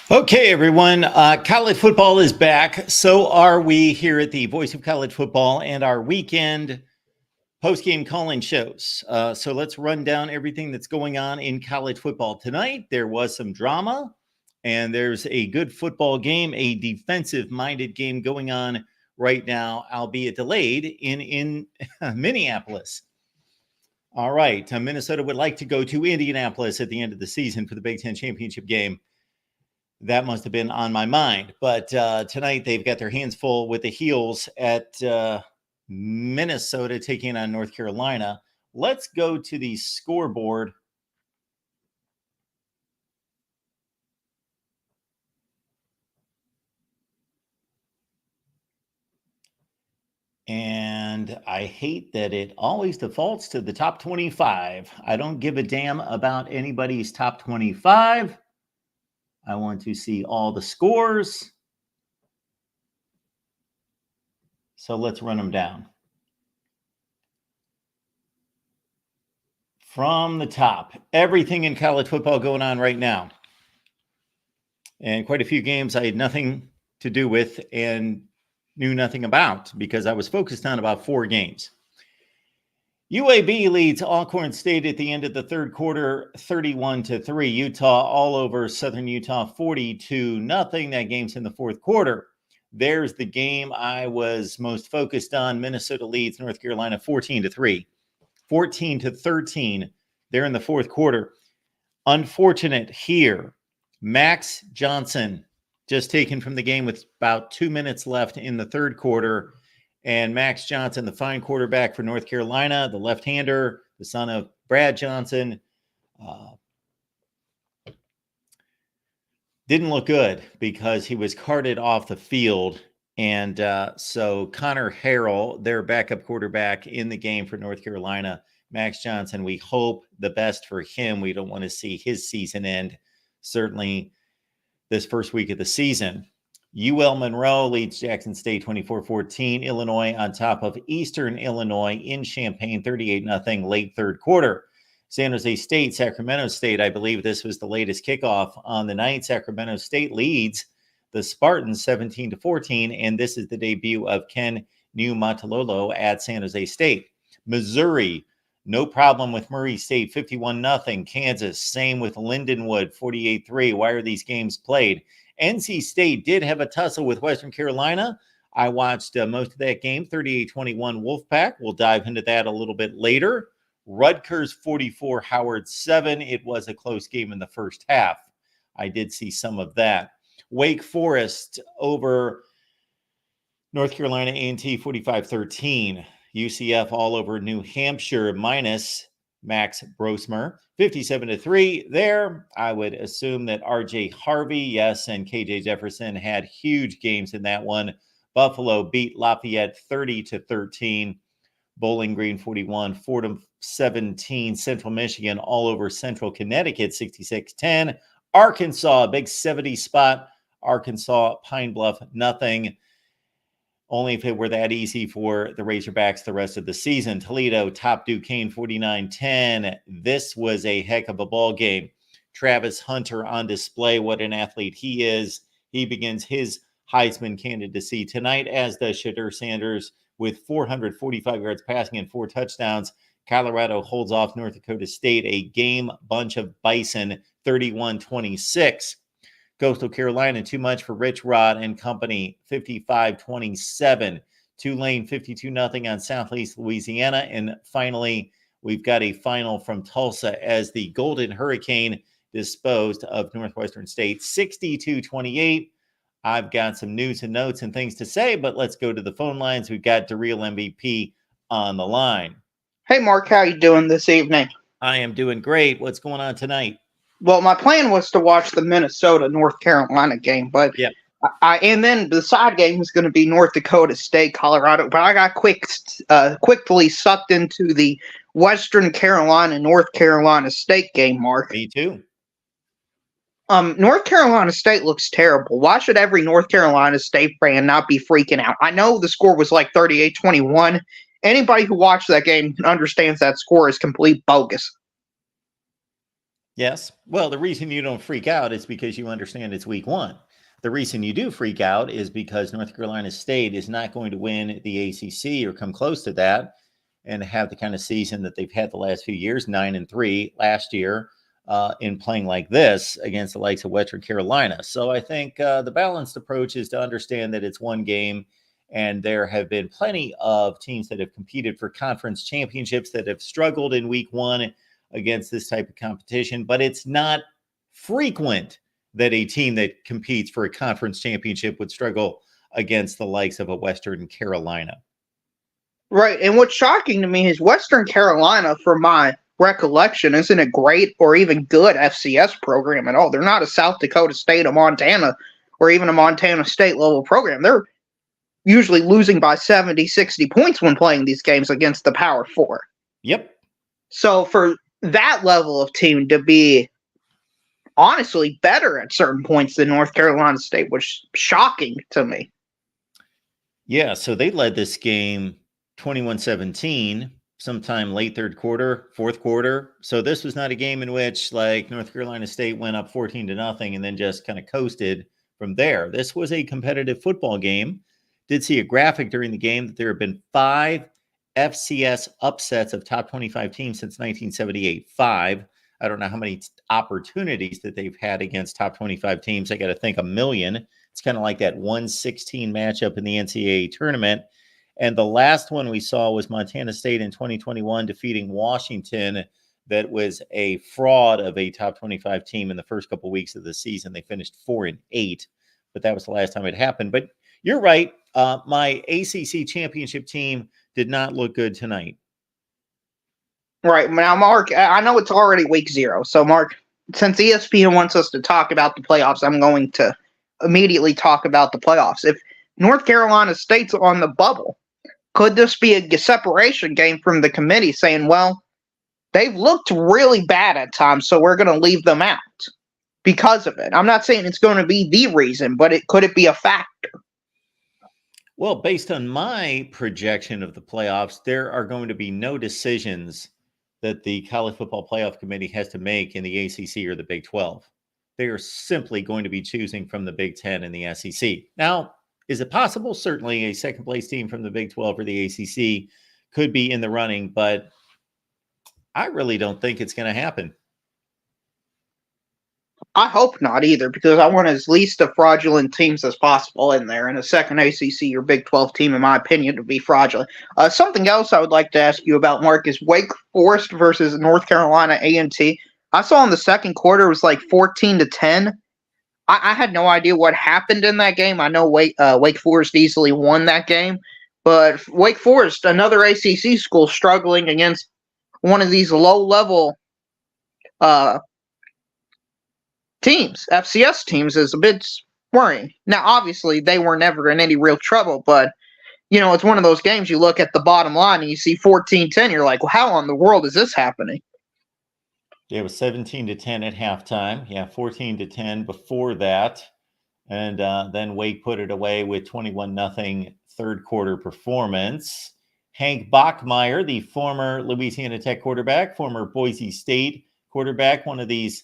Okay, everyone. College football is back. So are we here at the Voice of College Football and our weekend post-game call-in shows. So let's run down everything that's going on in college football tonight. There was some drama, and there's a good football game, a defensive-minded game going on right now, albeit delayed in Minneapolis. All right. Minnesota would like to go to Indianapolis at the end of the season for the Big Ten championship game. That must have been on my mind. But tonight they've got their hands full with the Heels at Minnesota taking on North Carolina. Let's go to the scoreboard. And I hate that it always defaults to the top 25. I don't give a damn about anybody's top 25. I want to see all the scores. So let's run them down. From the top, everything in college football going on right now. And quite a few games I had nothing to do with and knew nothing about because I was focused on about 4 games. UAB leads Alcorn State at the end of the third quarter, 31-3. Utah all over Southern Utah, 42-0. That game's in the fourth quarter. There's the game I was most focused on. Minnesota leads North Carolina 14-3. 14-13. They're in the fourth quarter. Unfortunate here. Max Johnson just taken from the game with about 2 minutes left in the third quarter. And Max Johnson, the fine quarterback for North Carolina, the left-hander, the son of Brad Johnson, didn't look good because he was carted off the field. And so Connor Harrell, their backup quarterback in the game for North Carolina, Max Johnson, we hope the best for him. We don't want to see his season end, certainly this first week of the season. UL Monroe leads Jackson State 24-14. Illinois on top of Eastern Illinois in Champaign, 38-0, late third quarter. San Jose State, Sacramento State, I believe this was the latest kickoff on the night. Sacramento State leads the Spartans 17-14, and this is the debut of Ken Niumatalolo at San Jose State. Missouri, no problem with Murray State, 51-0. Kansas, same with Lindenwood, 48-3. Why are these games played? NC State did have a tussle with Western Carolina. I watched most of that game, 38-21 Wolfpack. We'll dive into that a little bit later. Rutgers 44, Howard 7. It was a close game in the first half. I did see some of that. Wake Forest over North Carolina A&T 45-13. UCF all over New Hampshire minus Max Brosmer, 57-3 there. I would assume that RJ Harvey, yes, and KJ Jefferson had huge games in that one. Buffalo beat Lafayette 30-13. Bowling Green 41, Fordham 17. Central Michigan all over Central Connecticut 66-10. Arkansas, big 70 spot. Arkansas, Pine Bluff, nothing. Only if it were that easy for the Razorbacks the rest of the season. Toledo, top Duquesne, 49-10. This was a heck of a ball game. Travis Hunter on display. What an athlete he is. He begins his Heisman candidacy tonight, as does Shadur Sanders with 445 yards passing and 4 touchdowns. Colorado holds off North Dakota State, a game bunch of bison, 31-26. Coastal Carolina, too much for Rich Rod and company, 55-27. Tulane, 52-0 on Southeast Louisiana. And finally, we've got a final from Tulsa as the Golden Hurricane disposed of Northwestern State, 62-28. I've got some news and notes and things to say, but let's go to the phone lines. We've got DeReal MVP on the line. Hey, Mark, how you doing this evening? I am doing great. What's going on tonight? Well, my plan was to watch the Minnesota-North Carolina game, but Yep. and then the side game is going to be North Dakota State, Colorado. But I got quickly sucked into the Western Carolina-North Carolina State game, Mark. Me too. North Carolina State looks terrible. Why should every North Carolina State fan not be freaking out? I know the score was like 38-21. Anybody who watched that game understands that score is complete bogus. Yes. Well, the reason you don't freak out is because you understand it's week one. The reason you do freak out is because North Carolina State is not going to win the ACC or come close to that and have the kind of season that they've had the last few years, 9-3 last year, in playing like this against the likes of Western Carolina. So I think the balanced approach is to understand that it's one game, and there have been plenty of teams that have competed for conference championships that have struggled in week one against this type of competition, but it's not frequent that a team that competes for a conference championship would struggle against the likes of a Western Carolina. Right, and what's shocking to me is Western Carolina, from my recollection, isn't a great or even good FCS program at all. They're not a South Dakota State, a Montana, or even a Montana State level program. They're usually losing by 70, 60 points when playing these games against the Power Four. Yep. So for that level of team to be honestly better at certain points than North Carolina State was shocking to me. Yeah, so they led this game 21-17 sometime late third quarter, fourth quarter. So this was not a game in which like North Carolina State went up 14-0 and then just kind of coasted from there. This was a competitive football game. Did see a graphic during the game that there have been 5 FCS upsets of top 25 teams since 1978. 5. I don't know how many opportunities that they've had against top 25 teams. I got to think a million. It's kind of like that 1-16 matchup in the NCAA tournament. And the last one we saw was Montana State in 2021 defeating Washington. That was a fraud of a top 25 team in the first couple of weeks of the season. They finished 4-8, but that was the last time it happened. But you're right. My ACC championship team did not look good tonight. Right. Now, Mark, I know it's already week 0. So, Mark, since ESPN wants us to talk about the playoffs, I'm going to immediately talk about the playoffs. If North Carolina State's on the bubble, could this be a separation game from the committee saying, well, they've looked really bad at times, so we're going to leave them out because of it? I'm not saying it's going to be the reason, but could it be a factor? Well, based on my projection of the playoffs, there are going to be no decisions that the College Football Playoff Committee has to make in the ACC or the Big 12. They are simply going to be choosing from the Big 10 and the SEC. Now, is it possible? Certainly a second place team from the Big 12 or the ACC could be in the running, but I really don't think it's going to happen. I hope not either, because I want as least of fraudulent teams as possible in there, and a second ACC or Big 12 team, in my opinion, to be fraudulent. Something else I would like to ask you about, Mark, is Wake Forest versus North Carolina A&T. I saw in the second quarter it was like 14-10. I had no idea what happened in that game. I know Wake Forest easily won that game, but Wake Forest, another ACC school, struggling against one of these low-level teams, FCS teams, is a bit worrying. Now, obviously, they were never in any real trouble, but, you know, it's one of those games you look at the bottom line and you see 14-10, you're like, well, how in the world is this happening? Yeah, it was 17-10 at halftime. Yeah, 14-10 before that. And then Wake put it away with 21-0 third quarter performance. Hank Bachmeier, the former Louisiana Tech quarterback, former Boise State quarterback, one of these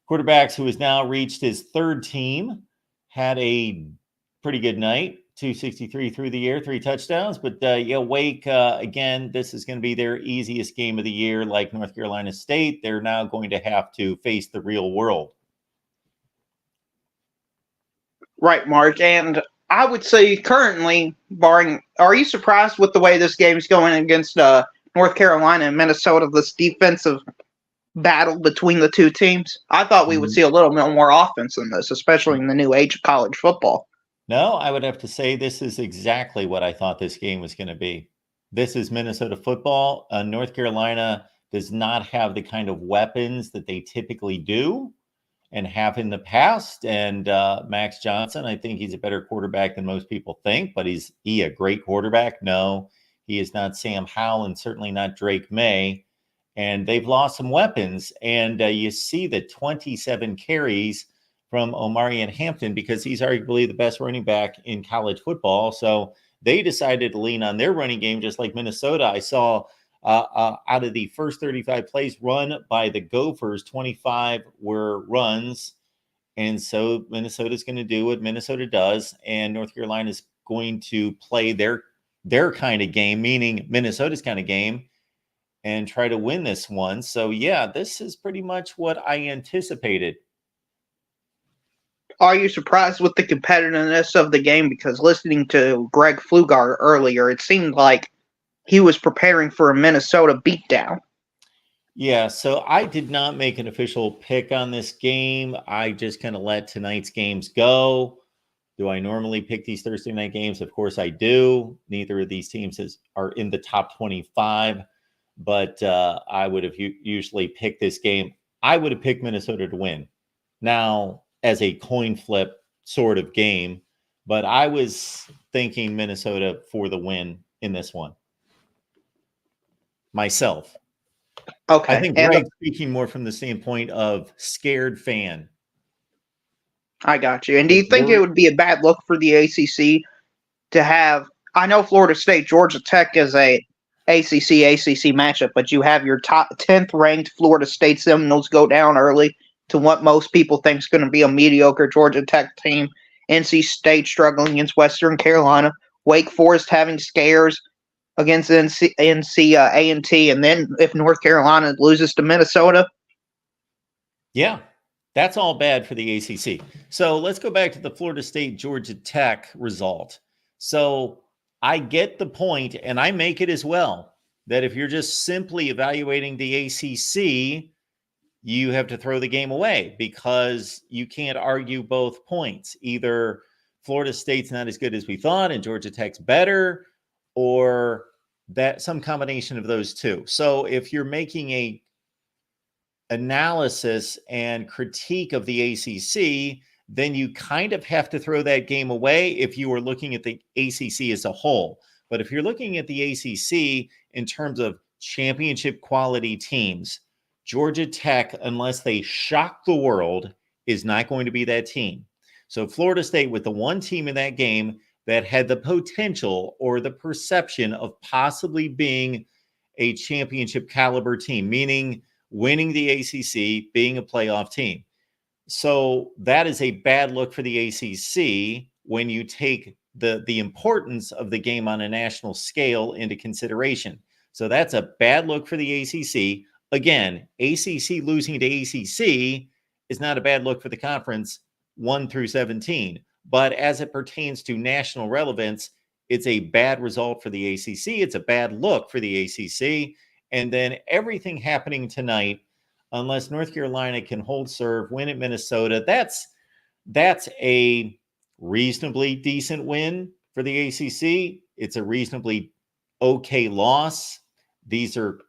quarterbacks who has now reached his third team, had a pretty good night. 263 through the air, 3 touchdowns. But yeah, Wake, again, this is going to be their easiest game of the year. Like North Carolina State, they're now going to have to face the real world. Right, Mark. And I would say currently, are you surprised with the way this game's going against North Carolina and Minnesota, this defensive battle between the two teams? I thought we would see a little bit more offense in this, especially in the new age of college football. No, I would have to say this is exactly what I thought this game was going to be. This is Minnesota football. North Carolina does not have the kind of weapons that they typically do and have in the past. And Max Johnson, I think he's a better quarterback than most people think, but is he a great quarterback? No, he is not Sam Howell and certainly not Drake May. And they've lost some weapons. And you see the 27 carries from Omarion Hampton because he's arguably the best running back in college football. So they decided to lean on their running game, just like Minnesota. I saw Out of the first 35 plays run by the Gophers, 25 were runs. And so Minnesota's going to do what Minnesota does, and North Carolina is going to play their kind of game, meaning Minnesota's kind of game, and try to win this one. So, yeah, this is pretty much what I anticipated. Are you surprised with the competitiveness of the game? Because listening to Greg Pflugar earlier, it seemed like he was preparing for a Minnesota beatdown. Yeah, so I did not make an official pick on this game. I just kind of let tonight's games go. Do I normally pick these Thursday night games? Of course I do. Neither of these teams are in the top 25, but I would have usually picked this game. I would have picked Minnesota to win. Now, as a coin flip sort of game, but I was thinking Minnesota for the win in this one. Myself. Okay. I think Greg's speaking more from the standpoint of scared fan. I got you. And do you think it would be a bad look for the ACC to have? I know Florida State, Georgia Tech is a ACC matchup, but you have your top 10th ranked Florida State Seminoles go down early to what most people think is going to be a mediocre Georgia Tech team. NC State struggling against Western Carolina. Wake Forest having scares against A&T, and then if North Carolina loses to Minnesota. Yeah, that's all bad for the ACC. So let's go back to the Florida State Georgia Tech result. So I get the point, and I make it as well, that if you're just simply evaluating the ACC, you have to throw the game away because you can't argue both points. Either Florida State's not as good as we thought and Georgia Tech's better, or that some combination of those two. So if you're making a analysis and critique of the ACC, then you kind of have to throw that game away if you are looking at the ACC as a whole. But if you're looking at the ACC in terms of championship quality teams, Georgia Tech, unless they shock the world, is not going to be that team. So Florida State, with the one team in that game that had the potential or the perception of possibly being a championship caliber team, meaning winning the ACC, being a playoff team. So that is a bad look for the ACC when you take the importance of the game on a national scale into consideration. So that's a bad look for the ACC. Again, ACC losing to ACC is not a bad look for the conference 1 through 17. But as it pertains to national relevance, it's a bad result for the ACC. It's a bad look for the ACC. And then everything happening tonight, unless North Carolina can hold serve, win at Minnesota, that's a reasonably decent win for the ACC. It's a reasonably okay loss. These are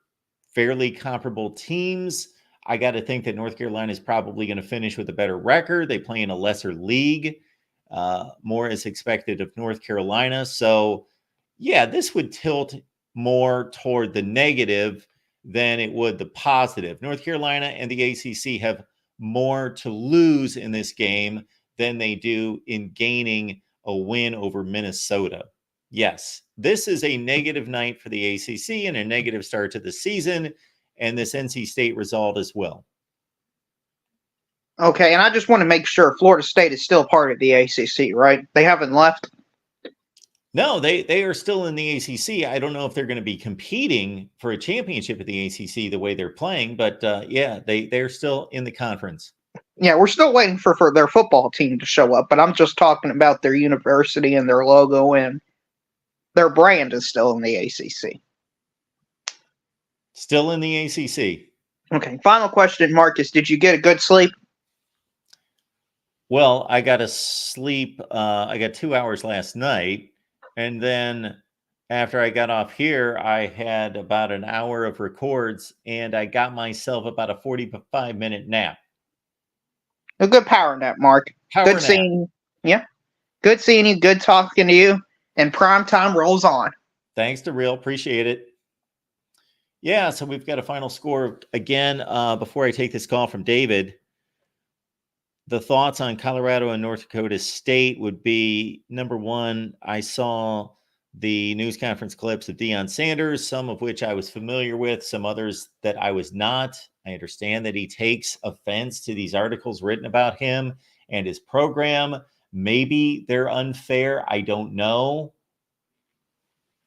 fairly comparable teams. I got to think that North Carolina is probably going to finish with a better record. They play in a lesser league. More is expected of North Carolina. So, yeah, this would tilt more toward the negative than it would the positive. North Carolina and the ACC have more to lose in this game than they do in gaining a win over Minnesota. Yes, this is a negative night for the ACC and a negative start to the season, and this NC State result as well. Okay, and I just want to make sure Florida State is still part of the ACC, right? They haven't left? No, they are still in the ACC. I don't know if they're going to be competing for a championship at the ACC the way they're playing, but yeah, they're still in the conference. Yeah, we're still waiting for their football team to show up, but I'm just talking about their university and their logo, and their brand is still in the ACC. Still in the ACC. Okay, final question, Marcus. Did you get a good sleep? Well, I got to sleep. I got 2 hours last night. And then after I got off here, I had about an hour of records and I got myself about a 45-minute nap. A good power nap, Mark. Good seeing you. Yeah. Good seeing you. Good talking to you. And prime time rolls on. Thanks to Real. Appreciate it. Yeah, so we've got a final score. Again, before I take this call from David, the thoughts on Colorado and North Dakota State would be, number one, I saw the news conference clips of Deion Sanders, some of which I was familiar with, some others that I was not. I understand that he takes offense to these articles written about him and his program. Maybe they're unfair. I don't know.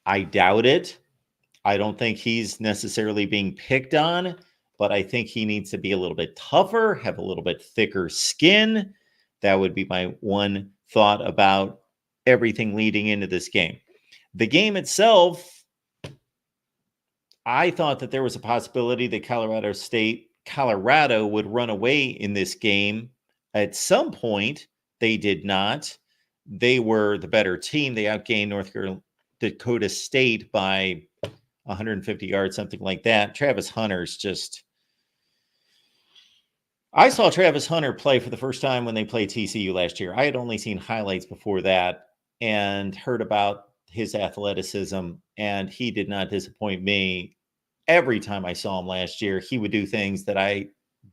I doubt it. I don't think he's necessarily being picked on, but I think he needs to be a little bit tougher, have a little bit thicker skin. That would be my one thought about everything leading into this game. The game itself, I thought that there was a possibility that Colorado would run away in this game. At some point, they did not. They were the better team. They outgained Dakota State by 150 yards, something like that. Travis Hunter's just. I saw Travis Hunter play for the first time when they played TCU last year. I had only seen highlights before that and heard about his athleticism, and he did not disappoint me. Every time I saw him last year, he would do things that I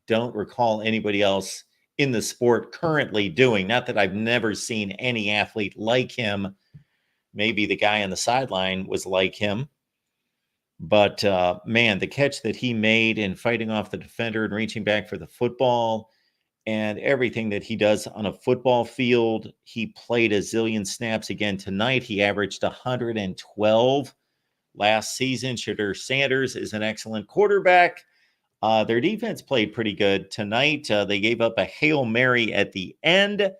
don't recall anybody else in the sport currently doing. Not that I've never seen any athlete like him. Maybe the guy on the sideline was like him. But man, the catch that he made in fighting off the defender and reaching back for the football and everything that he does on a football field, he played a zillion snaps again tonight. He averaged 112 last season. Shedeur Sanders is an excellent quarterback. Their defense played pretty good tonight. They gave up a Hail Mary at the end.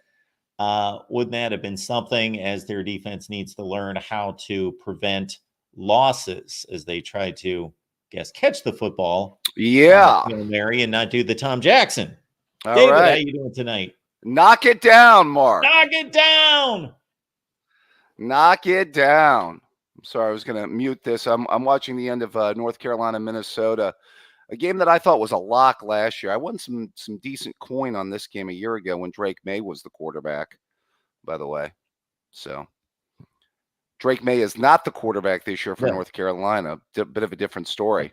Wouldn't that have been something, as their defense needs to learn how to prevent losses as they try to, catch the football. Yeah. Hail Mary and not do the Tom Jackson. All David, right. how you doing tonight? Knock it down, Mark. Knock it down. Knock it down. I'm sorry, I was going to mute this. I'm watching the end of North Carolina, Minnesota, a game that I thought was a lock last year. I won some decent coin on this game a year ago when Drake May was the quarterback, by the way. So Drake May is not the quarterback this year for North Carolina. A bit of a different story.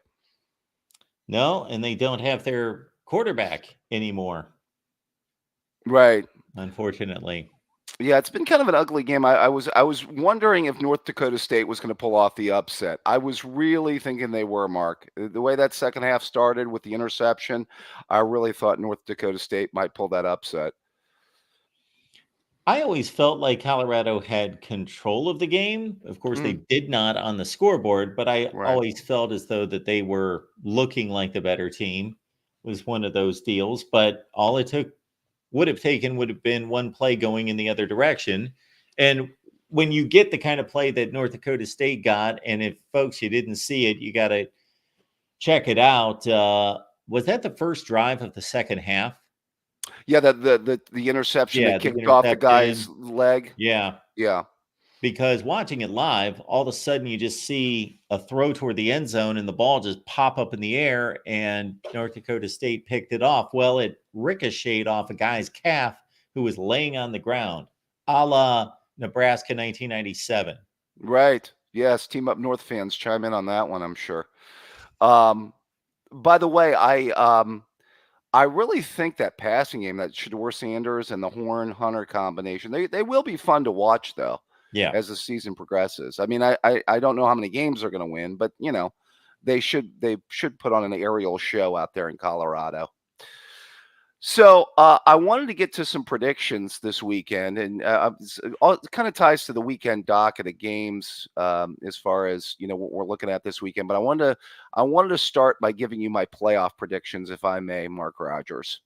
No, and they don't have their quarterback anymore. Right. Unfortunately. Yeah, it's been kind of an ugly game. I was wondering if North Dakota State was going to pull off the upset. I was really thinking they were, Mark. The way that second half started with the interception, I really thought North Dakota State might pull that upset. I always felt like Colorado had control of the game. Of course, they did not on the scoreboard, but I always felt as though that they were looking like the better team. It was one of those deals, but all it would have been one play going in the other direction. And when you get the kind of play that North Dakota State got, and if folks, you didn't see it, you got to check it out. Was that the first drive of the second half? Yeah, the interception that kicked off the guy's leg. Yeah. Because watching it live, all of a sudden you just see a throw toward the end zone and the ball just pop up in the air, and North Dakota State picked it off. Well, it ricocheted off a guy's calf who was laying on the ground, a la Nebraska 1997. Right. Yes. Team Up North fans chime in on that one, I'm sure. By the way, I really think that passing game, that Shedeur Sanders and the Horn Hunter combination, they will be fun to watch, though. Yeah. As the season progresses. I mean, I don't know how many games they're going to win, but they should put on an aerial show out there in Colorado. So I wanted to get to some predictions this weekend, and it kind of ties to the weekend docket of games as far as what we're looking at this weekend. But I wanted to start by giving you my playoff predictions, if I may, Mark Rogers.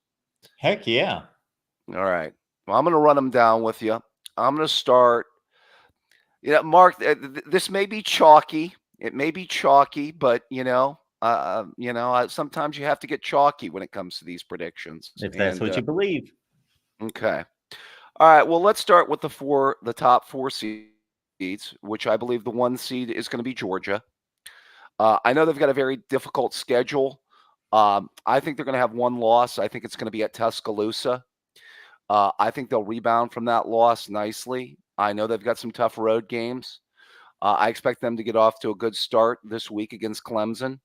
Heck yeah! All right. Well, I'm going to run them down with you. I'm going to start. Mark, this may be chalky. It may be chalky, but sometimes you have to get chalky when it comes to these predictions. If that's what you believe. Okay. All right. Well, let's start with the top four seeds, which I believe the one seed is going to be Georgia. I know they've got a very difficult schedule. I think they're going to have one loss. I think it's going to be at Tuscaloosa. I think they'll rebound from that loss nicely. I know they've got some tough road games. I expect them to get off to a good start this week against Clemson.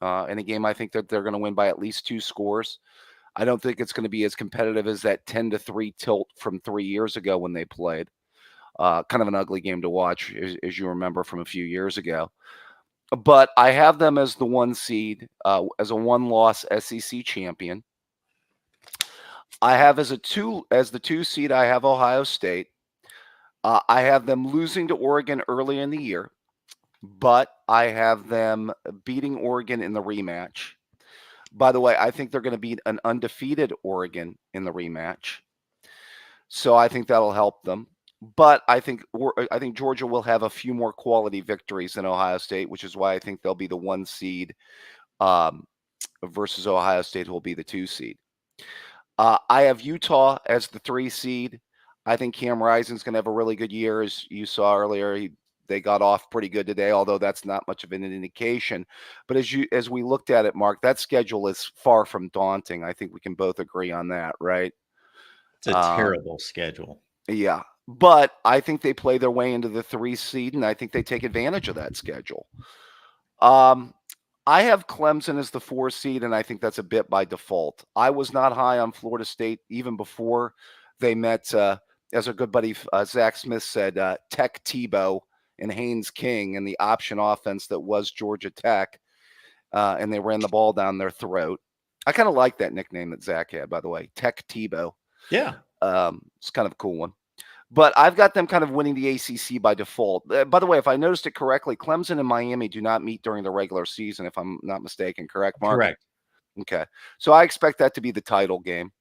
In a game I think that they're going to win by at least 2 scores. I don't think it's going to be as competitive as that 10-3 tilt from 3 years ago when they played. Kind of an ugly game to watch, as you remember from a few years ago. But I have them as the 1 seed, as a 1-loss SEC champion. I have as the 2 seed, I have Ohio State. I have them losing to Oregon early in the year, but I have them beating Oregon in the rematch. By the way, I think they're going to beat an undefeated Oregon in the rematch. So I think that'll help them. But I think Georgia will have a few more quality victories than Ohio State, which is why I think they'll be the 1 seed versus Ohio State, who will be the 2 seed. I have Utah as the 3 seed. I think Cam Rising's going to have a really good year, as you saw earlier. They got off pretty good today, although that's not much of an indication. But as we looked at it, Mark, that schedule is far from daunting. I think we can both agree on that, right? It's a terrible schedule. Yeah, but I think they play their way into the 3 seed, and I think they take advantage of that schedule. I have Clemson as the 4 seed, and I think that's a bit by default. I was not high on Florida State even before they met, as our good buddy Zach Smith said, Tech Tebow and Haynes King and the option offense that was Georgia Tech, and they ran the ball down their throat. I kind of like that nickname that Zach had, by the way, Tech Tebow. Yeah. It's kind of a cool one. But I've got them kind of winning the ACC by default. By the way, if I noticed it correctly, Clemson and Miami do not meet during the regular season, if I'm not mistaken. Correct, Mark? Correct. Okay. So I expect that to be the title game.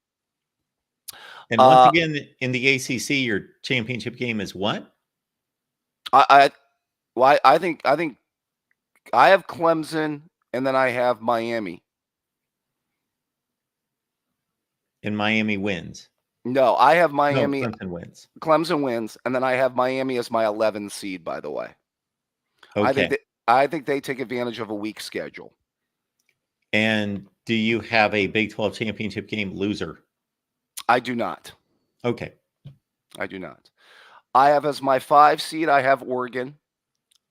And once again, in the ACC, your championship game is what? I think I have Clemson, and then I have Miami. And Miami wins. No, I have Miami. No, Clemson wins. Clemson wins, and then I have Miami as my 11 seed, by the way. Okay. I think they take advantage of a weak schedule. And do you have a Big 12 championship game loser? I do not. Okay. I do not. I have as my 5 seed, I have Oregon.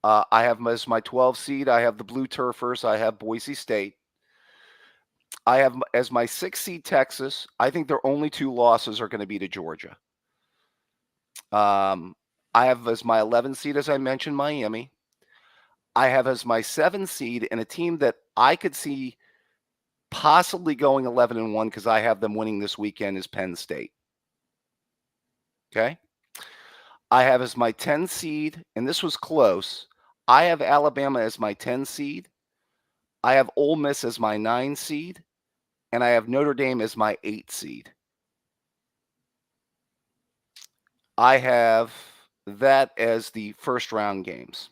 I have as my 12 seed, I have the Blue Turfers. I have Boise State. I have as my 6 seed Texas. I think their only 2 losses are going to be to Georgia. I have as my 11 seed, as I mentioned, Miami. I have as my 7 seed, and a team that I could see possibly going 11-1 because I have them winning this weekend, is Penn State. Okay. I have as my 10 seed, and this was close. I have Alabama as my 10 seed. I have Ole Miss as my 9 seed, and I have Notre Dame as my 8 seed. I have that as the first round games.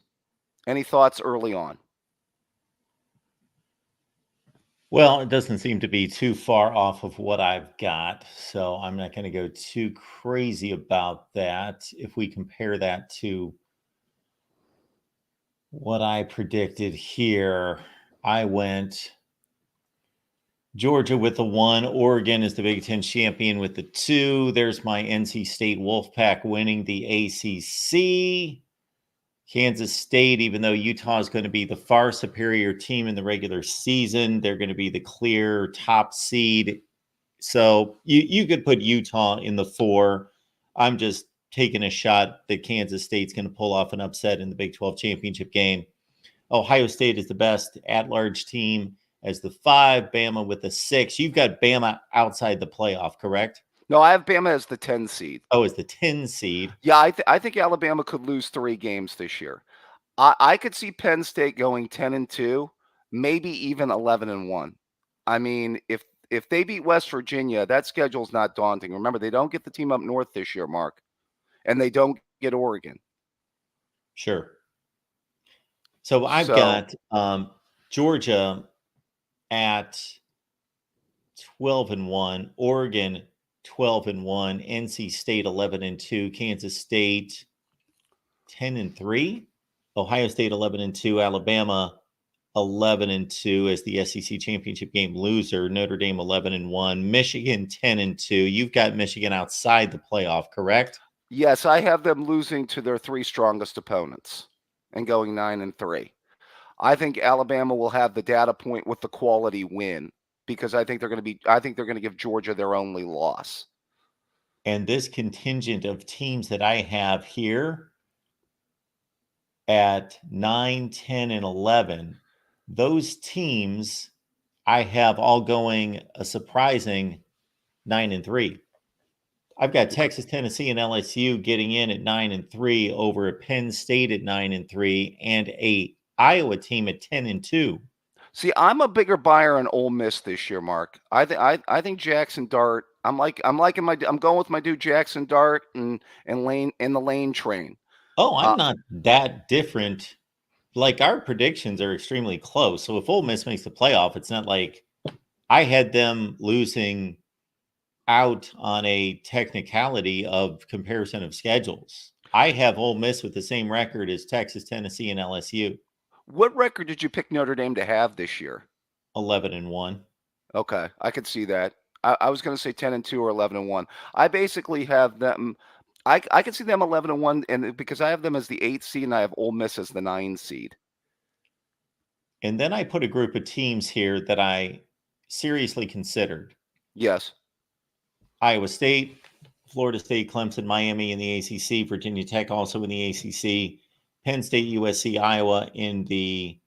Any thoughts early on? Well, it doesn't seem to be too far off of what I've got, so I'm not going to go too crazy about that. If we compare that to what I predicted here, I went Georgia with the 1. Oregon is the Big Ten champion with the 2. There's my NC State Wolfpack winning the ACC. Kansas State, even though Utah is going to be the far superior team in the regular season, they're going to be the clear top seed. So you could put Utah in the 4. I'm just taking a shot that Kansas State's going to pull off an upset in the Big 12 championship game. Ohio State is the best at-large team as the 5, Bama with the 6. You've got Bama outside the playoff, correct? No, I have Bama as the 10 seed. Oh, as the 10 seed. Yeah, I think Alabama could lose 3 games this year. I could see Penn State going 10-2, maybe even 11-1. I mean, if they beat West Virginia, that schedule's not daunting. Remember, they don't get the team up north this year, Mark, and they don't get Oregon. Sure. So I've got Georgia at 12-1, Oregon 12-1, NC State 11-2, Kansas State 10-3, Ohio State 11-2, Alabama 11-2 as the SEC championship game loser, Notre Dame 11-1, Michigan 10-2. You've got Michigan outside the playoff, correct? Yes, I have them losing to their 3 strongest opponents and going 9-3. I think Alabama will have the data point with the quality win, because I think they're going to give Georgia their only loss. And this contingent of teams that I have here at 9, 10, and 11, those teams I have all going a surprising 9 and 3. I've got Texas, Tennessee, and LSU getting in at 9 and 3 over a Penn State at 9 and 3 and a Iowa team at 10 and 2. See, I'm a bigger buyer on Ole Miss this year, Mark. I think Jackson Dart. I'm going with my dude Jackson Dart and Lane and the Lane train. Oh, I'm not that different. Like, our predictions are extremely close. So if Ole Miss makes the playoff, it's not like I had them losing out on a technicality of comparison of schedules. I have Ole Miss with the same record as Texas, Tennessee, and LSU. What record did you pick Notre Dame to have this year? 11 and 1. Okay, I could see that. I was going to say 10 and 2 or 11 and 1. I basically have them. I could see them 11 and 1, and because I have them as the 8th seed and I have Ole Miss as the 9 seed. And then I put a group of teams here that I seriously considered. Yes. Iowa State, Florida State, Clemson, Miami in the ACC, Virginia Tech also in the ACC, Penn State, USC, Iowa in the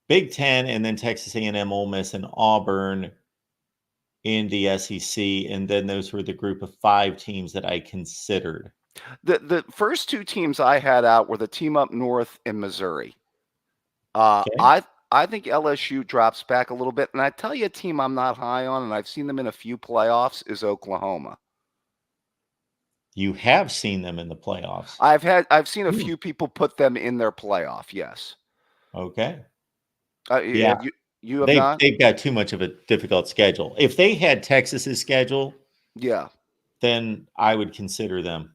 Big Ten, and then Texas A&M, Ole Miss, and Auburn in the SEC. And then those were the group of 5 teams that I considered. The first 2 teams I had out were the team up north in Missouri. Okay. I think LSU drops back a little bit, and I tell you a team I'm not high on, and I've seen them in a few playoffs, is Oklahoma. You have seen them in the playoffs. I've seen a few people put them in their playoff. Yes. Okay. Yeah. You have not? They've got too much of a difficult schedule. If they had Texas's schedule, Yeah. then I would consider them.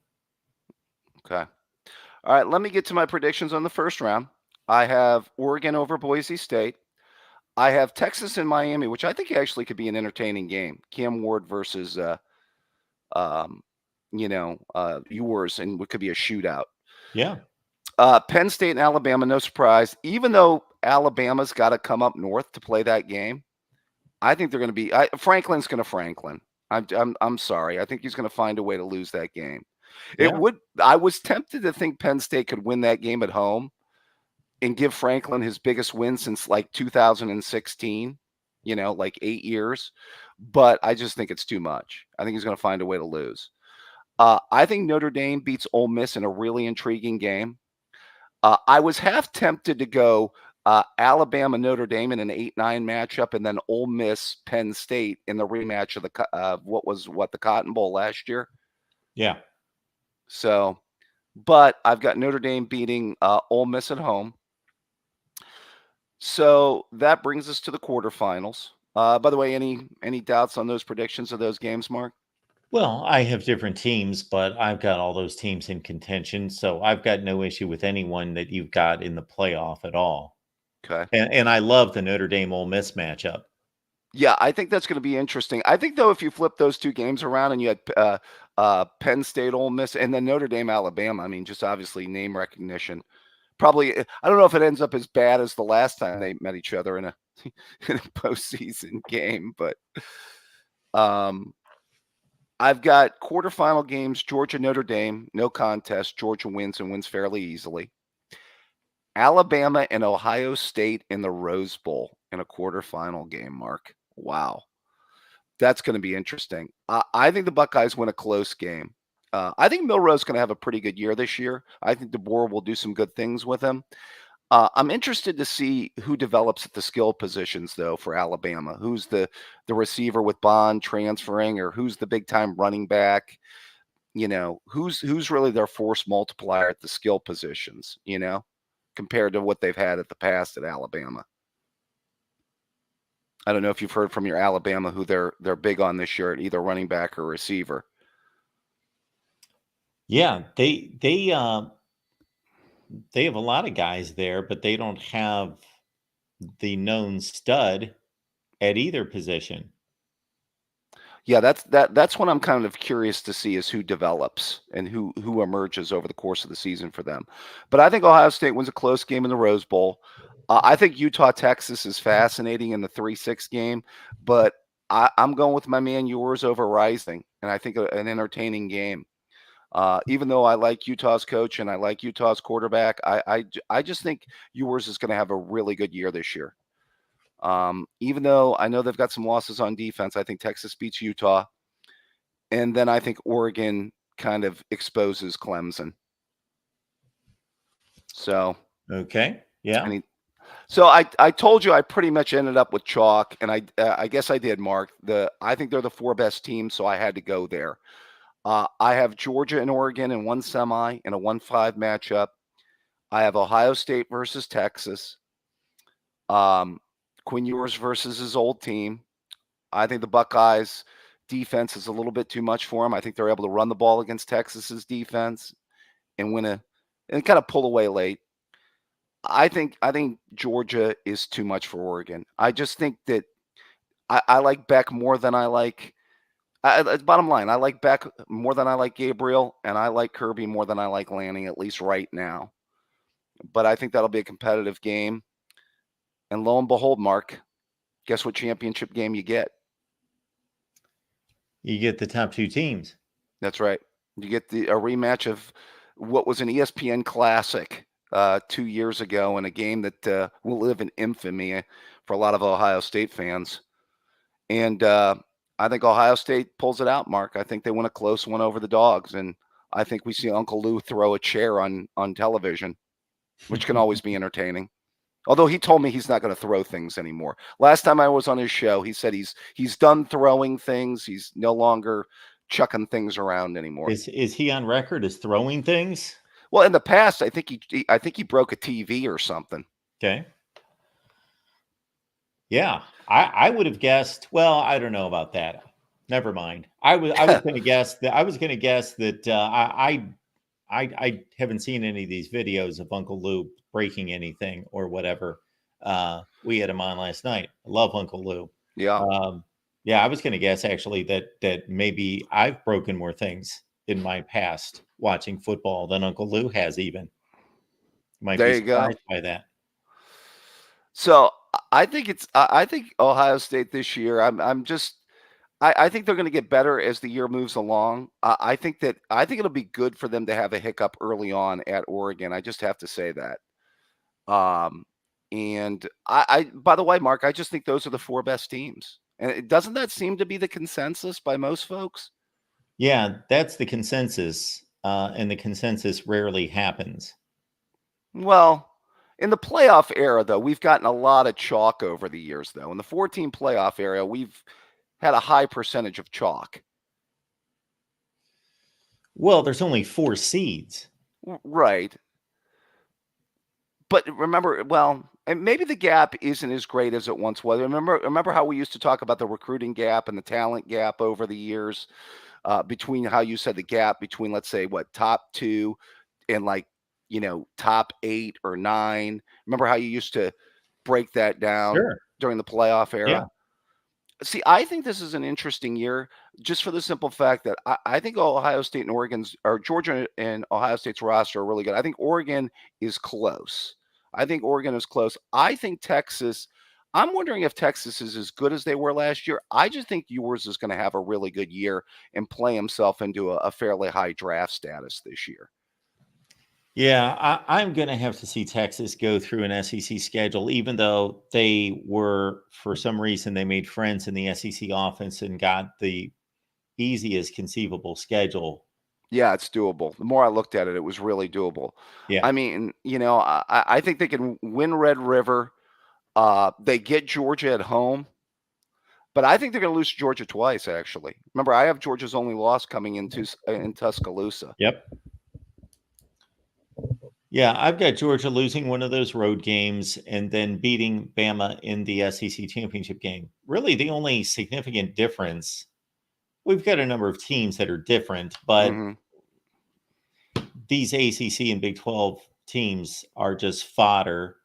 Okay. All right. Let me get to my predictions on the first round. I have Oregon over Boise State. I have Texas and Miami, which I think actually could be an entertaining game. Cam Ward versus, yours, and it could be a shootout. Yeah. Penn State and Alabama, no surprise. Even though Alabama's got to come up north to play that game, I think they're going to be. Franklin's going to Franklin. I'm sorry. I think he's going to find a way to lose that game. Yeah. I was tempted to think Penn State could win that game at home and give Franklin his biggest win since like 2016, like 8 years. But I just think it's too much. I think he's going to find a way to lose. I think Notre Dame beats Ole Miss in a really intriguing game. I was half tempted to go Alabama Notre Dame in an 8-9 matchup, and then Ole Miss Penn State in the rematch of the Cotton Bowl last year. Yeah. So, but I've got Notre Dame beating Ole Miss at home. So that brings us to the quarterfinals. By the way, any doubts on those predictions of those games, Mark? Well, I have different teams, but I've got all those teams in contention. So I've got no issue with anyone that you've got in the playoff at all. Okay. And I love the Notre Dame Ole Miss matchup. Yeah, I think that's going to be interesting. I think, though, if you flip those 2 games around and you had Penn State, Ole Miss, and then Notre Dame, Alabama, I mean, just obviously name recognition. Probably, I don't know if it ends up as bad as the last time they met each other in a postseason game, but I've got quarterfinal games, Georgia, Notre Dame, no contest. Georgia wins and wins fairly easily. Alabama and Ohio State in the Rose Bowl in a quarterfinal game, Mark. Wow. That's going to be interesting. I think the Buckeyes win a close game. I think Milroe's going to have a pretty good year this year. I think DeBoer will do some good things with him. I'm interested to see who develops at the skill positions, though, for Alabama. Who's the receiver with Bond transferring, or who's the big-time running back? Who's really their force multiplier at the skill positions, compared to what they've had at the past at Alabama. I don't know if you've heard from your Alabama who they're big on this year at either running back or receiver. Yeah, they have a lot of guys there, but they don't have the known stud at either position. Yeah, that's what I'm kind of curious to see, is who develops and who emerges over the course of the season for them. But I think Ohio State wins a close game in the Rose Bowl. I think Utah Texas is fascinating in the 3-6 game, but I'm going with my man yours over Rising, and I think an entertaining game. Even though I like Utah's coach and I like Utah's quarterback, I just think yours is going to have a really good year this year. Even though I know they've got some losses on defense, I think Texas beats Utah, and then I think Oregon kind of exposes Clemson. So okay, yeah. So I told you I pretty much ended up with chalk, and I guess I did, Mark. I think they're the 4 best teams, so I had to go there. I have Georgia and Oregon in one semi in a 1-5 matchup. I have Ohio State versus Texas. Quinn Ewers versus his old team. I think the Buckeyes defense is a little bit too much for them. I think they're able to run the ball against Texas's defense and and kind of pull away late. I think Georgia is too much for Oregon. I just think that I like Beck more than I like. Bottom line, I like Beck more than I like Gabriel, and I like Kirby more than I like Lanning, at least right now. But I think that'll be a competitive game. And lo and behold, Mark, guess what championship game you get? You get the top 2 teams. That's right. You get a rematch of what was an ESPN classic 2 years ago, in a game that will live in infamy for a lot of Ohio State fans. And I think Ohio State pulls it out, Mark. I think they win a close one over the Dogs, and I think we see Uncle Lou throw a chair on television, which can always be entertaining. Although he told me he's not going to throw things anymore. Last time I was on his show, he said he's done throwing things. He's no longer chucking things around anymore. Is he on record as throwing things? Well, in the past, I think he broke a TV or something. Okay. Yeah, I would have guessed. Well, I don't know about that. Never mind. I was going to guess that. I haven't seen any of these videos of Uncle Lou breaking anything or whatever. We had him on last night. I love Uncle Lou. Yeah. Yeah, I was going to guess actually that maybe I've broken more things in my past watching football than Uncle Lou has even. Might there be you go. surprised by that. So I think Ohio State this year. I think they're going to get better as the year moves along. I think it'll be good for them to have a hiccup early on at Oregon. I just have to say that. And by the way, Mark, I just think those are the 4 best teams. And doesn't that seem to be the consensus by most folks? Yeah, that's the consensus. And the consensus rarely happens. Well, in the playoff era, though, we've gotten a lot of chalk over the years, though. In the 14 playoff era, we've had a high percentage of chalk. Well, there's only 4 seeds. Right. But remember, and maybe the gap isn't as great as it once was. Remember how we used to talk about the recruiting gap and the talent gap over the years, between how you said the gap between, let's say, top 2 and top 8 or 9. Remember how you used to break that down during the playoff era? Yeah. See, I think this is an interesting year just for the simple fact that I think Ohio State and Georgia and Ohio State's roster are really good. I think Oregon is close. I think Texas, I'm wondering if Texas is as good as they were last year. I just think yours is going to have a really good year and play himself into a fairly high draft status this year. Yeah, I'm going to have to see Texas go through an SEC schedule, even though they were, for some reason, they made friends in the SEC offense and got the easiest conceivable schedule. Yeah, it's doable. The more I looked at it, it was really doable. Yeah. I mean, I think they can win Red River. They get Georgia at home. But I think they're going to lose Georgia twice, actually. Remember, I have Georgia's only loss coming in Tuscaloosa. Yep. Yeah, I've got Georgia losing one of those road games and then beating Bama in the SEC championship game. Really, the only significant difference, we've got a number of teams that are different, but these ACC and Big 12 teams are just fodder,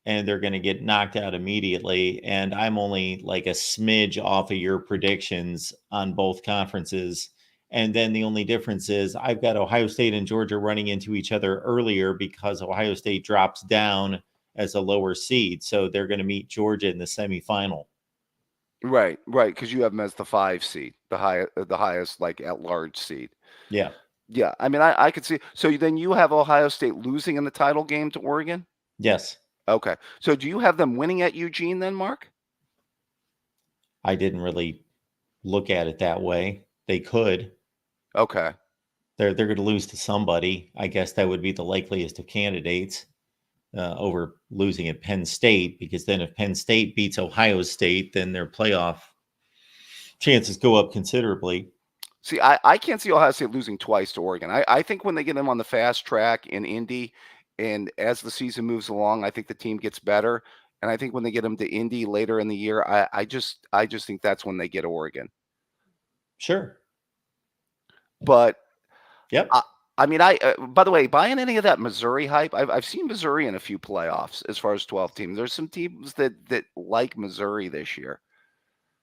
and they're going to get knocked out immediately. And I'm only like a smidge off of your predictions on both conferences. And then the only difference is I've got Ohio State and Georgia running into each other earlier because Ohio State drops down as a lower seed. So they're going to meet Georgia in the semifinal. Right, because you have them as the 5 seed, the highest, like, at-large seed. Yeah. Yeah, I mean, I could see so then you have Ohio State losing in the title game to Oregon? Yes. Okay. So do you have them winning at Eugene then, Mark? I didn't really look at it that way. They could. Okay. They're going to lose to somebody. I guess that would be the likeliest of candidates over losing at Penn State, because then if Penn State beats Ohio State, then their playoff chances go up considerably. See, I can't see Ohio State losing twice to Oregon. I think when they get them on the fast track in Indy, and as the season moves along, I think the team gets better. And I think when they get them to Indy later in the year, I just think that's when they get Oregon. Sure. But Yep. I mean, by the way, buying any of that Missouri hype, I've seen Missouri in a few playoffs as far as 12 teams. There's some teams that like Missouri this year.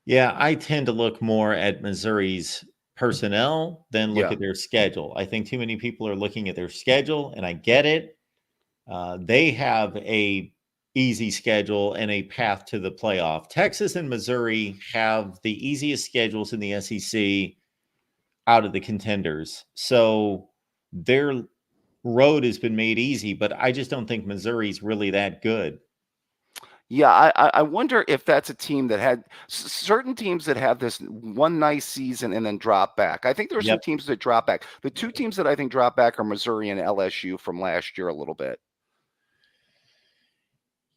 Yeah, I tend to look more at Missouri's personnel than look Yeah. at their schedule. I think too many people are looking at their schedule, and I get it. They have a easy schedule and a path to the playoff. Texas and Missouri have the easiest schedules in the SEC out of the contenders. So their road has been made easy, but I just don't think Missouri's really that good. Yeah, I wonder if that's a team that had certain teams that have this one nice season and then drop back. I think there are some Yep. teams that drop back. The two teams that I think drop back are Missouri and LSU from last year a little bit.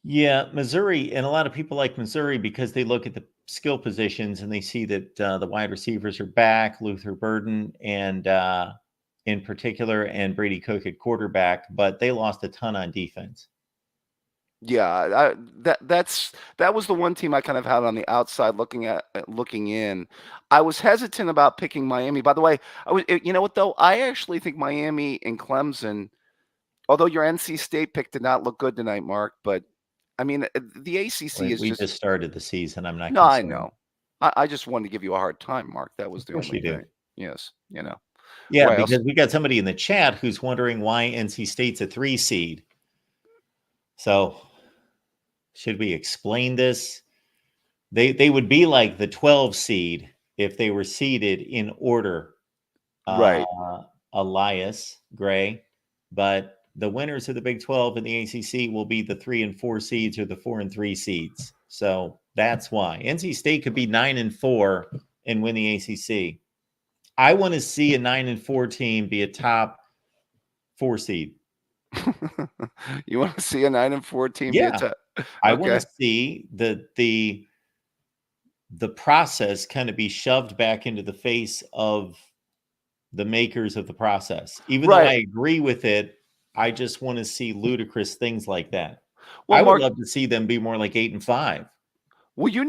Yeah, Missouri, and a lot of people like Missouri because they look at the skill positions and they see that the wide receivers are back, Luther Burden, and in particular, and Brady Cook at quarterback, but they lost a ton on defense. Yeah, that was the one team I kind of had on the outside looking in. I was hesitant about picking Miami. By the way, you know what though? I actually think Miami and Clemson, although your NC State pick did not look good tonight, Mark, but I mean the ACC is We just just started the season. I'm not no, I concerned. know. I just wanted to give you a hard time, Mark. That was Of the course only you do. thing. Yes, Yeah, Why else? because we got somebody in the chat who's wondering why NC State's a 3 seed. So, should we explain this? They would be like the 12 seed if they were seeded in order. Right. Elias Gray, but the winners of the Big 12 and the ACC will be the 3 and 4 seeds or the 4 and 3 seeds. So that's why NC State could be 9 and 4 and win the ACC. I want to see a 9 and 4 team be a top 4 seed. You want to see a 9 and 4 team be a Yeah, I want okay. to see the process kind of be shoved back into the face of the makers of the process. Even though I Right. agree with it, I just want to see ludicrous things like that. Well, I would Mark, love to see them be more like 8 and 5. well, you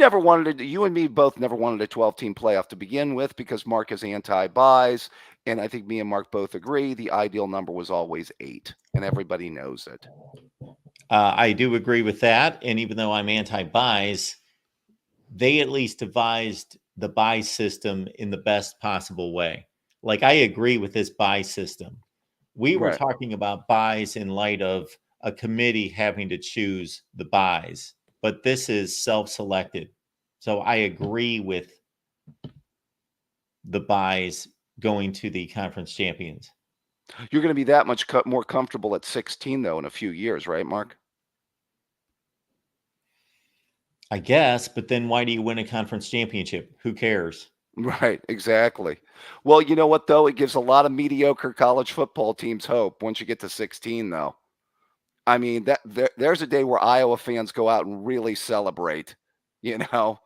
and me both never wanted a 12-team playoff to begin with because Mark is anti-buys, and I think me and Mark both agree the ideal number was always 8, and everybody knows it. I do agree with that. And even though I'm anti buys, they at least devised the buy system in the best possible way. Like, I agree with this buy system. We were Right. talking about buys in light of a committee having to choose the buys, but this is self selected. So I agree with the buys going to the conference champions. You're going to be that much more comfortable at 16 though in a few years, right, Mark? I guess, but then why do you win a conference championship? Who cares? Right, exactly. Well, you know what though? It gives a lot of mediocre college football teams hope once you get to 16 though. I mean, there's a day where Iowa fans go out and really celebrate, you know.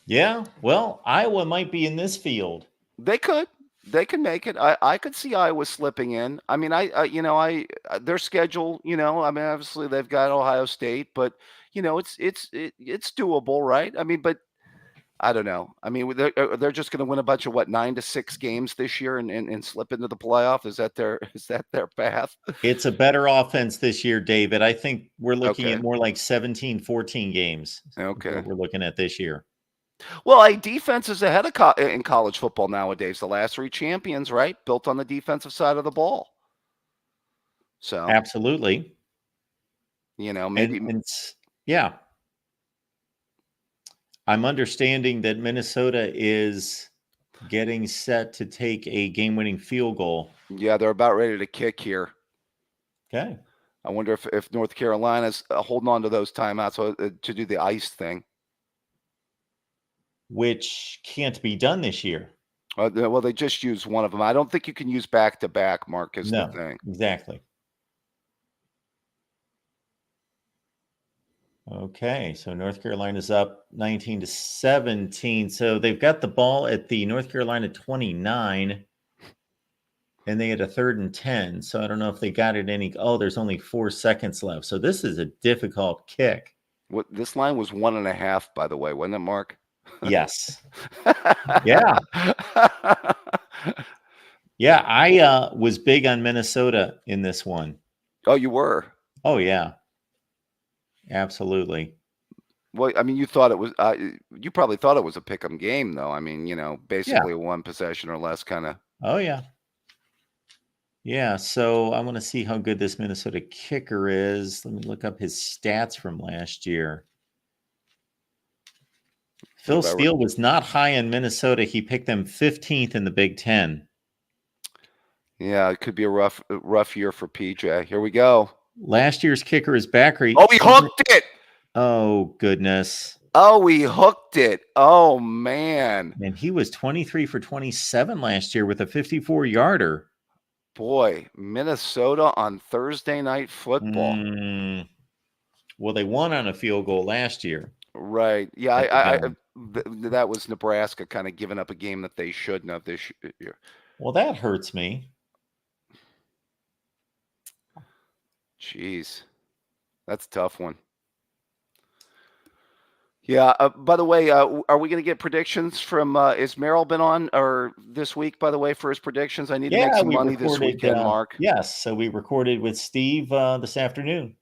Yeah, well, Iowa might be in this field. They could. They can make it. I could see Iowa slipping in. I mean, their schedule, I mean, obviously they've got Ohio State, but it's doable, right? I mean, but I don't know. I mean, they're just going to win a bunch of 9-6 games this year and slip into the playoff. Is that their path? It's a better offense this year, David. I think we're looking Okay. at more like 17, 14 games. Okay. What we're looking at this year. Well, a defense is ahead of in college football nowadays. The last 3 champions, right, built on the defensive side of the ball. So, Absolutely. maybe And yeah. I'm understanding that Minnesota is getting set to take a game-winning field goal. Yeah, they're about ready to kick here. Okay. I wonder if North Carolina's holding on to those timeouts to do the ice thing. Which can't be done this year. Well, they just used one of them. I don't think you can use back-to-back, Mark, is the No, thing. exactly. Okay, so North Carolina's up 19-17. So they've got the ball at the North Carolina 29, and they had a 3rd and 10. So I don't know if they got it any. Oh, there's only 4 seconds left. So this is a difficult kick. This line was 1.5, by the way, wasn't it, Mark? Yes. Yeah. Yeah, I was big on Minnesota in this one. Oh, you were? Oh, yeah. Absolutely. Well, I mean, you thought it was. You probably thought it was a pick'em game, though. I mean, basically a 1 possession or less kind of. Oh, yeah. Yeah, so I want to see how good this Minnesota kicker is. Let me look up his stats from last year. Phil Steele was not high in Minnesota. He picked them 15th in the Big Ten. Yeah, it could be a rough year for PJ. Here we go. Last year's kicker is Backery. Oh, he hooked it. Oh, goodness. Oh, he hooked it. Oh, man. And he was 23 for 27 last year with a 54-yarder. Boy, Minnesota on Thursday Night Football. Well, they won on a field goal last year. Right. Yeah, that was Nebraska kind of giving up a game that they shouldn't have this year. Well, that hurts me. Jeez. That's a tough one. Yeah. By the way, are we going to get predictions from? Is Merrill been on or this week? By the way, for his predictions, I need to make some money this weekend, Mark. Yes, so we recorded with Steve this afternoon.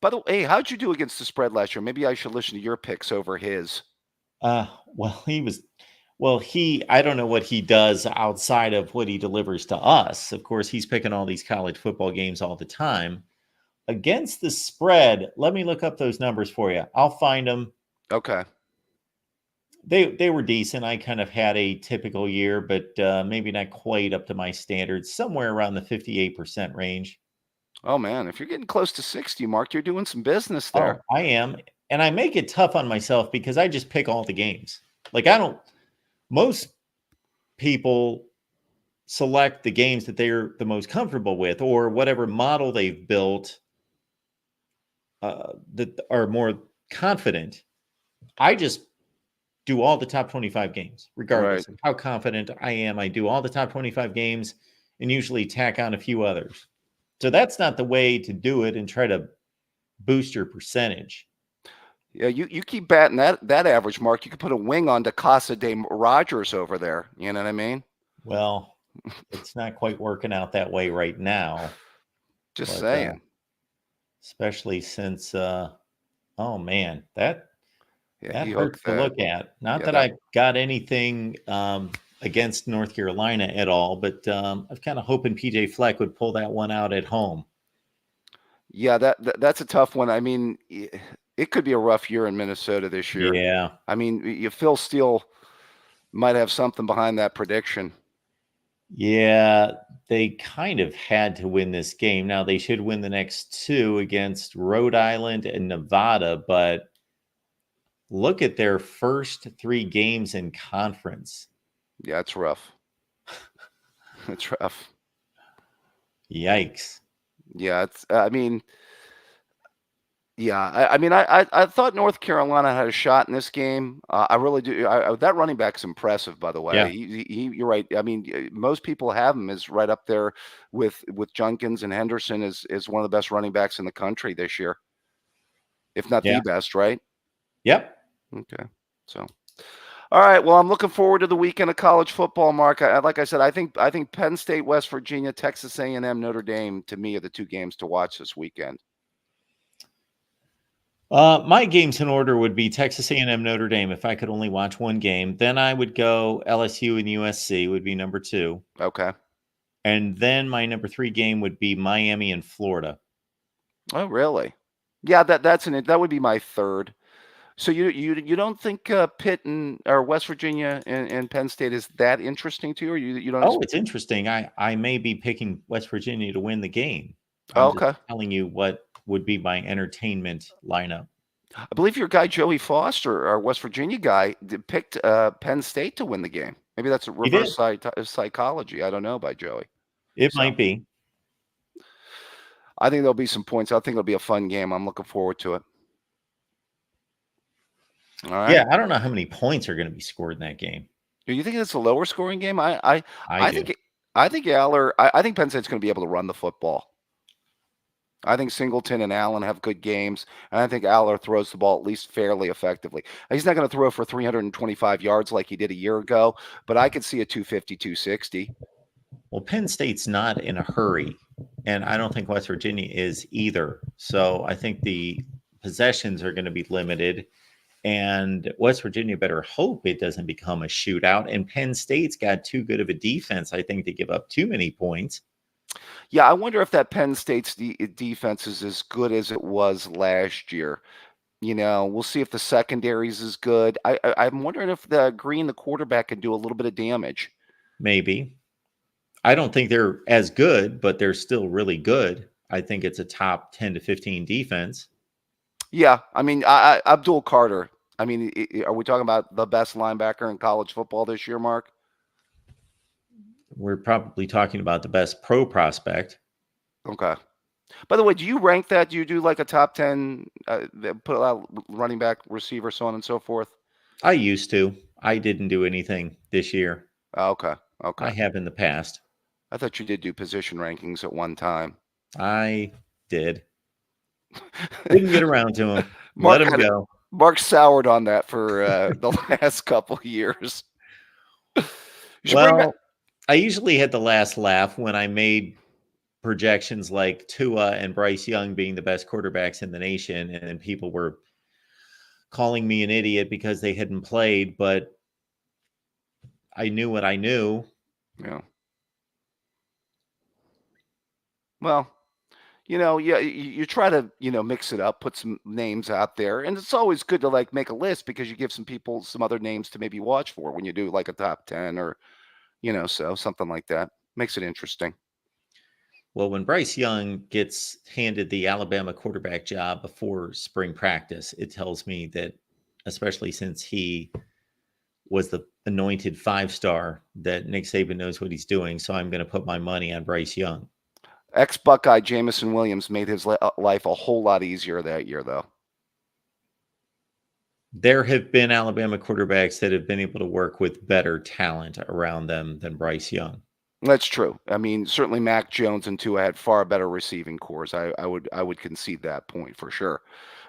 By the way, hey, how'd you do against the spread last year? Maybe I should listen to your picks over his. Well, I don't know what he does outside of what he delivers to us. Of course, he's picking all these college football games all the time. Against the spread, let me look up those numbers for you. I'll find them. Okay. They were decent. I kind of had a typical year, but maybe not quite up to my standards, somewhere around the 58% range. Oh, man, if you're getting close to 60, Mark, you're doing some business there. Oh, I am. And I make it tough on myself because I just pick all the games. Most people select the games that they're the most comfortable with or whatever model they've built that are more confident. I just do all the top 25 games, regardless of how confident I am. I do all the top 25 games and usually tack on a few others. So that's not the way to do it and try to boost your percentage. Yeah, you keep batting that average, Mark. You could put a wing on Dakota de Rogers over there. You know what I mean? Well, it's not quite working out that way right now. Just saying. Especially since, oh man, that hurts to look at. Not that I've got anything against North Carolina at all, but I was kind of hoping PJ Fleck would pull that one out at home. Yeah, that's a tough one. I mean, it could be a rough year in Minnesota this year. Yeah. I mean, Phil Steele might have something behind that prediction. Yeah, they kind of had to win this game. Now they should win the next two against Rhode Island and Nevada, but look at their first 3 games in conference. Yeah, it's rough. It's rough. Yikes. Yeah, I thought North Carolina had a shot in this game. I really do. That running back's impressive, by the way. Yeah. You're right. I mean, most people have him as right up there with Junkins and Henderson is one of the best running backs in the country this year, if not the best, right? Yep. Okay. So, all right. Well, I'm looking forward to the weekend of college football, Mark. Like I said, I think Penn State, West Virginia, Texas A&M, Notre Dame, to me, are the 2 games to watch this weekend. My games in order would be Texas A&M, Notre Dame. If I could only watch one game, then I would go LSU and USC would be number 2. Okay. And then my number 3 game would be Miami and Florida. Oh, really? Yeah, that would be my third. So you don't think Pitt or West Virginia and Penn State is that interesting to you, or you don't? Oh, it's interesting. I may be picking West Virginia to win the game. Oh, I'm just okay. telling you what would be my entertainment lineup. I believe your guy Joey Foster, our West Virginia guy, picked Penn State to win the game. Maybe that's a He did. reverse psychology. I don't know by Joey. It So might be. I think there'll be some points. I think it'll be a fun game. I'm looking forward to it. All right. Yeah, I don't know how many points are going to be scored in that game. Do you think it's a lower scoring game? I I do. think I think I think Penn State's going to be able to run the football. I think Singleton and Allen have good games, and I think Aller throws the ball at least fairly effectively. He's not going to throw for 325 yards like he did a year ago, but I could see a 250, 260. Well, Penn State's not in a hurry, and I don't think West Virginia is either. So I think the possessions are going to be limited, and West Virginia better hope it doesn't become a shootout. And Penn State's got too good of a defense, I think, to give up too many points. Yeah, I wonder if that Penn State's defense is as good as it was last year. We'll see if the secondary's is good. I'm wondering if the Green, the quarterback, can do a little bit of damage. Maybe. I don't think they're as good, but they're still really good. I think it's a top 10 to 15 defense. Yeah, I mean, Abdul Carter. I mean, are we talking about the best linebacker in college football this year, Mark? We're probably talking about the best pro prospect. Okay. By the way, do you rank that? Do you do like a top 10, put out running back, receiver, so on and so forth? I used to. I didn't do anything this year. Okay. Okay. I have in the past. I thought you did do position rankings at one time. I did. Didn't get around to him. Mark Let him go. Mark soured on that for the last couple of years. Well, I usually had the last laugh when I made projections like Tua and Bryce Young being the best quarterbacks in the nation, and people were calling me an idiot because they hadn't played, but I knew what I knew. Yeah. Well, yeah, you try to, mix it up, put some names out there. And it's always good to like make a list because you give some people some other names to maybe watch for when you do like a top 10 or, so something like that. Makes it interesting. Well, when Bryce Young gets handed the Alabama quarterback job before spring practice, it tells me that, especially since he was the anointed 5-star, that Nick Saban knows what he's doing. So I'm going to put my money on Bryce Young. Ex-Buckeye Jamison Williams made his life a whole lot easier that year, though. There have been Alabama quarterbacks that have been able to work with better talent around them than Bryce Young. That's true. I mean, certainly Mac Jones and Tua had far better receiving cores. I would concede that point for sure.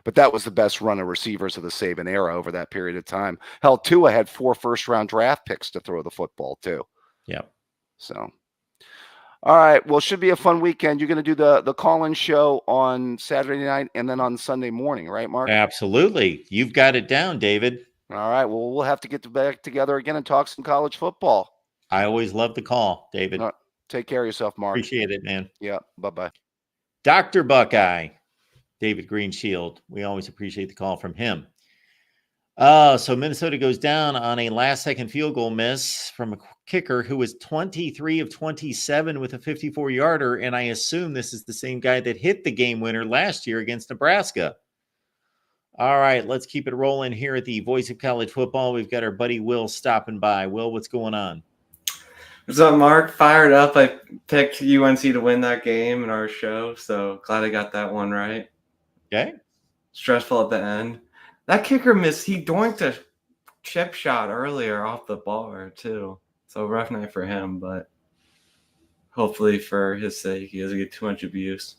But that was the best run of receivers of the Saban era over that period of time. Hell, Tua had 4 first-round draft picks to throw the football too. Yeah. So, all right. Well, it should be a fun weekend. You're going to do the call-in show on Saturday night and then on Sunday morning, right, Mark? Absolutely. You've got it down, David. All right. Well, we'll have to get back together again and talk some college football. I always love the call, David. Right. Take care of yourself, Mark. Appreciate it, man. Yeah. Bye-bye. Dr. Buckeye, David Greenshield. We always appreciate the call from him. So Minnesota goes down on a last-second field goal miss from a kicker who was 23 of 27 with a 54-yarder, and I assume this is the same guy that hit the game winner last year against Nebraska. All right, let's keep it rolling here at the Voice of College Football. We've got our buddy Will stopping by. Will, what's going on? What's up, Mark? Fired up. I picked UNC to win that game in our show, so glad I got that one right. Okay. Stressful at the end. That kicker missed. He doinked a chip shot earlier off the bar, too. So rough night for him, but hopefully for his sake, he doesn't get too much abuse.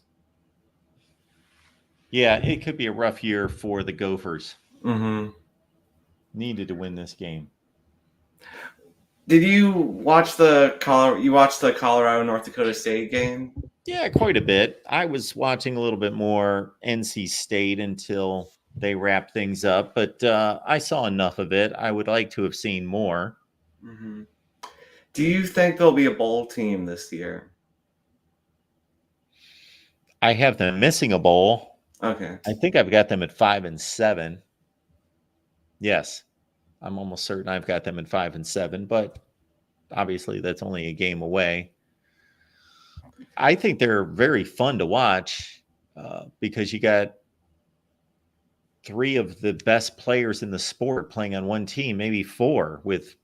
Yeah, it could be a rough year for the Gophers. Mm-hmm. Needed to win this game. Did you watch the Colorado North Dakota State game? Yeah, quite a bit. I was watching a little bit more NC State until they wrapped things up, but I saw enough of it. I would like to have seen more. Mm-hmm. Do you think there'll be a bowl team this year? I have them missing a bowl. Okay. I think I've got them at 5-7. Yes. I'm almost certain I've got them in 5 and 7, but obviously that's only a game away. I think they're very fun to watch because you got 3 of the best players in the sport playing on one team, maybe 4 with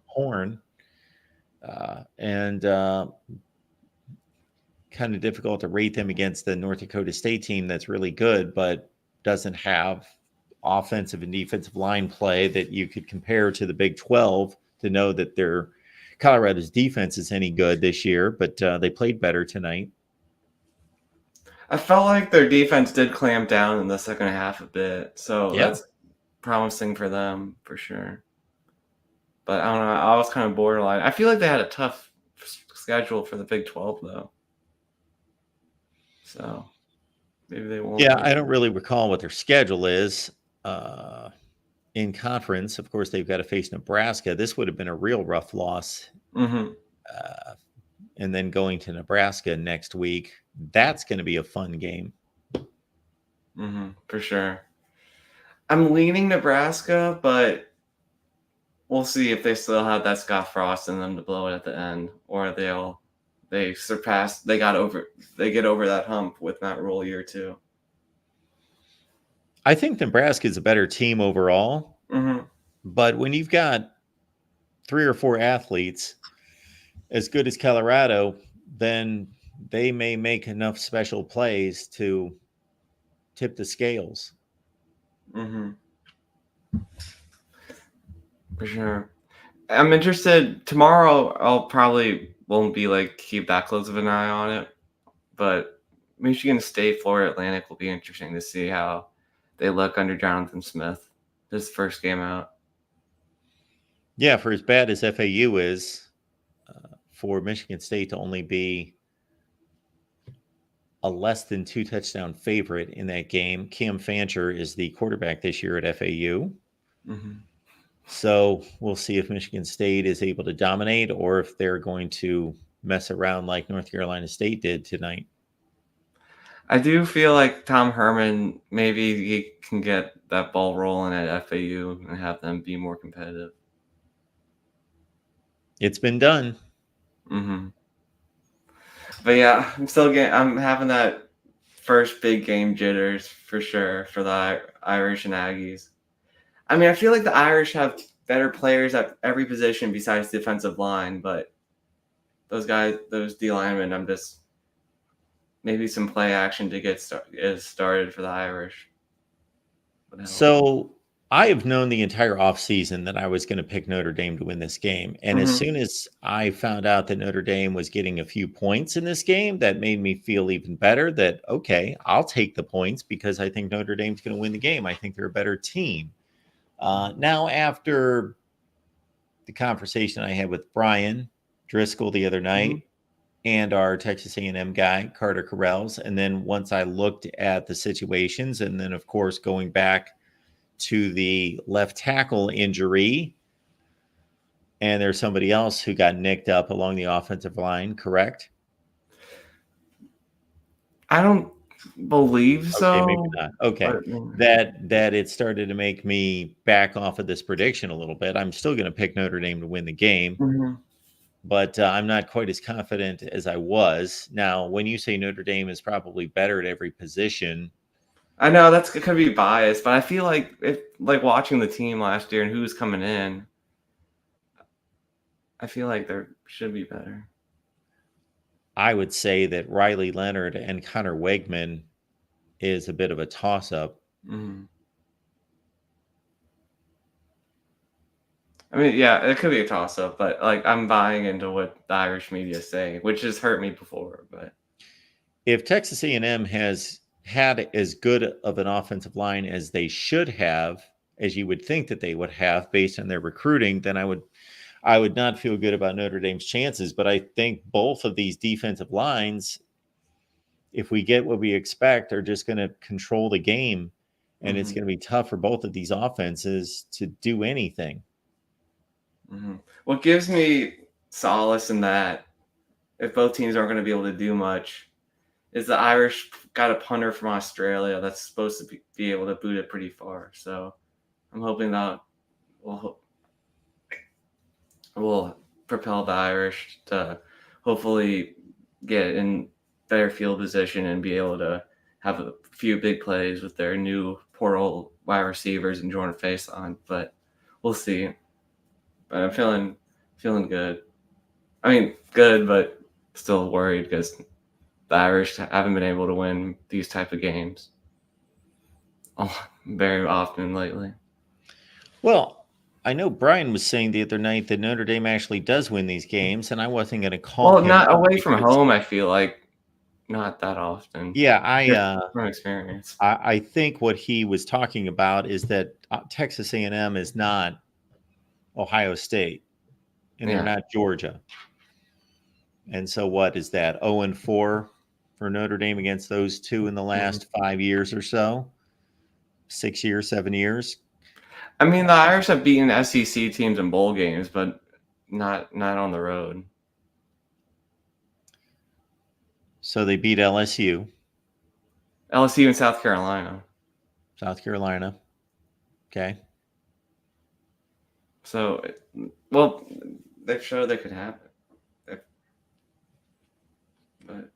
Horn. And kind of difficult to rate them against the North Dakota State team that's really good, but doesn't have offensive and defensive line play that you could compare to the Big 12 to know that their Colorado's defense is any good this year, but they played better tonight. I felt like their defense did clamp down in the second half a bit, so that's promising for them for sure. But I don't know. I was kind of borderline. I feel like they had a tough schedule for the Big 12, though. So maybe they won't. Yeah, I don't really recall what their schedule is. In conference, of course, they've got to face Nebraska. This would have been a real rough loss. Mm-hmm. And then going to Nebraska next week, that's going to be a fun game. Mm-hmm, for sure. I'm leaning Nebraska, but we'll see if they still have that Scott Frost in them to blow it at the end, or they get over that hump with Matt Rule year 2. I think Nebraska is a better team overall, but when you've got 3 or 4 athletes as good as Colorado, then they may make enough special plays to tip the scales. For sure. I'm interested. Tomorrow, I'll probably won't be keep that close of an eye on it, but Michigan State, Florida Atlantic will be interesting to see how they look under Jonathan Smith, his first game out. Yeah, for as bad as FAU is, for Michigan State to only be a less than 2 touchdown favorite in that game. Cam Fancher is the quarterback this year at FAU. So we'll see if Michigan State is able to dominate or if they're going to mess around like North Carolina State did tonight. I do feel like Tom Herman, maybe he can get that ball rolling at FAU and have them be more competitive. It's been done. But yeah, I'm having that first big game jitters for sure for the Irish and Aggies. I mean, I feel like the Irish have better players at every position besides defensive line, but those D linemen, I'm just maybe some play action to get started for the Irish. So I have known the entire offseason that I was going to pick Notre Dame to win this game. And as soon as I found out that Notre Dame was getting a few points in this game, that made me feel even better that, okay, I'll take the points because I think Notre Dame's going to win the game. I think they're a better team. Now, after the conversation I had with Brian Driscoll the other night and our Texas A&M guy, Carter Corrals, and then once I looked at the situations and then, of course, going back to the left tackle injury, and there's somebody else who got nicked up along the offensive line, correct? I don't believe so. Okay, maybe not. Okay. That it started to make me back off of this prediction a little bit. I'm still going to pick Notre Dame to win the game, but I'm not quite as confident as I was. Now, when you say Notre Dame is probably better at every position, I know it could be biased, but I feel like watching the team last year and who's coming in, I feel like there should be better. I would say that Riley Leonard and Connor Wegman is a bit of a toss-up. I mean, yeah, it could be a toss-up, but I'm buying into what the Irish media is saying, which has hurt me before. But if Texas A&M has had as good of an offensive line as they should have, as you would think that they would have based on their recruiting, then I would not feel good about Notre Dame's chances. But I think both of these defensive lines, if we get what we expect, are just going to control the game. And it's going to be tough for both of these offenses to do anything. What gives me solace in that, if both teams aren't going to be able to do much, is the Irish got a punter from Australia that's supposed to be able to boot it pretty far. So I'm hoping that will propel the Irish to hopefully get in better field position and be able to have a few big plays with their new portal wide receivers and Jordan Faison. But we'll see. But I'm feeling good. I mean, good, but still worried because the Irish haven't been able to win these type of games very often lately. Well, I know Brian was saying the other night that Notre Dame actually does win these games, and I wasn't going to call Well, him not out away from because- home, I feel like not that often. Yeah, Just from experience. I think what he was talking about is that Texas A&M is not Ohio State, and they're not Georgia. And so what is that? 0-4 for Notre Dame against those two in the last 5 years or so? 6 years, 7 years? I mean, the Irish have beaten SEC teams in bowl games, but not on the road. So they beat LSU. LSU and South Carolina. South Carolina. Okay. So, well, they've showed they could happen. But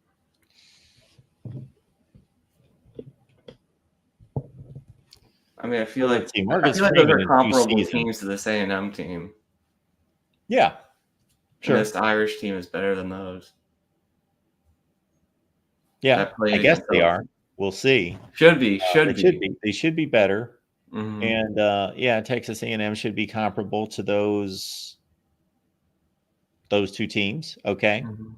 I mean, I feel like Marcus those are Freeman in 2 comparable seasons. teams to this A&M team. Yeah. Sure. And this Irish team is better than those. Yeah, that played I guess against they those. are. We'll see. Should be. They should be better. Mhm. And yeah, Texas A&M should be comparable to those two teams. Okay. Mhm.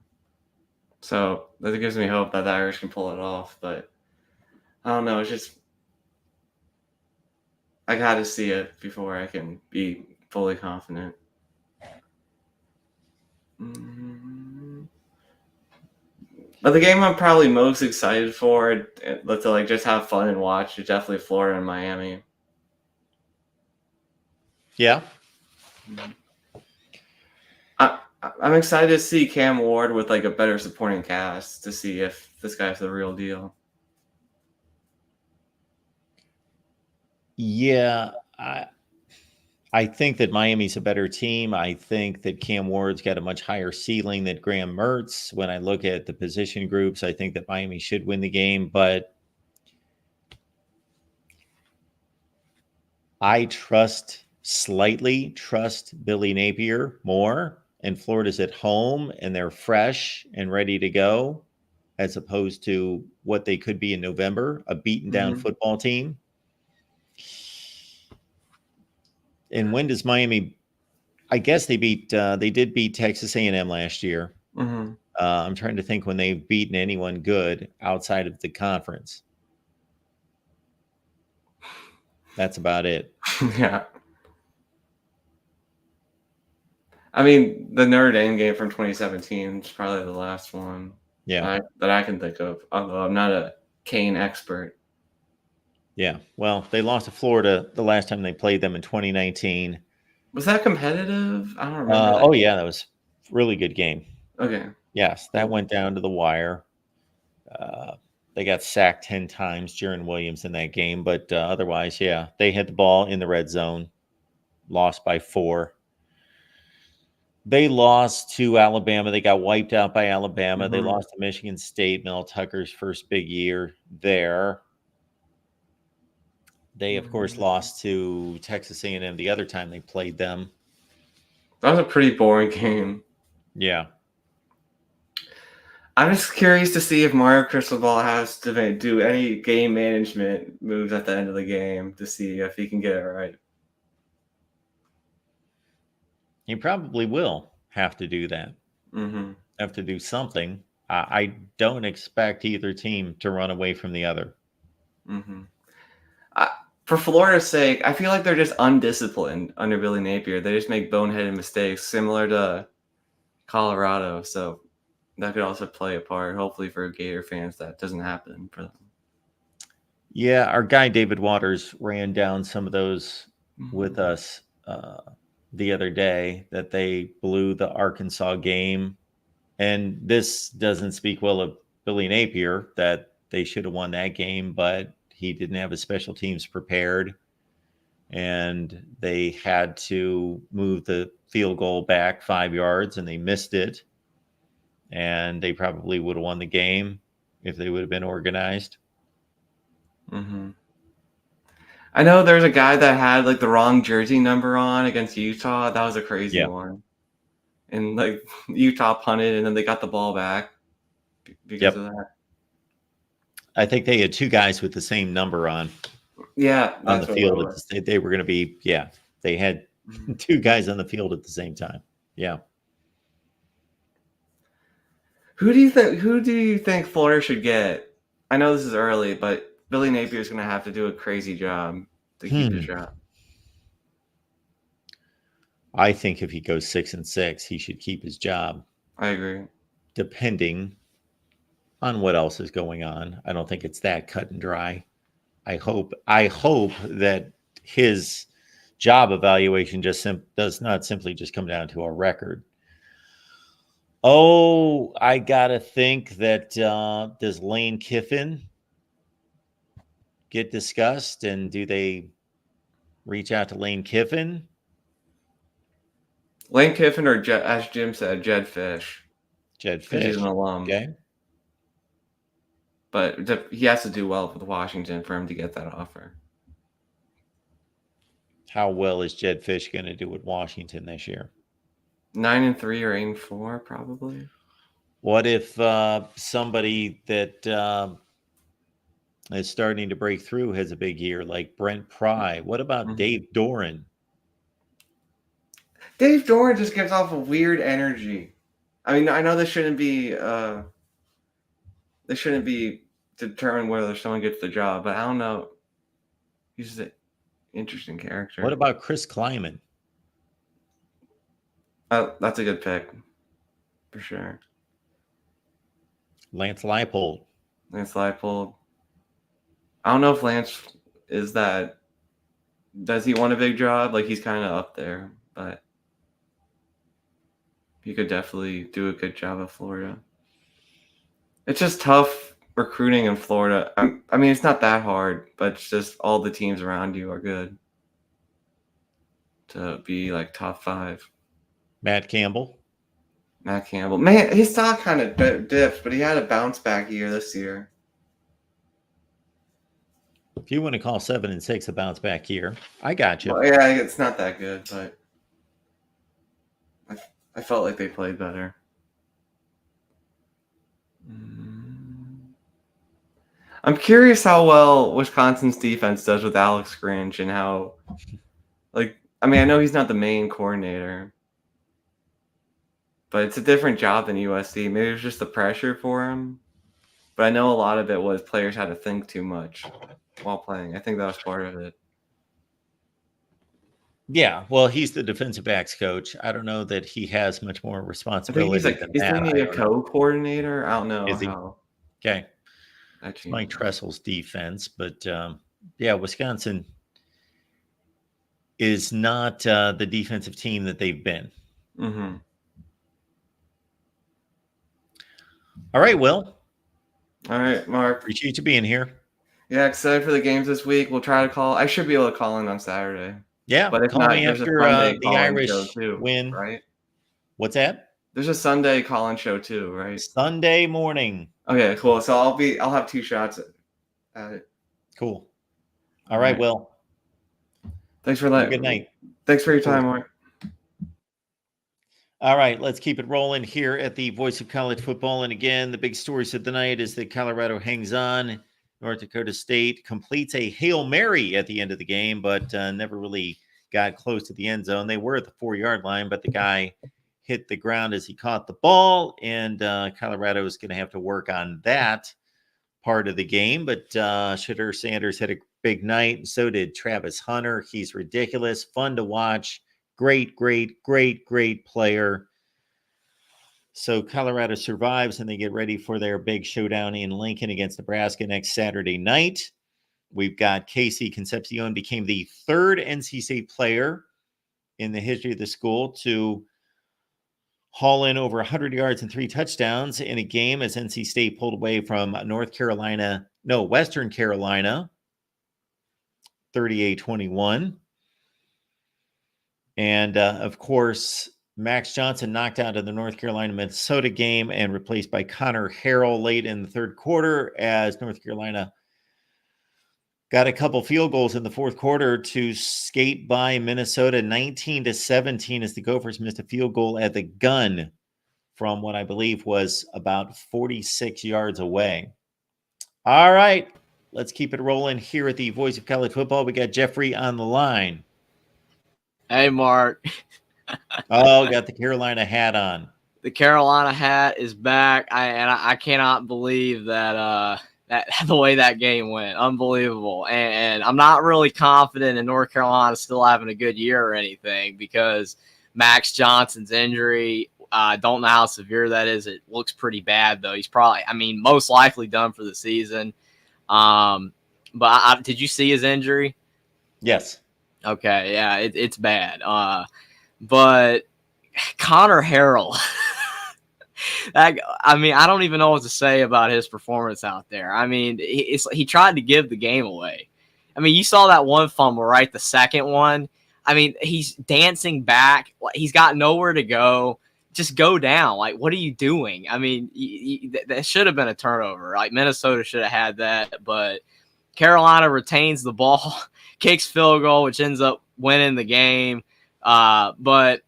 So that gives me hope that the Irish can pull it off, but I don't know. It's just I got to see it before I can be fully confident. But the game I'm probably most excited for, to like just have fun and watch, is definitely Florida and Miami. Yeah. I'm excited to see Cam Ward with like a better supporting cast to see if this guy's the real deal. Yeah, I think that Miami's a better team. I think that Cam Ward's got a much higher ceiling than Graham Mertz. When I look at the position groups, I think that Miami should win the game, but I slightly trust Billy Napier more, and Florida's at home and they're fresh and ready to go, as opposed to what they could be in November, a beaten down football team. And when does Miami? I guess they did beat Texas A&M last year. I'm trying to think when they've beaten anyone good outside of the conference. That's about it. Yeah. I mean, the Notre Dame game from 2017 is probably the last one that I can think of, although I'm not a Kane expert. Yeah. Well, they lost to Florida the last time they played them in 2019. Was that competitive? I don't remember. Oh, yeah. That was a really good game. Okay. Yes. That went down to the wire. They got sacked 10 times, Jaron Williams, in that game. But otherwise, yeah, they had the ball in the red zone, lost by 4. They lost to Alabama. They got wiped out by Alabama. They lost to Michigan State, Mel Tucker's first big year there. They, of course, lost to Texas A&M the other time they played them. That was a pretty boring game. Yeah. I'm just curious to see if Mario Cristobal has to do any game management moves at the end of the game to see if he can get it right. He probably will have to do that. Have to do something. I don't expect either team to run away from the other. For Florida's sake, I feel like they're just undisciplined under Billy Napier. They just make boneheaded mistakes, similar to Colorado. So that could also play a part. Hopefully for Gator fans, that doesn't happen for them. Yeah, our guy David Waters ran down some of those with us the other day, that they blew the Arkansas game. And this doesn't speak well of Billy Napier, that they should have won that game, but he didn't have his special teams prepared. and they had to move the field goal back 5 yards, and they missed it. And they probably would have won the game if they would have been organized. Mm-hmm. I know there's a guy that had like the wrong jersey number on against Utah. That was a crazy one. And like Utah punted, and then they got the ball back because of that. I think they had 2 guys with the same number on. Yeah, on the field. They were going to be, they had 2 guys on the field at the same time. Yeah. Who do you think Florida should get? I know this is early, but Billy Napier's going to have to do a crazy job to keep his job. I think if he goes 6-6, he should keep his job. I agree. Depending on what else is going on. I don't think it's that cut and dry. I hope that his job evaluation just does not simply just come down to a record. Oh, I gotta think that does Lane Kiffin get discussed, and do they reach out to Lane Kiffin? Lane Kiffin, or as Jim said, Jed Fish. Jed Fish. He's an alum. Okay. But he has to do well with Washington for him to get that offer. How well is Jed Fish going to do with Washington this year? 9-3 or 8-4, probably. What if somebody that is starting to break through has a big year, like Brent Pry? What about Dave Doran? Dave Doran just gives off a weird energy. I mean, I know this shouldn't be determined whether someone gets the job, but I don't know. He's an interesting character. What about Chris Kleiman? That's a good pick, for sure. Lance Leipold. I don't know if Lance is that. Does he want a big job? Like, he's kind of up there, but he could definitely do a good job at Florida. It's just tough recruiting in Florida. I mean, it's not that hard, but it's just all the teams around you are good to be like top 5. Matt Campbell. Man, his stock kind of dipped, but he had a bounce back year this year. If you want to call 7-6 a bounce back year, I got you. Well, yeah, it's not that good, but I felt like they played better. I'm curious how well Wisconsin's defense does with Alex Grinch, and how, I know he's not the main coordinator, but it's a different job than USC. Maybe it was just the pressure for him, but I know a lot of it was players had to think too much while playing. I think that was part of it. Yeah, well, he's the defensive backs coach. I don't know that he has much more responsibility than that. Isn't he a co-coordinator? I don't know. Is he? How. Okay. It's Mike Tressel's defense, but Wisconsin is not the defensive team that they've been. Mm-hmm. All right, Will. All right, Mark. Appreciate you being here. Yeah, excited for the games this week. We'll try to call. I should be able to call in on Saturday. Yeah, but if call not, me after the Irish win. Right? What's that? There's a Sunday call-in show too, right? Sunday morning. Okay, cool. So I'll have 2 shots at it. Cool. All right, Will. Thanks for that. Good night. Thanks for your time, Mark. All right, let's keep it rolling here at the Voice of College Football. And again, the big stories of the night is that Colorado hangs on. North Dakota State completes a Hail Mary at the end of the game, but never really got close to the end zone. They were at the 4-yard line, but the guy hit the ground as he caught the ball, and Colorado is going to have to work on that part of the game. But Shadur Sanders had a big night, and so did Travis Hunter. He's ridiculous, fun to watch. Great player. So Colorado survives, and they get ready for their big showdown in Lincoln against Nebraska next Saturday night. We've got Casey Concepcion became the 3rd NC State player in the history of the school to haul in over 100 yards and 3 touchdowns in a game as NC State pulled away from Western Carolina, 38-21. And of course, Max Johnson knocked out in the North Carolina-Minnesota game and replaced by Connor Harrell late in the third quarter as North Carolina got a couple field goals in the fourth quarter to skate by Minnesota 19-17 as the Gophers missed a field goal at the gun from what I believe was about 46 yards away. All right, let's keep it rolling here at the Voice of College Football. We got Jeffrey on the line. Hey, Mark. Oh, got the Carolina hat on. The Carolina hat is back. I cannot believe that the way that game went. Unbelievable. And I'm not really confident in North Carolina still having a good year or anything because Max Johnson's injury, I don't know how severe that is. It looks pretty bad, though. He's probably, most likely done for the season. But did you see his injury? Yes. Okay, yeah, it's bad. But Connor Harrell, I don't even know what to say about his performance out there. He tried to give the game away. You saw that one fumble, right? The second one. He's dancing back. He's got nowhere to go. Just go down. Like, what are you doing? That should have been a turnover. Like, Minnesota should have had that, but Carolina retains the ball, kicks field goal, which ends up winning the game. But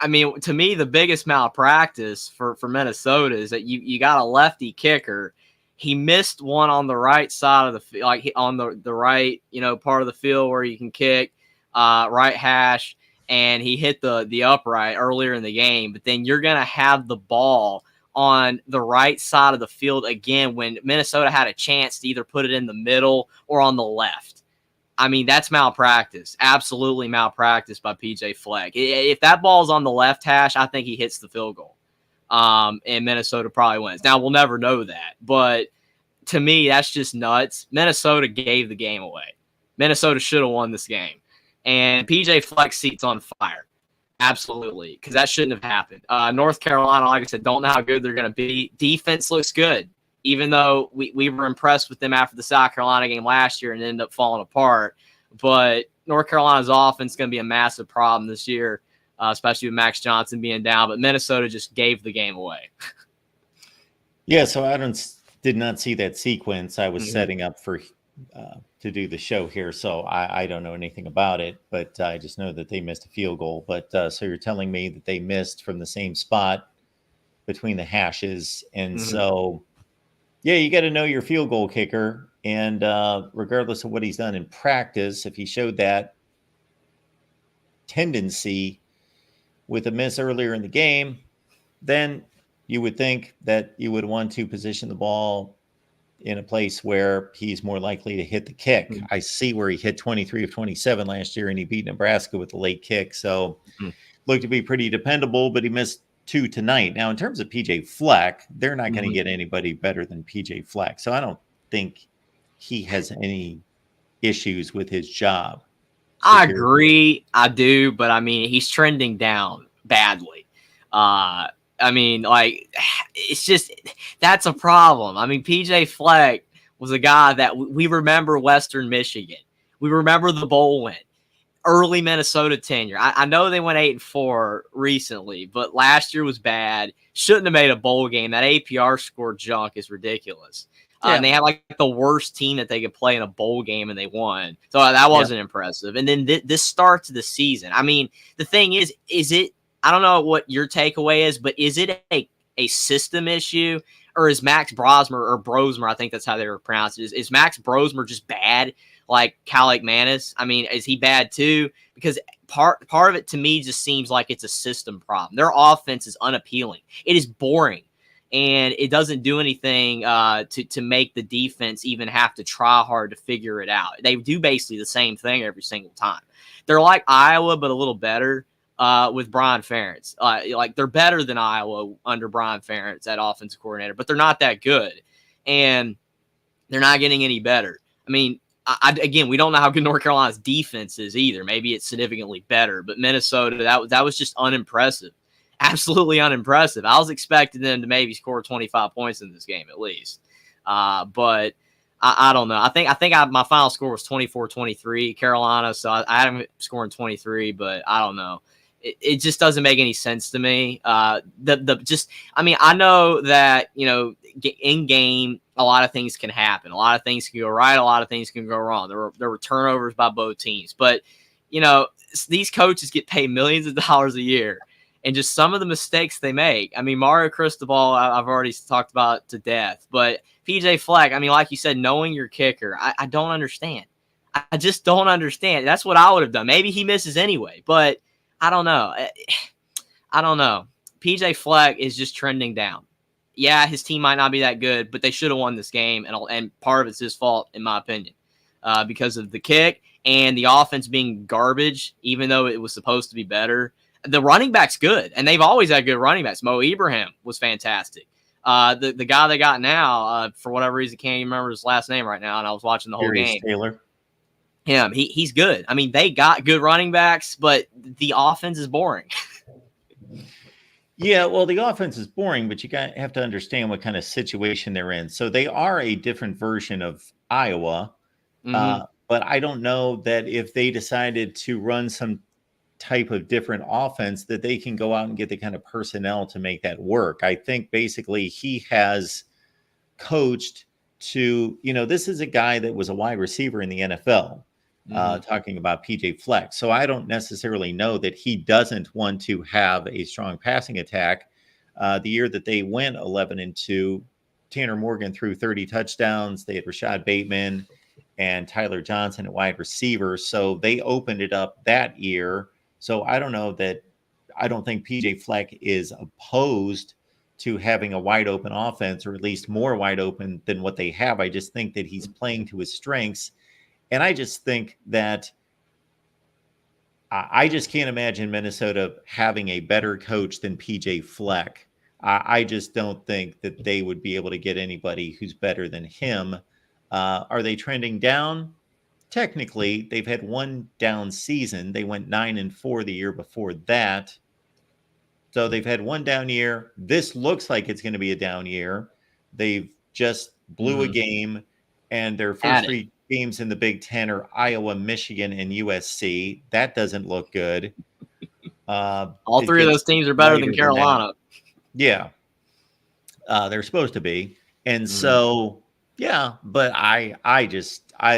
to me, the biggest malpractice for Minnesota is that you got a lefty kicker. He missed one on the right side of the field, like on the right, part of the field where you can kick, right hash, and he hit the upright earlier in the game. But then you're gonna have the ball on the right side of the field again when Minnesota had a chance to either put it in the middle or on the left. That's malpractice. Absolutely malpractice by PJ Fleck. If that ball's on the left hash, I think he hits the field goal. And Minnesota probably wins. Now, we'll never know that. But to me, that's just nuts. Minnesota gave the game away. Minnesota should have won this game. And PJ Fleck's seat's on fire. Absolutely. Because that shouldn't have happened. North Carolina, like I said, don't know how good they're going to be. Defense looks good. Even though we were impressed with them after the South Carolina game last year and ended up falling apart. But North Carolina's offense is going to be a massive problem this year, especially with Max Johnson being down. But Minnesota just gave the game away. Yeah, so I did not see that sequence. I was setting up for to do the show here, so I don't know anything about it. But I just know that they missed a field goal. But so you're telling me that they missed from the same spot between the hashes. And so... yeah, you got to know your field goal kicker. And regardless of what he's done in practice, if he showed that tendency with a miss earlier in the game, then you would think that you would want to position the ball in a place where he's more likely to hit the kick. I see where he hit 23 of 27 last year, and he beat Nebraska with the late kick. So looked to be pretty dependable, but he missed 2 tonight. Now, in terms of PJ Fleck, they're not going to get anybody better than PJ Fleck. So I don't think he has any issues with his job. I agree. I do. But he's trending down badly. It's just, that's a problem. PJ Fleck was a guy that we remember Western Michigan. We remember the bowl win. Early Minnesota tenure. I know they went 8-4 recently, but last year was bad. Shouldn't have made a bowl game. That APR score junk is ridiculous. And they had like the worst team that they could play in a bowl game, and they won. So that wasn't impressive. And then this starts the season. The thing is it? I don't know what your takeaway is, but is it a system issue, or is Max Brosmer? I think that's how they were pronounced. Is Max Brosmer just bad? Like Calic Manis? Is he bad too? Because part of it to me just seems like it's a system problem. Their offense is unappealing. It is boring, and it doesn't do anything to make the defense even have to try hard to figure it out. They do basically the same thing every single time. They're like Iowa, but a little better with Brian Ferentz. Like they're better than Iowa under Brian Ferentz at offensive coordinator, but they're not that good, and they're not getting any better. Again, we don't know how good North Carolina's defense is either. Maybe it's significantly better, but Minnesota, that was just unimpressive. Absolutely unimpressive. I was expecting them to maybe score 25 points in this game at least. But I don't know. I think my final score was 24-23 Carolina, so I had them scoring 23, but I don't know. It just doesn't make any sense to me. I know that, in game, a lot of things can happen. A lot of things can go right. A lot of things can go wrong. There were turnovers by both teams, but these coaches get paid millions of dollars a year, and just some of the mistakes they make. I mean, Mario Cristobal, I've already talked about to death, but PJ Fleck, I mean, like you said, knowing your kicker, I don't understand. I just don't understand. That's what I would have done. Maybe he misses anyway, but I don't know. I don't know. PJ Fleck is just trending down. Yeah, his team might not be that good, but they should have won this game, and part of it's his fault, in my opinion, because of the kick and the offense being garbage, even though it was supposed to be better. The running back's good, and they've always had good running backs. Mo Ibrahim was fantastic. The guy they got now, for whatever reason, can't even remember his last name right now, and I was watching the whole game. Taylor. Him, he's good. I mean, they got good running backs, but the offense is boring. Yeah, well, the offense is boring, but you have to understand what kind of situation they're in. So they are a different version of Iowa, but I don't know that if they decided to run some type of different offense that they can go out and get the kind of personnel to make that work. I think basically he has coached to, this is a guy that was a wide receiver in the NFL, talking about PJ Fleck. So I don't necessarily know that he doesn't want to have a strong passing attack. The year that they went 11-2, Tanner Morgan threw 30 touchdowns. They had Rashad Bateman and Tyler Johnson at wide receiver. So they opened it up that year. So I don't think PJ Fleck is opposed to having a wide open offense, or at least more wide open than what they have. I just think that he's playing to his strengths. And I just think that I just can't imagine Minnesota having a better coach than PJ Fleck. I just don't think that they would be able to get anybody who's better than him. Are they trending down? Technically, they've had one down season. They went 9-4 the year before that. So they've had one down year. This looks like it's going to be a down year. They've just blew a game, and their first three games in the Big Ten are Iowa, Michigan, and USC. That doesn't look good. All three of those teams are better than Carolina. Yeah. They're supposed to be. And so, yeah, but I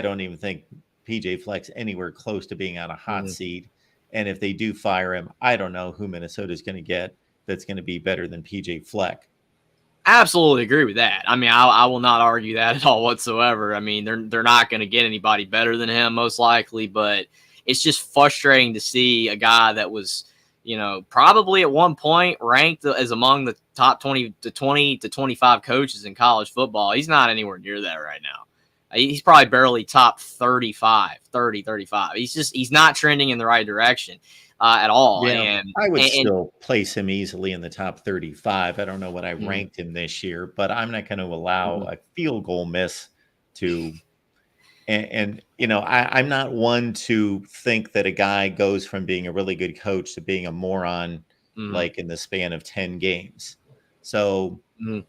don't even think PJ Fleck's anywhere close to being on a hot seat. And if they do fire him, I don't know who Minnesota's going to get that's going to be better than PJ Fleck. Absolutely agree with that. I mean, I will not argue that at all whatsoever. I mean, they're not going to get anybody better than him, most likely, but it's just frustrating to see a guy that was, probably at one point ranked as among the top 20 to 25 coaches in college football. He's not anywhere near that right now. He's probably barely top 30, 35. He's not trending in the right direction at all. Yeah, and I would still place him easily in the top 35. I don't know what I ranked him this year, but I'm not going to allow a field goal miss to. And I'm not one to think that a guy goes from being a really good coach to being a moron like in the span of 10 games. So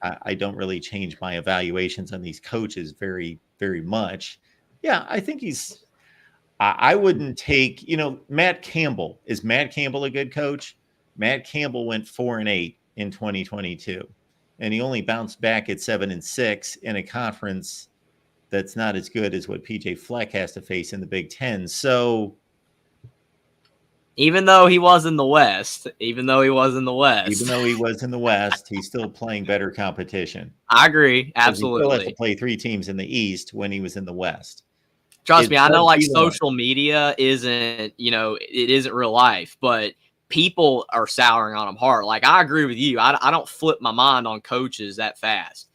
I don't really change my evaluations on these coaches very, very much. Yeah, I think I wouldn't take, Matt Campbell. Is Matt Campbell a good coach? Matt Campbell went 4-8 in 2022, and he only bounced back at 7-6 in a conference that's not as good as what PJ Fleck has to face in the Big Ten. So even though he was in the West, he's still playing better competition. I agree. Absolutely. He still has to play three teams in the East when he was in the West. Trust me, I know social media isn't, it isn't real life, but people are souring on him hard. Like, I agree with you. I don't flip my mind on coaches that fast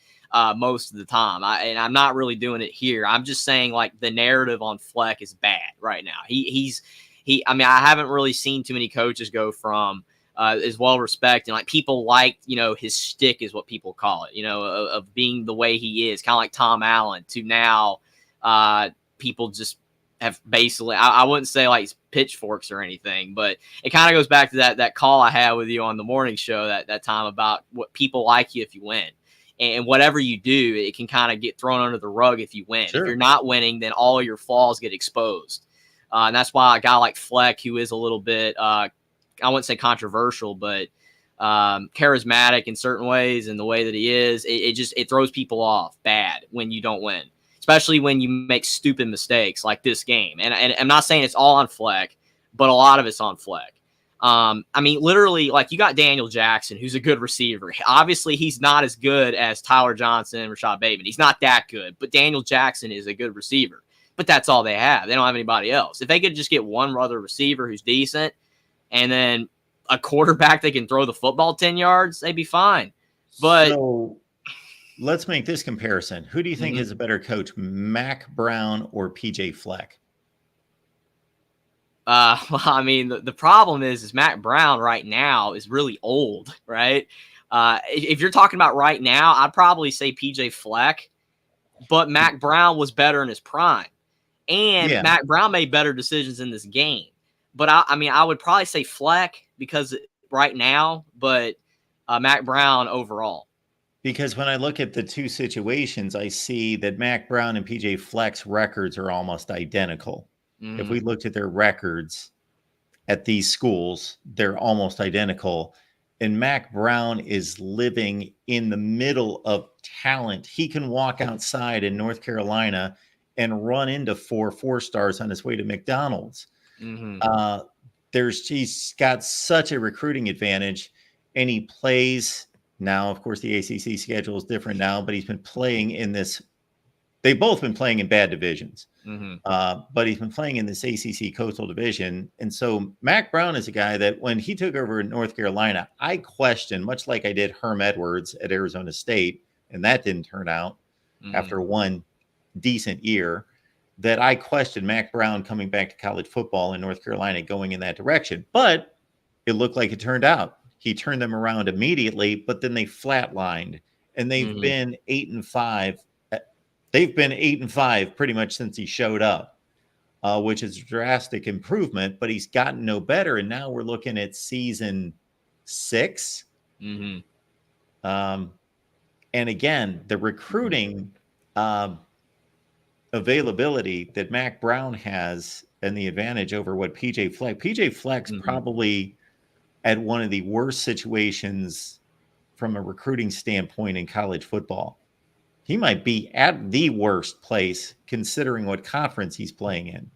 most of the time. And I'm not really doing it here. I'm just saying, like, the narrative on Fleck is bad right now. I mean, I haven't really seen too many coaches go from is well respected. Like, people like, his shtick is what people call it, of being the way he is, kind of like Tom Allen, to now people just have basically, I wouldn't say like pitchforks or anything, but it kind of goes back to that call I had with you on the morning show that time about what people like you if you win. And whatever you do, it can kind of get thrown under the rug if you win. Sure. If you're not winning, then all your flaws get exposed. And that's why a guy like Fleck, who is a little bit, I wouldn't say controversial, but charismatic in certain ways, and the way that he is, it throws people off bad when you don't win, especially when you make stupid mistakes like this game. And I'm not saying it's all on Fleck, but a lot of it's on Fleck. I mean, literally, like, you got Daniel Jackson, who's a good receiver. Obviously, he's not as good as Tyler Johnson and Rashad Bateman. He's not that good, but Daniel Jackson is a good receiver. But that's all they have. They don't have anybody else. If they could just get one other receiver who's decent, and then a quarterback that can throw the football 10 yards, they'd be fine. But so let's make this comparison. Who do you think is a better coach, Mac Brown or PJ Fleck? Well, I mean, the problem is Mac Brown right now is really old, right? If you're talking about right now, I'd probably say PJ Fleck, but Mac Brown was better in his prime. And Mac Brown made better decisions in this game. But I mean, I would probably say Fleck because right now, but Mac Brown overall. Because when I look at the two situations, I see that Mac Brown and PJ Fleck's records are almost identical. If we looked at their records at these schools, they're almost identical. And Mac Brown is living in the middle of talent. He can walk outside in North Carolina and run into 4 stars on his way to McDonald's. He's got such a recruiting advantage, and he plays now. Of course, the ACC schedule is different now, but he's been playing in this. They've both been playing in bad divisions, but he's been playing in this ACC Coastal Division. And so Mac Brown is a guy that when he took over in North Carolina, I questioned, much like I did Herm Edwards at Arizona State, and that didn't turn out after one decent year, that I questioned Mac Brown coming back to college football in North Carolina going in that direction. But it looked like it turned out. He turned them around immediately, but then they flatlined, and they've been 8-5. They've been 8-5 pretty much since he showed up, which is a drastic improvement, but he's gotten no better. And now we're looking at season 6. And again, the recruiting availability that Mac Brown has and the advantage over what PJ Fleck. PJ Fleck's probably at one of the worst situations from a recruiting standpoint in college football. He might be at the worst place considering what conference he's playing in.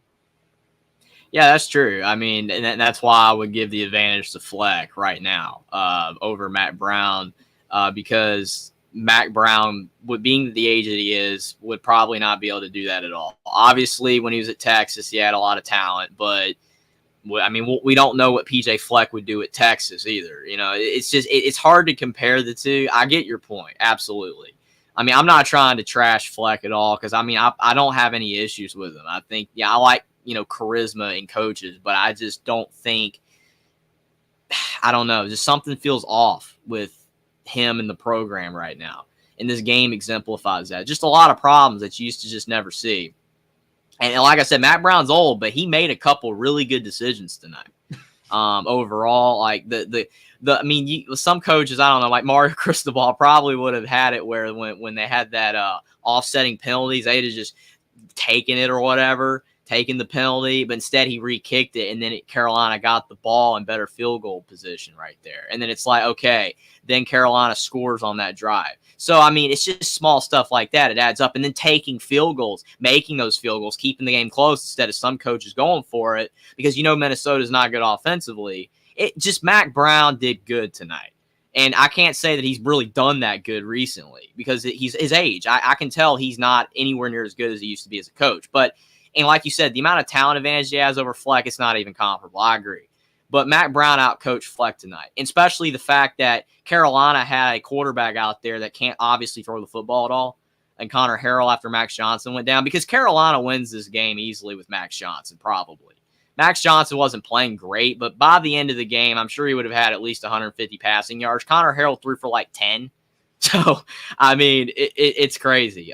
Yeah, that's true. I mean, and that's why I would give the advantage to Fleck right now over Mac Brown because Mac Brown, with being the age that he is, would probably not be able to do that at all. Obviously, when he was at Texas, he had a lot of talent, but I mean, we don't know what PJ Fleck would do at Texas either. You know, it's hard to compare the two. I get your point. Absolutely. I mean, I'm not trying to trash Fleck at all because, I mean, I don't have any issues with him. I think, I like, charisma in coaches, but I just don't think, I don't know, just something feels off with him in the program right now. And this game exemplifies that. Just a lot of problems that you used to just never see. And like I said, Mac Brown's old, but he made a couple really good decisions tonight. Overall, like I mean, some coaches, I don't know, like Mario Cristobal probably would have had it where when they had that offsetting penalties, they'd have just taken it or whatever, taken the penalty, but instead he re-kicked it, and then Carolina got the ball in better field goal position right there. And then it's like, okay, then Carolina scores on that drive. So, I mean, it's just small stuff like that. It adds up. And then taking field goals, making those field goals, keeping the game close instead of some coaches going for it because, Minnesota's not good offensively. Mac Brown did good tonight. And I can't say that he's really done that good recently because he's his age. I can tell he's not anywhere near as good as he used to be as a coach. And like you said, the amount of talent advantage he has over Fleck, it's not even comparable. I agree. But Mac Brown outcoached Fleck tonight, and especially the fact that Carolina had a quarterback out there that can't obviously throw the football at all, and Connor Harrell after Max Johnson went down, because Carolina wins this game easily with Max Johnson, probably. Max Johnson wasn't playing great, but by the end of the game, I'm sure he would have had at least 150 passing yards. Connor Harrell threw for like 10. So, I mean, it's crazy.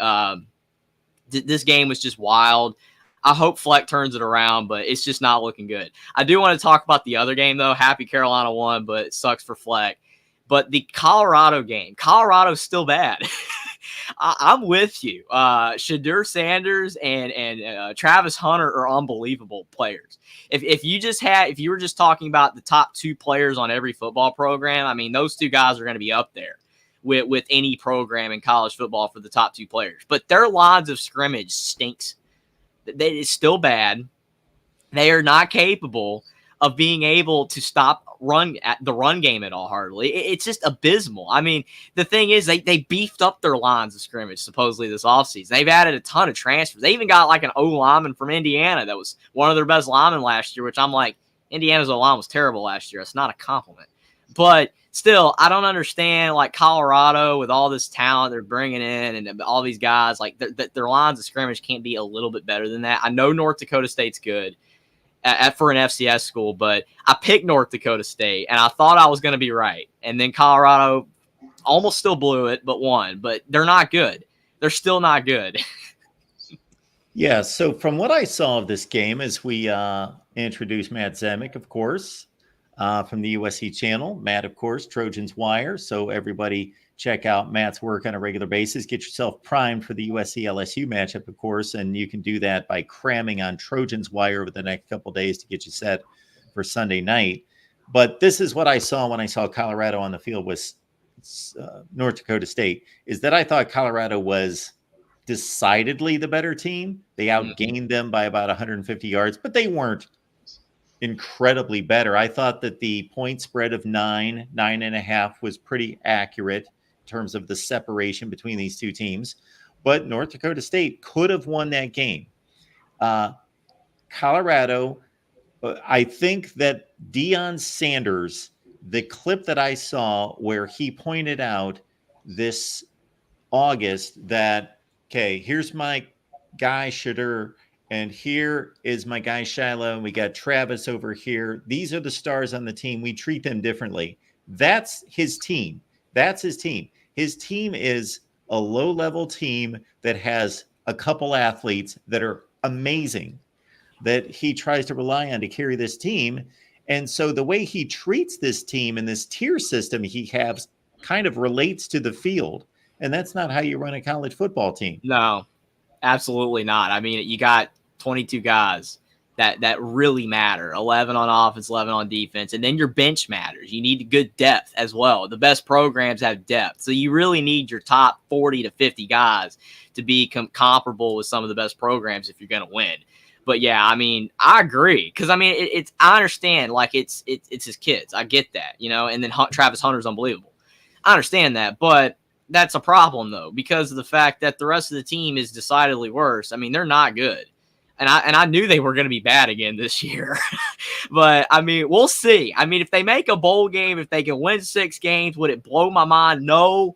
This game was just wild. I hope Fleck turns it around, but it's just not looking good. I do want to talk about the other game, though. Happy Carolina won, but it sucks for Fleck. But the Colorado game, Colorado's still bad. I'm with you. Shadur Sanders and Travis Hunter are unbelievable players. If you were just talking about the top 2 players on every football program, I mean, those 2 guys are going to be up there with any program in college football for the top 2 players. But their lines of scrimmage stinks. It's still bad. They are not capable of being able to stop the run game at all, hardly. It's just abysmal. I mean, the thing is, they beefed up their lines of scrimmage supposedly this offseason. They've added a ton of transfers. They even got like an O lineman from Indiana that was one of their best linemen last year, which I'm like, Indiana's O line was terrible last year. It's not a compliment. But still, I don't understand, like, Colorado with all this talent they're bringing in and all these guys, like, their lines of scrimmage can't be a little bit better than that. I know North Dakota State's good for an FCS school, but I picked North Dakota State, and I thought I was going to be right. And then Colorado almost still blew it, but won. But they're not good. They're still not good. Yeah, so from what I saw of this game, as we introduced Matt Zemek, of course, from the USC channel. Matt, of course, Trojans Wire. So everybody check out Matt's work on a regular basis. Get yourself primed for the USC-LSU matchup, of course, and you can do that by cramming on Trojans Wire over the next couple of days to get you set for Sunday night. But this is what I saw when I saw Colorado on the field with North Dakota State, is that I thought Colorado was decidedly the better team. They outgained them by about 150 yards, but they weren't incredibly better. I thought that the point spread of 9.5 was pretty accurate in terms of the separation between these two teams. But North Dakota State could have won that game. Colorado, I think that Deion Sanders, the clip that I saw where he pointed out this August that, okay, here's my guy Shadur, and here is my guy Shiloh, and we got Travis over here. These are the stars on the team. We treat them differently. That's his team. That's his team. His team is a low-level team that has a couple athletes that are amazing, that he tries to rely on to carry this team. And so the way he treats this team and this tier system he has kind of relates to the field. And that's not how you run a college football team. No, absolutely not. I mean, you got 22 guys that really matter, 11 on offense, 11 on defense, and then your bench matters. You need good depth as well. The best programs have depth, so you really need your top 40 to 50 guys to be comparable with some of the best programs if you're going to win. But yeah, I mean, I agree, because I mean, it's I understand, like, it's his kids. I get that, you know, and then Travis Hunter's unbelievable. I understand that, but that's a problem though, because of the fact that the rest of the team is decidedly worse. I mean, they're not good. And I knew they were going to be bad again this year. But, I mean, we'll see. I mean, if they make a bowl game, if they can win 6 games, would it blow my mind? No.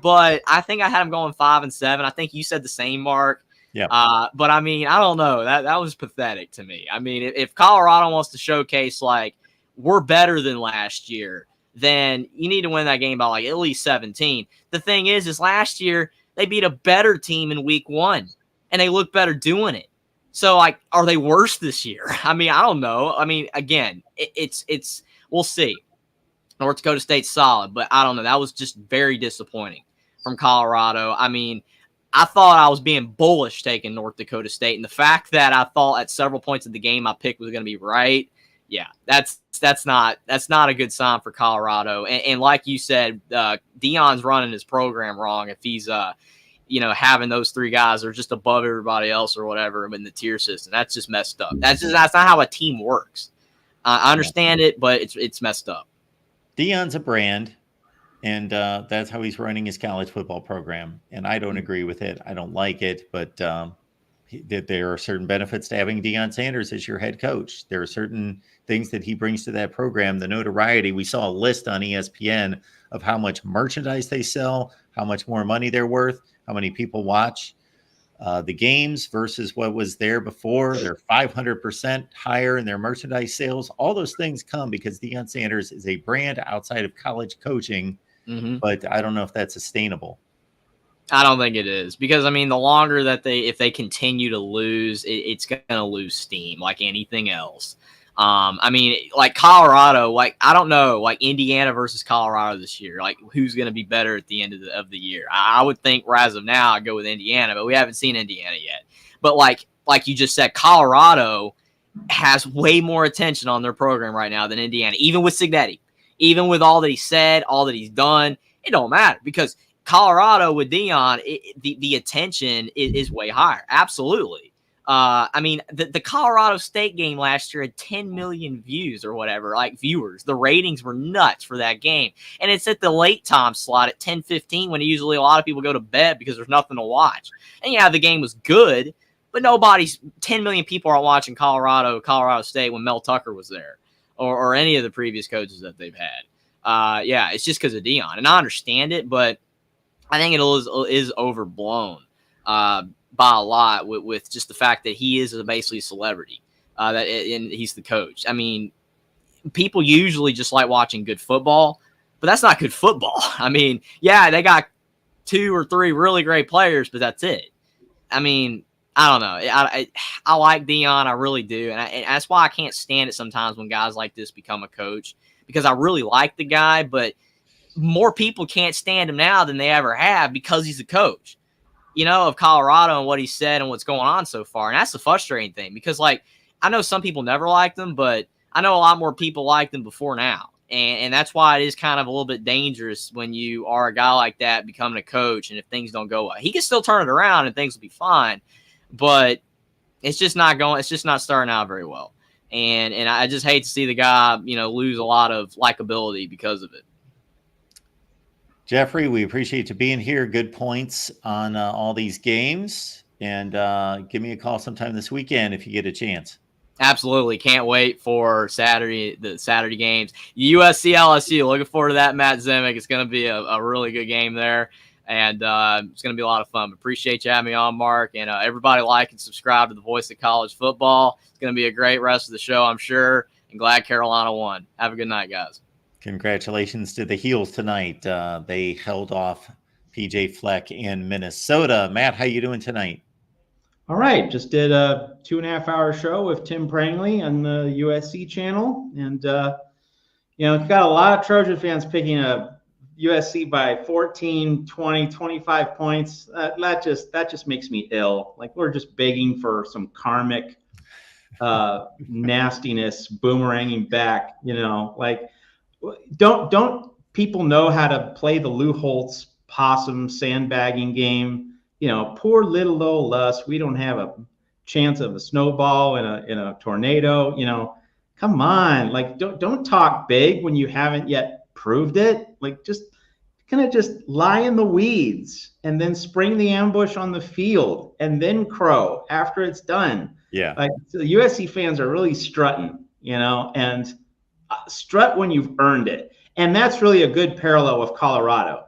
But I think I had them going 5-7. I think you said the same, Mark. Yeah. But, I mean, I don't know. That was pathetic to me. I mean, if Colorado wants to showcase, like, we're better than last year, then you need to win that game by, like, at least 17. The thing is last year they beat a better team in week 1, and they look better doing it. So, like, are they worse this year? I mean, I don't know. I mean, again, it's we'll see. North Dakota State's solid, but I don't know. That was just very disappointing from Colorado. I mean, I thought I was being bullish taking North Dakota State, and the fact that I thought at several points of the game my pick was going to be right, yeah, that's not a good sign for Colorado. And like you said, Deion's running his program wrong if he's having those 3 guys that are just above everybody else or whatever in the tier system. That's just messed up. That's not how a team works. I understand it, but it's messed up. Deion's a brand, and that's how he's running his college football program. And I don't agree with it. I don't like it, but there are certain benefits to having Deion Sanders as your head coach. There are certain things that he brings to that program. The notoriety, we saw a list on ESPN of how much merchandise they sell, how much more money they're worth, how many people watch the games versus what was there before. They're 500% higher in their merchandise sales. All those things come because Deion Sanders is a brand outside of college coaching, but I don't know if that's sustainable. I don't think it is, because I mean, the longer that if they continue to lose, it's going to lose steam like anything else. I mean, like Colorado, like I don't know, like Indiana versus Colorado this year, like who's going to be better at the end of the year? I would think as of now I'd go with Indiana, but we haven't seen Indiana yet. But like you just said, Colorado has way more attention on their program right now than Indiana, even with Signetti, even with all that he said, all that he's done. It don't matter because Colorado with Dion, the attention is way higher. Absolutely. I mean, the Colorado State game last year had 10 million views or whatever, like viewers. The ratings were nuts for that game. And it's at the late time slot at 10:15 when usually a lot of people go to bed because there's nothing to watch. And yeah, the game was good, but 10 million people aren't watching Colorado State when Mel Tucker was there or any of the previous coaches that they've had. Yeah, it's just because of Dion. And I understand it, but I think it is overblown. By a lot with just the fact that he is basically a celebrity, and he's the coach. I mean, people usually just like watching good football, but that's not good football. I mean, yeah, they got 2 or 3 really great players, but that's it. I mean, I don't know. I like Dion, I really do, and that's why I can't stand it sometimes when guys like this become a coach because I really like the guy, but more people can't stand him now than they ever have because he's a coach. Of Colorado and what he said and what's going on so far. And that's the frustrating thing because, like, I know some people never liked him, but I know a lot more people liked him before now. And that's why it is kind of a little bit dangerous when you are a guy like that becoming a coach and if things don't go well. He can still turn it around and things will be fine, but it's just not starting out very well. And I just hate to see the guy, lose a lot of likability because of it. Jeffrey, we appreciate you being here. Good points on all these games. And give me a call sometime this weekend if you get a chance. Absolutely. Can't wait for the Saturday games. USC LSU. Looking forward to that, Matt Zemek. It's going to be a really good game there. And it's going to be a lot of fun. Appreciate you having me on, Mark. And everybody like and subscribe to the Voice of College Football. It's going to be a great rest of the show, I'm sure. And glad Carolina won. Have a good night, guys. Congratulations to the Heels tonight. They held off PJ Fleck in Minnesota. Matt, how you doing tonight? All right. Just did a 2.5-hour show with Tim Prangley on the USC channel. And, got a lot of Trojan fans picking up USC by 14, 20, 25 points. That just makes me ill. Like we're just begging for some karmic nastiness boomeranging back, Don't people know how to play the Lou Holtz possum sandbagging game? Poor little old us. We don't have a chance of a snowball in a tornado. Come on. Like don't talk big when you haven't yet proved it. Like just lie in the weeds and then spring the ambush on the field and then crow after it's done. Yeah. Like the USC fans are really strutting, and strut when you've earned it. And that's really a good parallel with Colorado.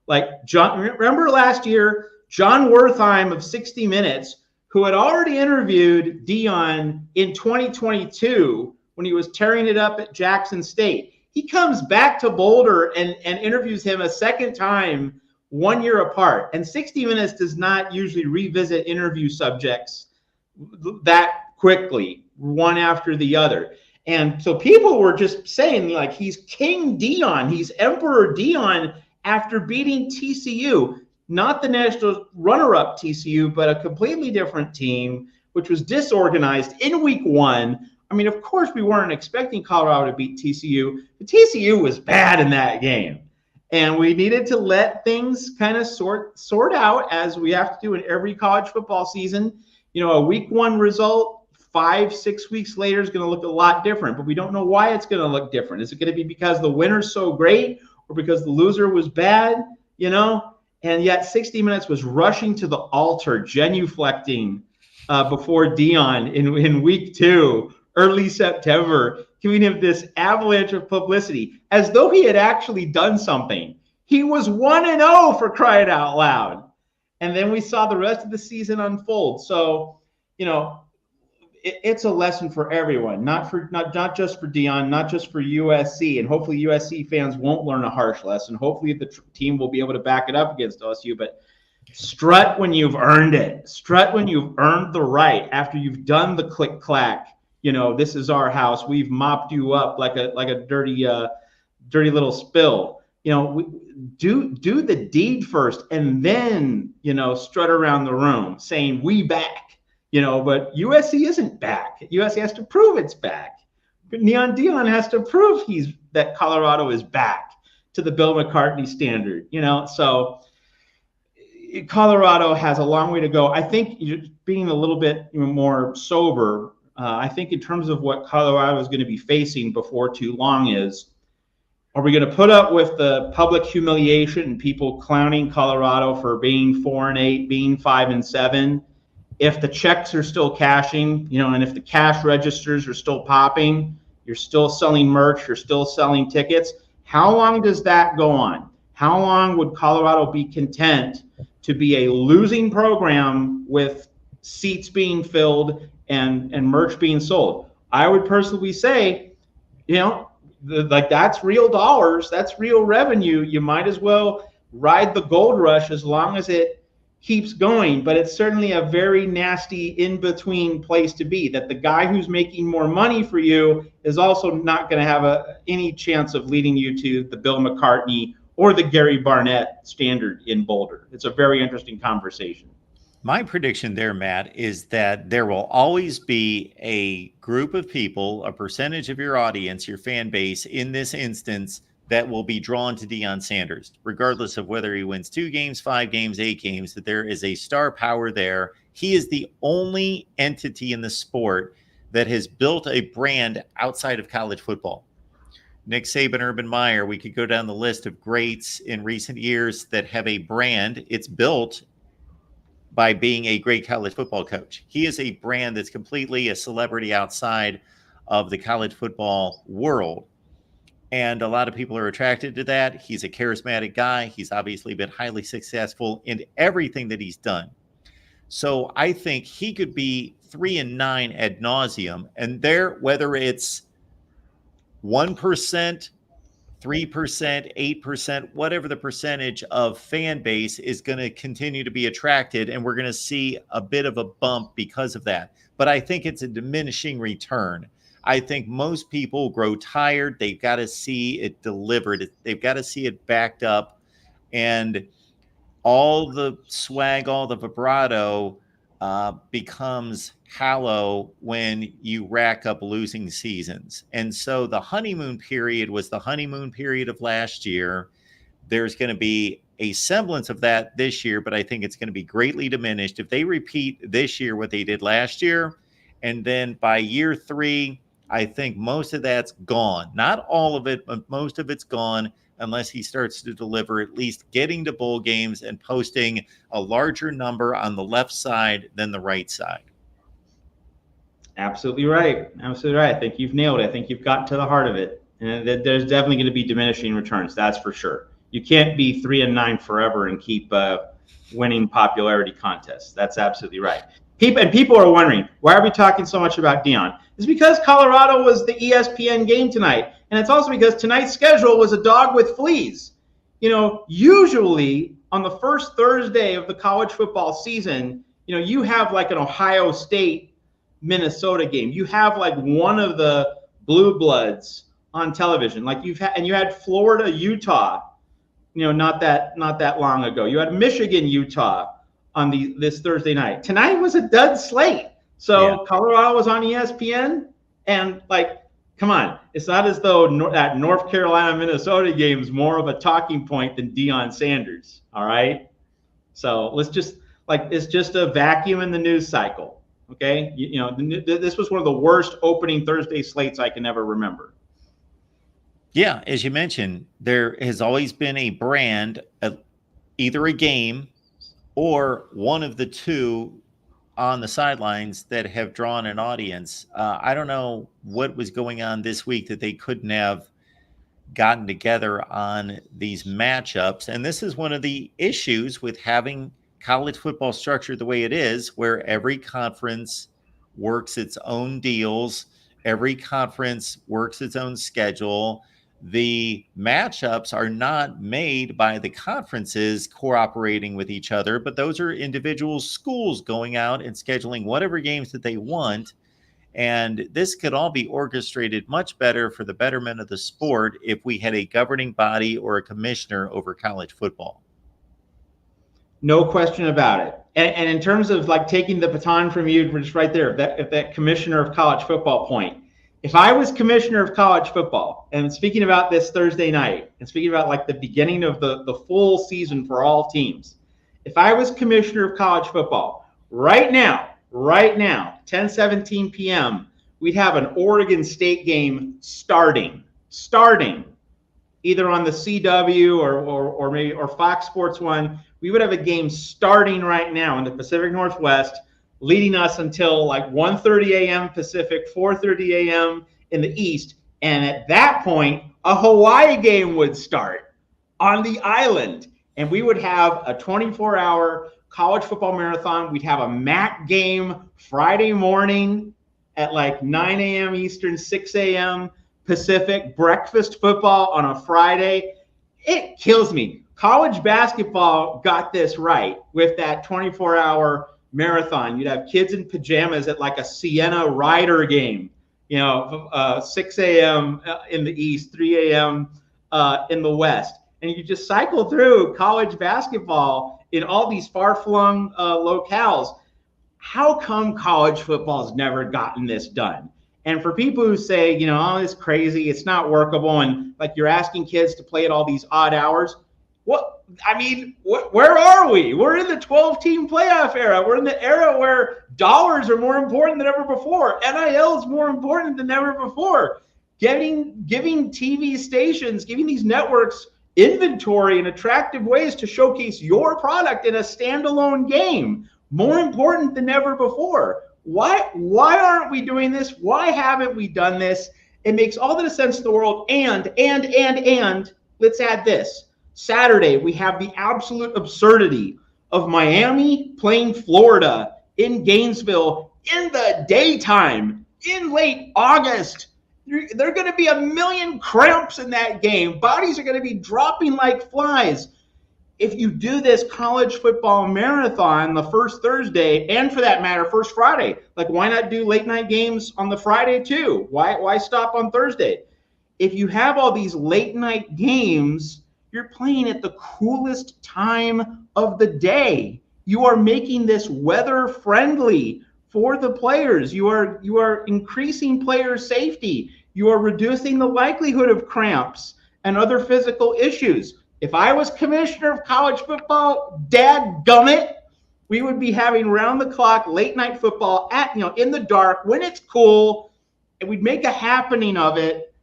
Like remember last year, John Wertheim of 60 Minutes, who had already interviewed Dion in 2022 when he was tearing it up at Jackson State. He comes back to Boulder and interviews him a second time 1 year apart. And 60 Minutes does not usually revisit interview subjects that quickly, one after the other. And so people were just saying, like, he's King Dion, he's Emperor Dion after beating TCU, not the national runner-up TCU, but a completely different team, which was disorganized in week 1. I mean, of course, we weren't expecting Colorado to beat TCU, but TCU was bad in that game. And we needed to let things kind of sort out, as we have to do in every college football season. A week 1 result 5-6 weeks later is going to look a lot different, but we don't know why it's going to look different. Is it going to be because the winner's so great or because the loser was bad, And yet 60 Minutes was rushing to the altar, genuflecting before Dion in week 2, early September, giving him this avalanche of publicity as though he had actually done something. He was 1-0 for crying out loud. And then we saw the rest of the season unfold. So, it's a lesson for everyone, not just for Dion, not just for USC. And hopefully USC fans won't learn a harsh lesson. Hopefully the team will be able to back it up against LSU. But strut when you've earned it. Strut when you've earned the right after you've done the click-clack, this is our house. We've mopped you up like a dirty little spill. Do the deed first, and then strut around the room saying we back. But USC isn't back. USC has to prove it's back. Neon Dion has to prove that Colorado is back to the Bill McCartney standard. So Colorado has a long way to go. I think being a little bit more sober, I think in terms of what Colorado is going to be facing before too long is, are we going to put up with the public humiliation and people clowning Colorado for being 4-8, being 5-7? If the checks are still cashing, and if the cash registers are still popping, you're still selling merch, you're still selling tickets, how long does that go on? How long would Colorado be content to be a losing program with seats being filled and merch being sold? I would personally say, that's real dollars, that's real revenue. You might as well ride the gold rush as long as it keeps going. But it's certainly a very nasty in-between place to be, that the guy who's making more money for you is also not going to have any chance of leading you to the Bill McCartney or the Gary Barnett standard in Boulder. It's a very interesting conversation. My prediction there, Matt, is that there will always be a group of people, a percentage of your audience, your fan base in this instance, that will be drawn to Deion Sanders, regardless of whether he wins 2 games, 5 games, 8 games, that there is a star power there. He is the only entity in the sport that has built a brand outside of college football. Nick Saban, Urban Meyer, we could go down the list of greats in recent years that have a brand. It's built by being a great college football coach. He is a brand that's completely a celebrity outside of the college football world. And a lot of people are attracted to that. He's a charismatic guy. He's obviously been highly successful in everything that he's done. So I think he could be 3-9 ad nauseum. And there, whether it's 1%, 3%, 8%, whatever the percentage of fan base is going to continue to be attracted, and we're going to see a bit of a bump because of that. But I think it's a diminishing return. I think most people grow tired. They've got to see it delivered. They've got to see it backed up. And all the swag, all the vibrato becomes hollow when you rack up losing seasons. And so the honeymoon period was the honeymoon period of last year. There's going to be a semblance of that this year, but I think it's going to be greatly diminished if they repeat this year what they did last year. And then by year 3, I think most of that's gone. Not all of it, but most of it's gone, unless he starts to deliver at least getting to bowl games and posting a larger number on the left side than the right side. Absolutely right. Absolutely right. I think you've nailed it. I think you've gotten to the heart of it. And there's definitely going to be diminishing returns. That's for sure. You can't be 3-9 forever and keep winning popularity contests. That's absolutely right. People are wondering, why are we talking so much about Deion? It's because Colorado was the ESPN game tonight. And it's also because tonight's schedule was a dog with fleas. Usually on the first Thursday of the college football season, you have like an Ohio State Minnesota game. You have like one of the blue bloods on television. Like you had Florida, Utah, not that long ago. You had Michigan, Utah on this Thursday night. Tonight was a dud slate. So yeah. Colorado was on ESPN, and come on, it's not as though that North Carolina Minnesota game is more of a talking point than Deion Sanders. All right, so let's just it's just a vacuum in the news cycle. Okay, this was one of the worst opening Thursday slates I can ever remember. Yeah, as you mentioned, there has always been a brand, either a game or one of the two on the sidelines that have drawn an audience. I don't know what was going on this week that they couldn't have gotten together on these matchups. And this is one of the issues with having college football structured the way it is, where every conference works its own deals. Every conference works its own schedule. The matchups are not made by the conferences cooperating with each other, but those are individual schools going out and scheduling whatever games that they want. And this could all be orchestrated much better for the betterment of the sport if we had a governing body or a commissioner over college football. No question about it. And in terms of like taking the baton from you, we're just right there, if that commissioner of college football point. If I was commissioner of college football, and speaking about this Thursday night, and speaking about like the beginning of the full season for all teams, if I was commissioner of college football, right now, 10:17 p.m., we'd have an Oregon State game starting, either on the CW or maybe Fox Sports 1. We would have a game starting right now in the Pacific Northwest, leading us until like 1:30 a.m. Pacific, 4:30 a.m. in the East. And at that point, a Hawaii game would start on the island. And we would have a 24-hour college football marathon. We'd have a MAC game Friday morning at like 9 a.m. Eastern, 6 a.m. Pacific, breakfast football on a Friday. It kills me. College basketball got this right with that 24-hour marathon. You'd have kids in pajamas at like a Siena Rider game, 6 a.m. in the East, 3 a.m. In the West. And you just cycle through college basketball in all these far-flung locales. How come college football's never gotten this done? And for people who say, oh, it's crazy, it's not workable, and like you're asking kids to play at all these odd hours, where are we? We're in the 12-team playoff era. We're in the era where dollars are more important than ever before. NIL is more important than ever before. Giving TV stations, giving these networks inventory and attractive ways to showcase your product in a standalone game, more important than ever before. Why aren't we doing this? Why haven't we done this? It makes all the sense in the world. And let's add this. Saturday, we have the absolute absurdity of Miami playing Florida in Gainesville in the daytime, in late August. There are going to be a million cramps in that game. Bodies are going to be dropping like flies. If you do this college football marathon the first Thursday, and for that matter, first Friday, like why not do late night games on the Friday too? Why stop on Thursday? If you have all these late night games, you're playing at the coolest time of the day. You are making this weather friendly for the players. You are increasing player safety. You are reducing the likelihood of cramps and other physical issues. If I was commissioner of college football, dadgummit, we would be having round the clock late night football in the dark when it's cool, and we'd make a happening of it.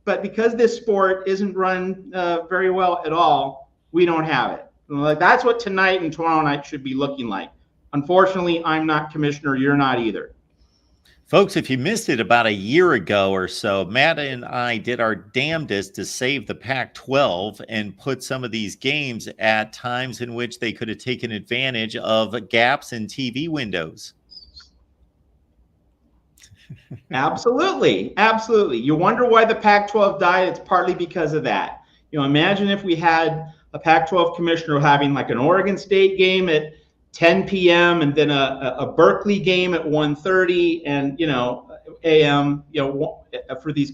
But because this sport isn't run very well at all, we don't have it. Like that's what tonight and tomorrow night should be looking like. Unfortunately, I'm not commissioner. You're not either. Folks, if you missed it about a year ago or so, Matt and I did our damnedest to save the Pac-12 and put some of these games at times in which they could have taken advantage of gaps in TV windows. Absolutely. You wonder why the Pac-12 died. It's partly because of that. Imagine if we had a Pac-12 commissioner having like an Oregon State game at 10 p.m. and then a Berkeley game at 1:30 and a.m. For these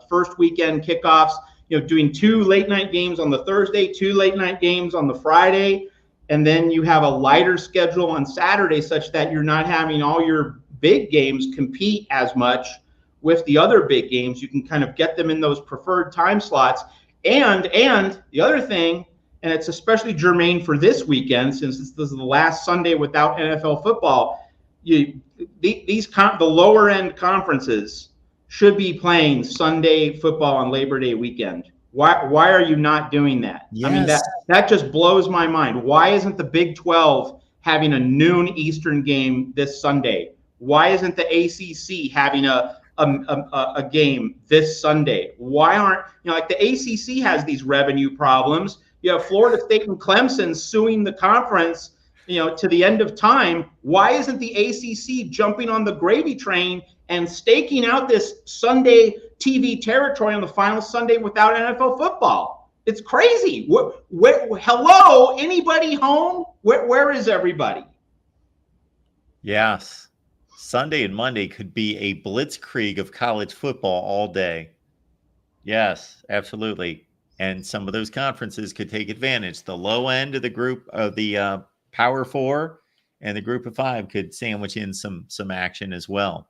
first weekend kickoffs. Doing 2 late night games on the Thursday, 2 late night games on the Friday, and then you have a lighter schedule on Saturday, such that you're not having all your big games compete as much with the other big games. You can kind of get them in those preferred time slots. And the other thing, and it's especially germane for this weekend, since this is the last Sunday without NFL football, the lower end conferences should be playing Sunday football on Labor Day weekend. Why are you not doing that? Yes. I mean, that just blows my mind. Why isn't the Big 12 having a noon Eastern game this Sunday? Why isn't the ACC having a game this Sunday? Why aren't, like the ACC has these revenue problems. You have Florida State and Clemson suing the conference, to the end of time. Why isn't the ACC jumping on the gravy train and staking out this Sunday TV territory on the final Sunday without NFL football? It's crazy. Hello, anybody home? Where is everybody? Yes. Sunday and Monday could be a blitzkrieg of college football all day. Yes, absolutely. And some of those conferences could take advantage. The low end of the group of the Power Four and the Group of Five could sandwich in some action as well.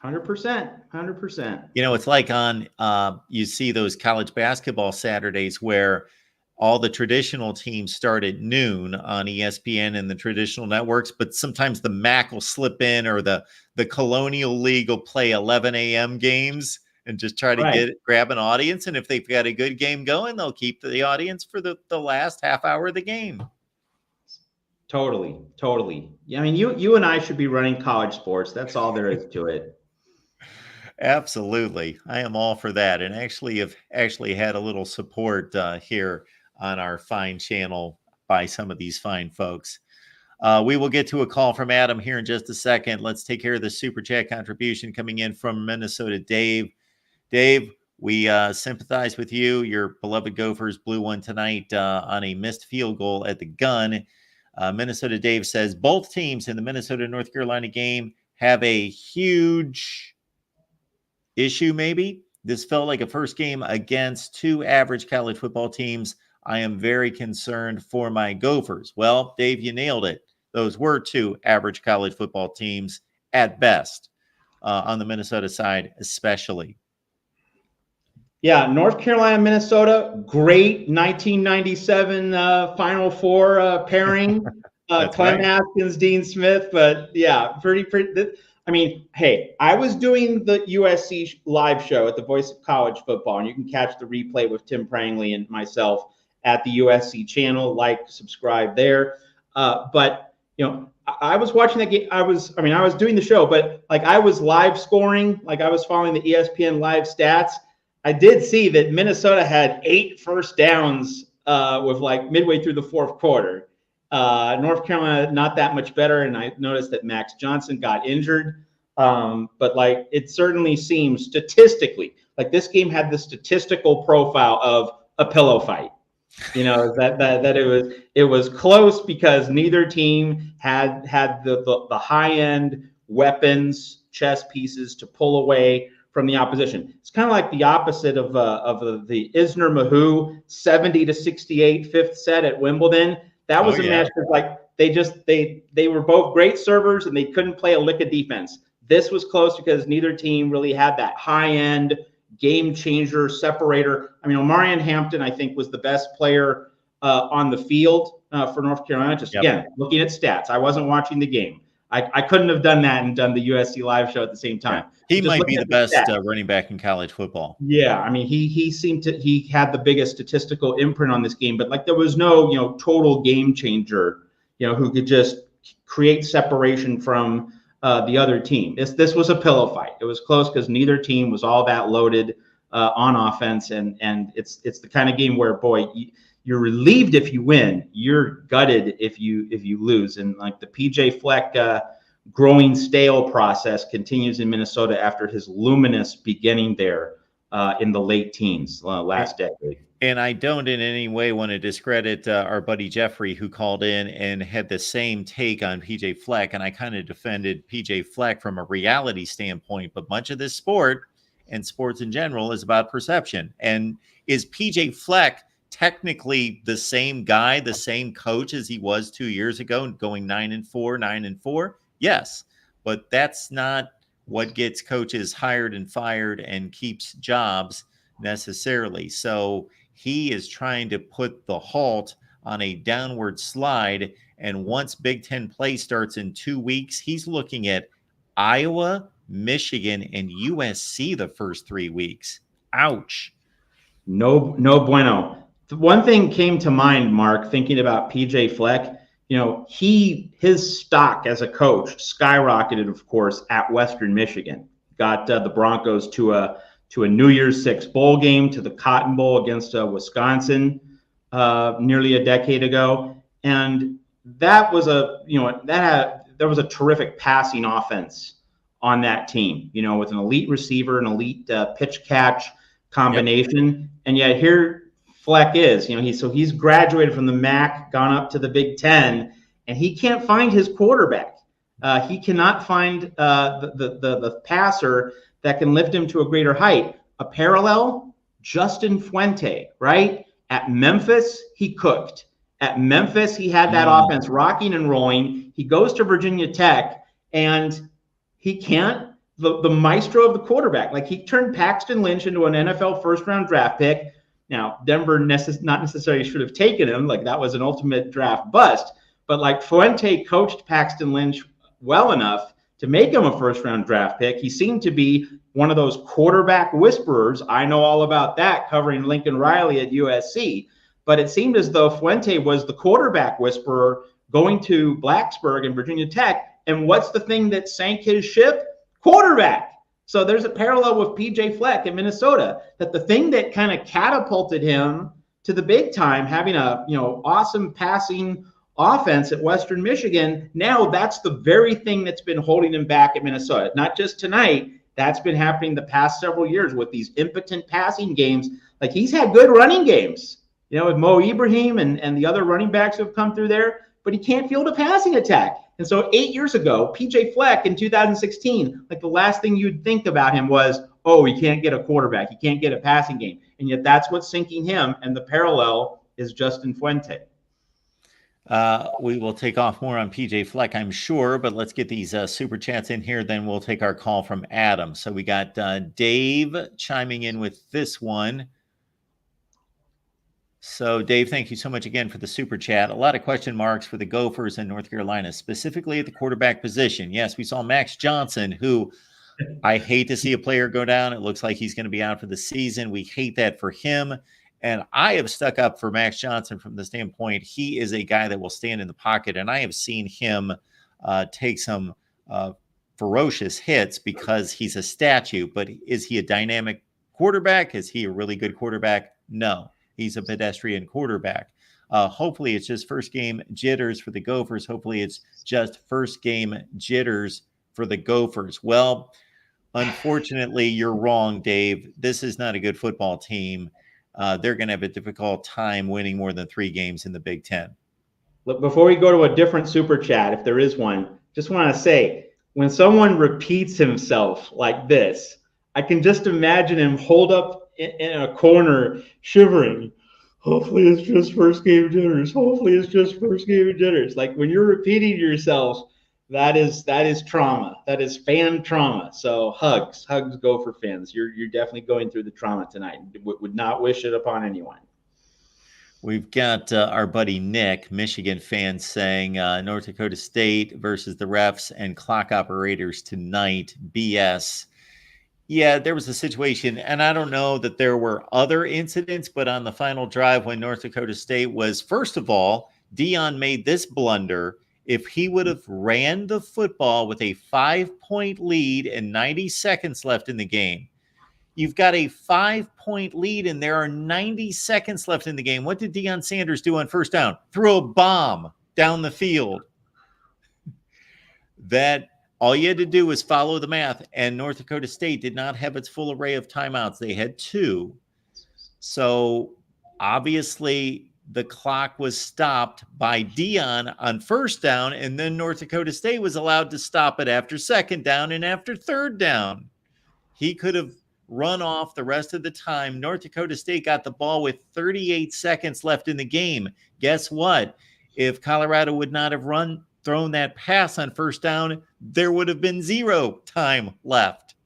100%. You know, it's like on you see those college basketball Saturdays where all the traditional teams start at noon on ESPN and the traditional networks, but sometimes the MAC will slip in, or the Colonial League will play 11 a.m. games and just try to grab an audience. And if they've got a good game going, they'll keep the audience for the last half hour of the game. Totally. Yeah, I mean, you and I should be running college sports. That's all there is to it. Absolutely. I am all for that. And actually have had a little support here on our fine channel by some of these fine folks. We will get to a call from Adam here in just a second. Let's take care of the Super Chat contribution coming in from Minnesota Dave. Dave, we sympathize with you. Your beloved Gophers blew one tonight on a missed field goal at the gun. Minnesota Dave says both teams in the Minnesota-North Carolina game have a huge issue, maybe. This felt like a first game against two average college football teams. I am very concerned for my Gophers. Well, Dave, you nailed it. Those were two average college football teams at best, on the Minnesota side especially. Yeah, North Carolina, Minnesota, great 1997 Final Four pairing. Clem Haskins, Dean Smith, but yeah, pretty. I mean, hey, I was doing the USC live show at the Voice of College Football, and you can catch the replay with Tim Prangley and myself at the USC channel. Like, subscribe there. But you know, I was watching that game. I was doing the show, but like I was live scoring, like I was following the ESPN live stats. I did see that Minnesota had 8 first downs with like midway through the fourth quarter. North Carolina, not that much better. And I noticed that Max Johnson got injured. But like, it certainly seems statistically, like this game had the statistical profile of a pillow fight. You know, that it was close because neither team had the high end weapons, chess pieces to pull away from the opposition. It's kind of like the opposite of the Isner Mahou 70-68 fifth set at Wimbledon. That was a match that like they were both great servers and they couldn't play a lick of defense. This was close because neither team really had that high end game changer separator. I mean, Omarion Hampton, I think, was the best player on the field for North Carolina. Just again, looking at stats. I wasn't watching the game. I couldn't have done that and done the USC live show at the same time. He might be the best running back in college football. Yeah, I mean, he had the biggest statistical imprint on this game, but like there was no total game changer, who could just create separation from the other team. This was a pillow fight. It was close because neither team was all that loaded on offense, and it's the kind of game where, boy, you're relieved if you win, you're gutted if you lose. And like the PJ Fleck growing stale process continues in Minnesota after his luminous beginning there in the late teens last decade. And I don't in any way want to discredit our buddy Jeffrey, who called in and had the same take on PJ Fleck. And I kind of defended PJ Fleck from a reality standpoint. But much of this sport and sports in general is about perception. And is PJ Fleck technically the same guy, the same coach as he was 2 years ago, going 9-4? Yes, but that's not what gets coaches hired and fired and keeps jobs necessarily. So he is trying to put the halt on a downward slide. And once Big Ten play starts in 2 weeks, he's looking at Iowa, Michigan, and USC the first 3 weeks. Ouch. No bueno. One thing came to mind, Mark, thinking about PJ Fleck. His stock as a coach skyrocketed, of course, at Western Michigan. Got the Broncos to a New Year's Six bowl game, to the Cotton Bowl against Wisconsin nearly a decade ago, and that was there was a terrific passing offense on that team. With an elite receiver, an elite pitch catch combination, and yet here Fleck is, he's graduated from the MAC, gone up to the Big Ten, and he can't find his quarterback. He cannot find the passer that can lift him to a greater height. A parallel, Justin Fuente, right? At Memphis, he cooked. At Memphis, he had that offense rocking and rolling. He goes to Virginia Tech, and he can't, the maestro of the quarterback. Like, he turned Paxton Lynch into an NFL first-round draft pick. Now, Denver not necessarily should have taken him. Like, that was an ultimate draft bust. But, like, Fuente coached Paxton Lynch well enough to make him a first-round draft pick. He seemed to be one of those quarterback whisperers. I know all about that, covering Lincoln Riley at USC. But it seemed as though Fuente was the quarterback whisperer going to Blacksburg and Virginia Tech. And what's the thing that sank his ship? Quarterback. So there's a parallel with PJ Fleck in Minnesota, that the thing that kind of catapulted him to the big time, having a awesome passing offense at Western Michigan, now that's the very thing that's been holding him back at Minnesota. Not just tonight. That's been happening the past several years with these impotent passing games. Like, he's had good running games, with Mo Ibrahim and the other running backs who have come through there, but he can't field a passing attack. And so 8 years ago, PJ Fleck in 2016, like, the last thing you'd think about him was, oh, he can't get a quarterback. He can't get a passing game. And yet that's what's sinking him. And the parallel is Justin Fuente. We will take off more on PJ Fleck, I'm sure, but let's get these super chats in here. Then we'll take our call from Adam. So we got Dave chiming in with this one. So, Dave, thank you so much again for the super chat. A lot of question marks for the Gophers in North Carolina, specifically at the quarterback position. Yes, we saw Max Johnson, who I hate to see a player go down. It looks like he's going to be out for the season. We hate that for him. And I have stuck up for Max Johnson from the standpoint he is a guy that will stand in the pocket. And I have seen him take some ferocious hits because he's a statue. But is he a dynamic quarterback? Is he a really good quarterback? No. He's a pedestrian quarterback. Hopefully it's just first game jitters for the Gophers. Hopefully it's just first game jitters for the Gophers. Well, unfortunately, you're wrong, Dave. This is not a good football team. They're going to have a difficult time winning more than 3 games in the Big Ten. Look, before we go to a different super chat, if there is one, just want to say, when someone repeats himself like this, I can just imagine him hold up in a corner, shivering. Hopefully it's just first game jitters. Hopefully it's just first game jitters. Like, when you're repeating yourself, that is trauma. That is fan trauma. So hugs, Gopher fans. You're definitely going through the trauma tonight. Would not wish it upon anyone. We've got our buddy Nick, Michigan fan, saying North Dakota State versus the refs and clock operators tonight. BS. Yeah, there was a situation, and I don't know that there were other incidents, but on the final drive when North Dakota State was, first of all, Dion made this blunder. If he would have ran the football with a 5-point lead and 90 seconds left in the game, you've got a 5-point lead and there are 90 seconds left in the game. What did Deion Sanders do on first down? Throw a bomb down the field. That all you had to do was follow the math, and North Dakota State did not have its full array of timeouts. They had 2. So obviously the clock was stopped by Dion on first down, and then North Dakota State was allowed to stop it after second down and after third down. He could have run off the rest of the time. North Dakota State got the ball with 38 seconds left in the game. Guess what? If Colorado would not have thrown that pass on first down, there would have been 0 time left.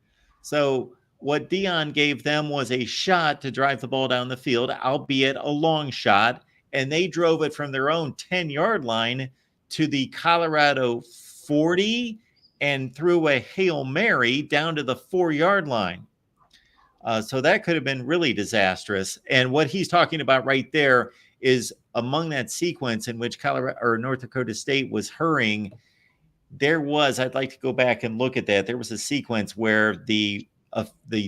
So what Dion gave them was a shot to drive the ball down the field, albeit a long shot, and they drove it from their own 10-yard line to the Colorado 40 and threw a Hail Mary down to the 4-yard line. So that could have been really disastrous. And what he's talking about right there is among that sequence in which Colorado or North Dakota State was hurrying, I'd like to go back and look at that. There was a sequence where the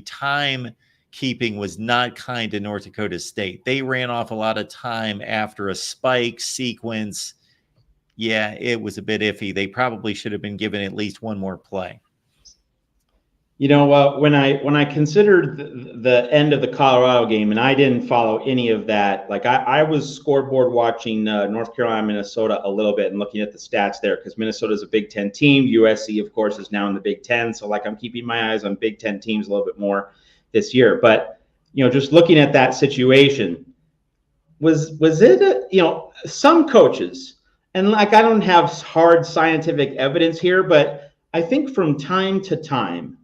time keeping was not kind to North Dakota State. They ran off a lot of time after a spike sequence. Yeah, it was a bit iffy. They probably should have been given at least one more play. You know, when I considered the end of the Colorado game, and I didn't follow any of that. Like I was scoreboard watching North Carolina, Minnesota a little bit and looking at the stats there because Minnesota is a Big Ten team. USC, of course, is now in the Big Ten. So like I'm keeping my eyes on Big Ten teams a little bit more this year. But just looking at that situation, was it some coaches, and like I don't have hard scientific evidence here, but I think from time to time,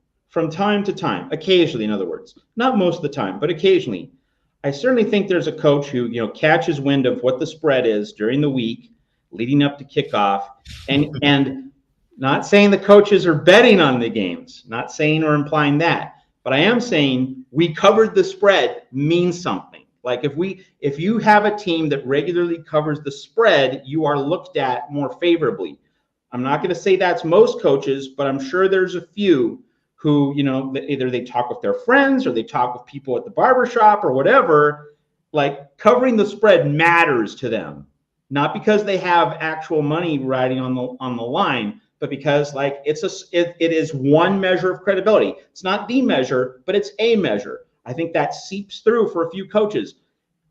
occasionally, in other words, not most of the time, but occasionally, I certainly think there's a coach who, catches wind of what the spread is during the week leading up to kickoff. And not saying the coaches are betting on the games, not saying or implying that, but I am saying we covered the spread means something. Like if you have a team that regularly covers the spread, you are looked at more favorably. I'm not going to say that's most coaches, but I'm sure there's a few who, either they talk with their friends or they talk with people at the barbershop or whatever, like covering the spread matters to them, not because they have actual money riding on the line, but because like it is one measure of credibility. It's not the measure, but it's a measure. I think that seeps through for a few coaches.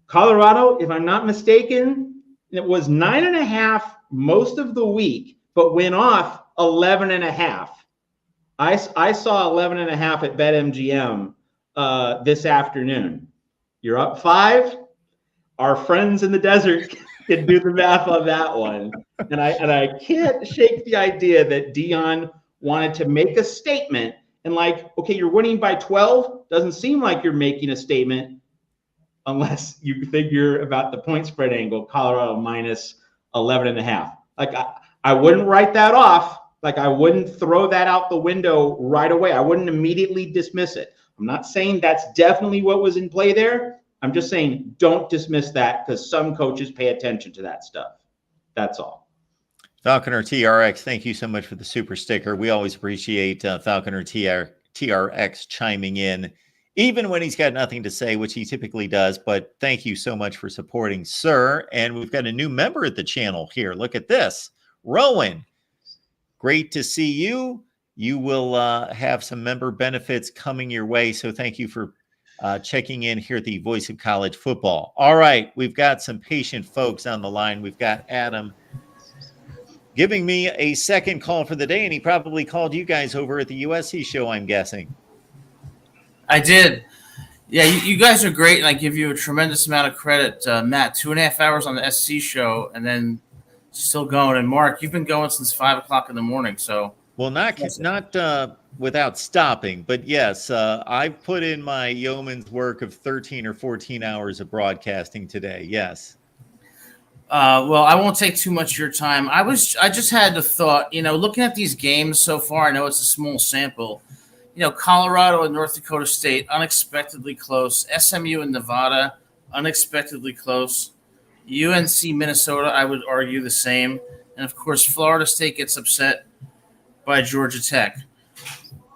Colorado, if I'm not mistaken, it was 9.5 most of the week, but went off 11.5. I saw 11.5 at BetMGM this afternoon. You're up 5. Our friends in the desert can do the math on that one. And I can't shake the idea that Dion wanted to make a statement and like, okay, you're winning by 12. Doesn't seem like you're making a statement unless you figure about the point spread angle, Colorado minus 11.5. Like I wouldn't write that off. Like I wouldn't throw that out the window right away. I wouldn't immediately dismiss it. I'm not saying that's definitely what was in play there. I'm just saying don't dismiss that because some coaches pay attention to that stuff. That's all. Falconer TRX, thank you so much for the super sticker. We always appreciate Falconer TRX chiming in, even when he's got nothing to say, which he typically does. But thank you so much for supporting, sir. And we've got a new member at the channel here. Look at this. Rowan. Great to see you. You will have some member benefits coming your way. So thank you for checking in here at the Voice of College Football. All right. We've got some patient folks on the line. We've got Adam giving me a second call for the day, and he probably called you guys over at the USC show, I'm guessing. I did. Yeah, you guys are great, and I give you a tremendous amount of credit. Matt, 2.5 hours on the SC show, and then still going. And Mark, you've been going since 5 o'clock in the morning. So well, not without stopping, but yes, I've put in my yeoman's work of 13 or 14 hours of broadcasting today. Yes. Well, I won't take too much of your time. I just had the thought, looking at these games so far, I know it's a small sample. Colorado and North Dakota State, unexpectedly close. SMU and Nevada, unexpectedly close. UNC, Minnesota, I would argue the same. And, of course, Florida State gets upset by Georgia Tech.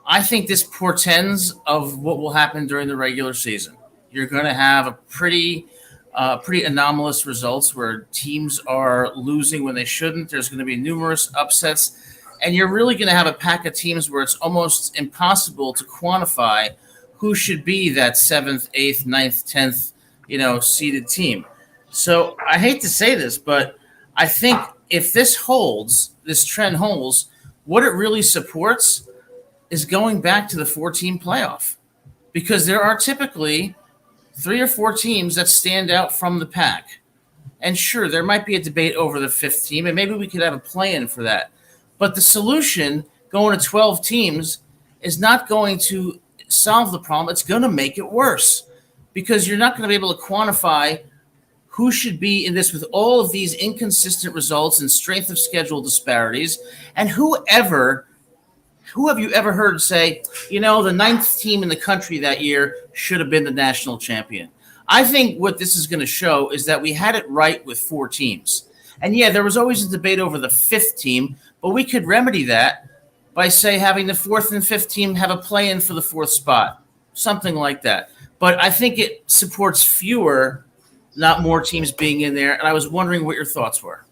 I think this portends of what will happen during the regular season. You're going to have a pretty anomalous results where teams are losing when they shouldn't. There's going to be numerous upsets. And you're really going to have a pack of teams where it's almost impossible to quantify who should be that 7th, 8th, 9th, 10th, seeded team. So I hate to say this, but I think if this trend holds, what it really supports is going back to the 4-team playoff, because there are typically 3 or 4 teams that stand out from the pack. And sure, there might be a debate over the 5th team, and maybe we could have a plan for that. But the solution, going to 12 teams, is not going to solve the problem. It's going to make it worse, because you're not going to be able to quantify who should be in this with all of these inconsistent results and strength of schedule disparities. And who have you ever heard say, the 9th team in the country that year should have been the national champion? I think what this is going to show is that we had it right with 4 teams. And yeah, there was always a debate over the 5th team, but we could remedy that by, say, having the 4th and 5th team have a play-in for the 4th spot, something like that. But I think it supports fewer, not more teams being in there. And I was wondering what your thoughts were.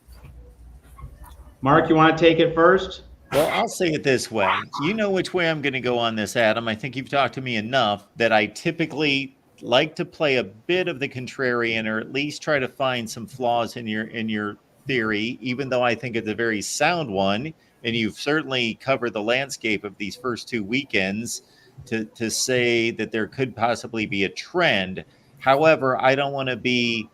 Mark, you want to take it first? Well, I'll say it this way. You know which way I'm going to go on this, Adam. I think you've talked to me enough that I typically like to play a bit of the contrarian, or at least try to find some flaws in your theory, even though I think it's a very sound one. And you've certainly covered the landscape of these first 2 weekends to say that there could possibly be a trend. However, I don't want to be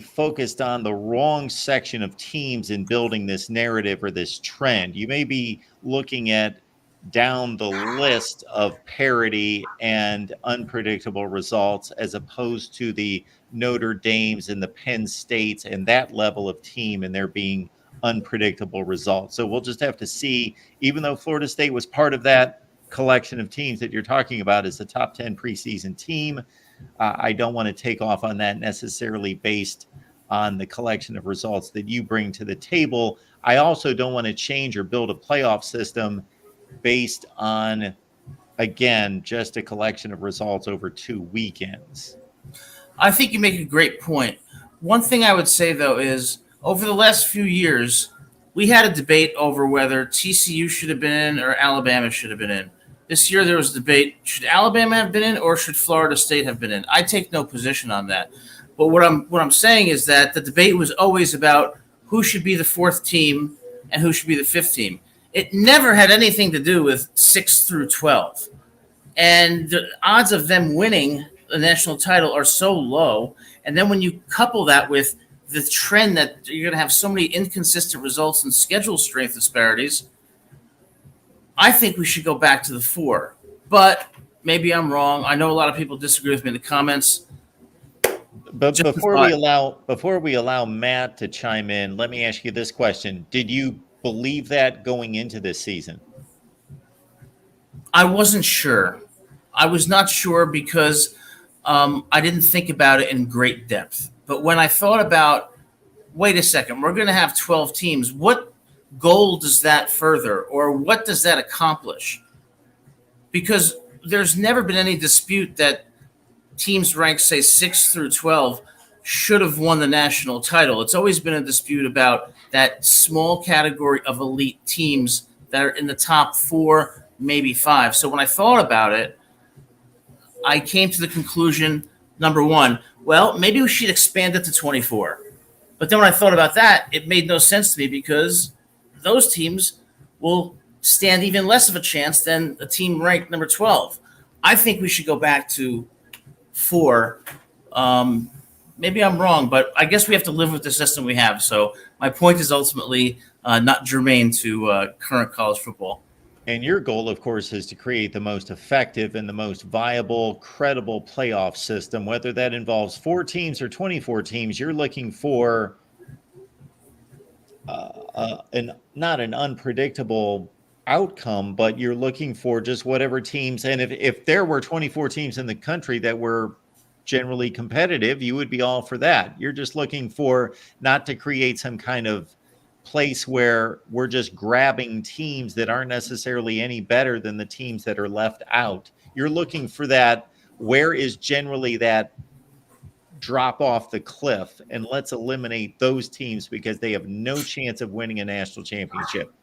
focused on the wrong section of teams in building this narrative or this trend. You may be looking at down the list of parity and unpredictable results as opposed to the Notre Dames and the Penn States and that level of team and there being unpredictable results. So we'll just have to see, even though Florida State was part of that collection of teams that you're talking about as the top 10 preseason team, I don't want to take off on that necessarily based on the collection of results that you bring to the table. I also don't want to change or build a playoff system based on, again, just a collection of results over 2 weekends. I think you make a great point. One thing I would say, though, is over the last few years, we had a debate over whether TCU should have been in or Alabama should have been in. This year there was a debate, should Alabama have been in or should Florida State have been in? I take no position on that. But what I'm saying is that the debate was always about who should be the 4th team and who should be the 5th team. It never had anything to do with 6 through 12. And the odds of them winning the national title are so low. And then when you couple that with the trend that you're going to have so many inconsistent results and schedule strength disparities, I think we should go back to the 4. But maybe I'm wrong. I know a lot of people disagree with me in the comments. But before we allow Matt to chime in, let me ask you this question. Did you believe that going into this season? I wasn't sure. I was not sure because I didn't think about it in great depth. But when I thought about, wait a second, we're going to have 12 teams. What goal does that further, or what does that accomplish? Because there's never been any dispute that teams ranked, say, 6 through 12 should have won the national title. It's always been a dispute about that small category of elite teams that are in the top 4, maybe 5. So when I thought about it, I came to the conclusion, number one, well, maybe we should expand it to 24. But then when I thought about that, it made no sense to me because those teams will stand even less of a chance than a team ranked number 12. I think we should go back to 4. Maybe I'm wrong, but I guess we have to live with the system we have. So my point is ultimately not germane to current college football. And your goal, of course, is to create the most effective and the most viable, credible playoff system. Whether that involves 4 teams or 24 teams, you're looking for not an unpredictable outcome, but you're looking for just whatever teams. And if there were 24 teams in the country that were generally competitive, you would be all for that. You're just looking for not to create some kind of place where we're just grabbing teams that aren't necessarily any better than the teams that are left out. You're looking for that, where is generally that drop off the cliff, and let's eliminate those teams because they have no chance of winning a national championship.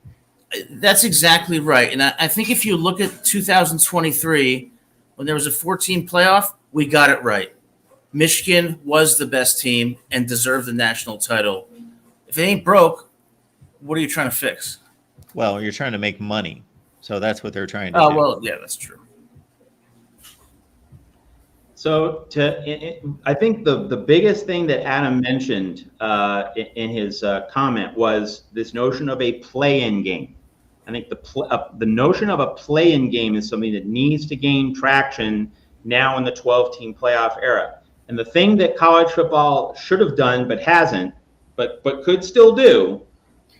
That's exactly right. And I think if you look at 2023, when there was a 14 playoff, we got it right. Michigan was the best team and deserved the national title. If it ain't broke, what are you trying to fix? Well, you're trying to make money. So that's what they're trying to do. Oh, well, yeah, that's true. So I think the biggest thing that Adam mentioned in his comment was this notion of a play-in game. I think the notion of a play-in game is something that needs to gain traction now in the 12-team playoff era. And the thing that college football should have done but hasn't, but could still do,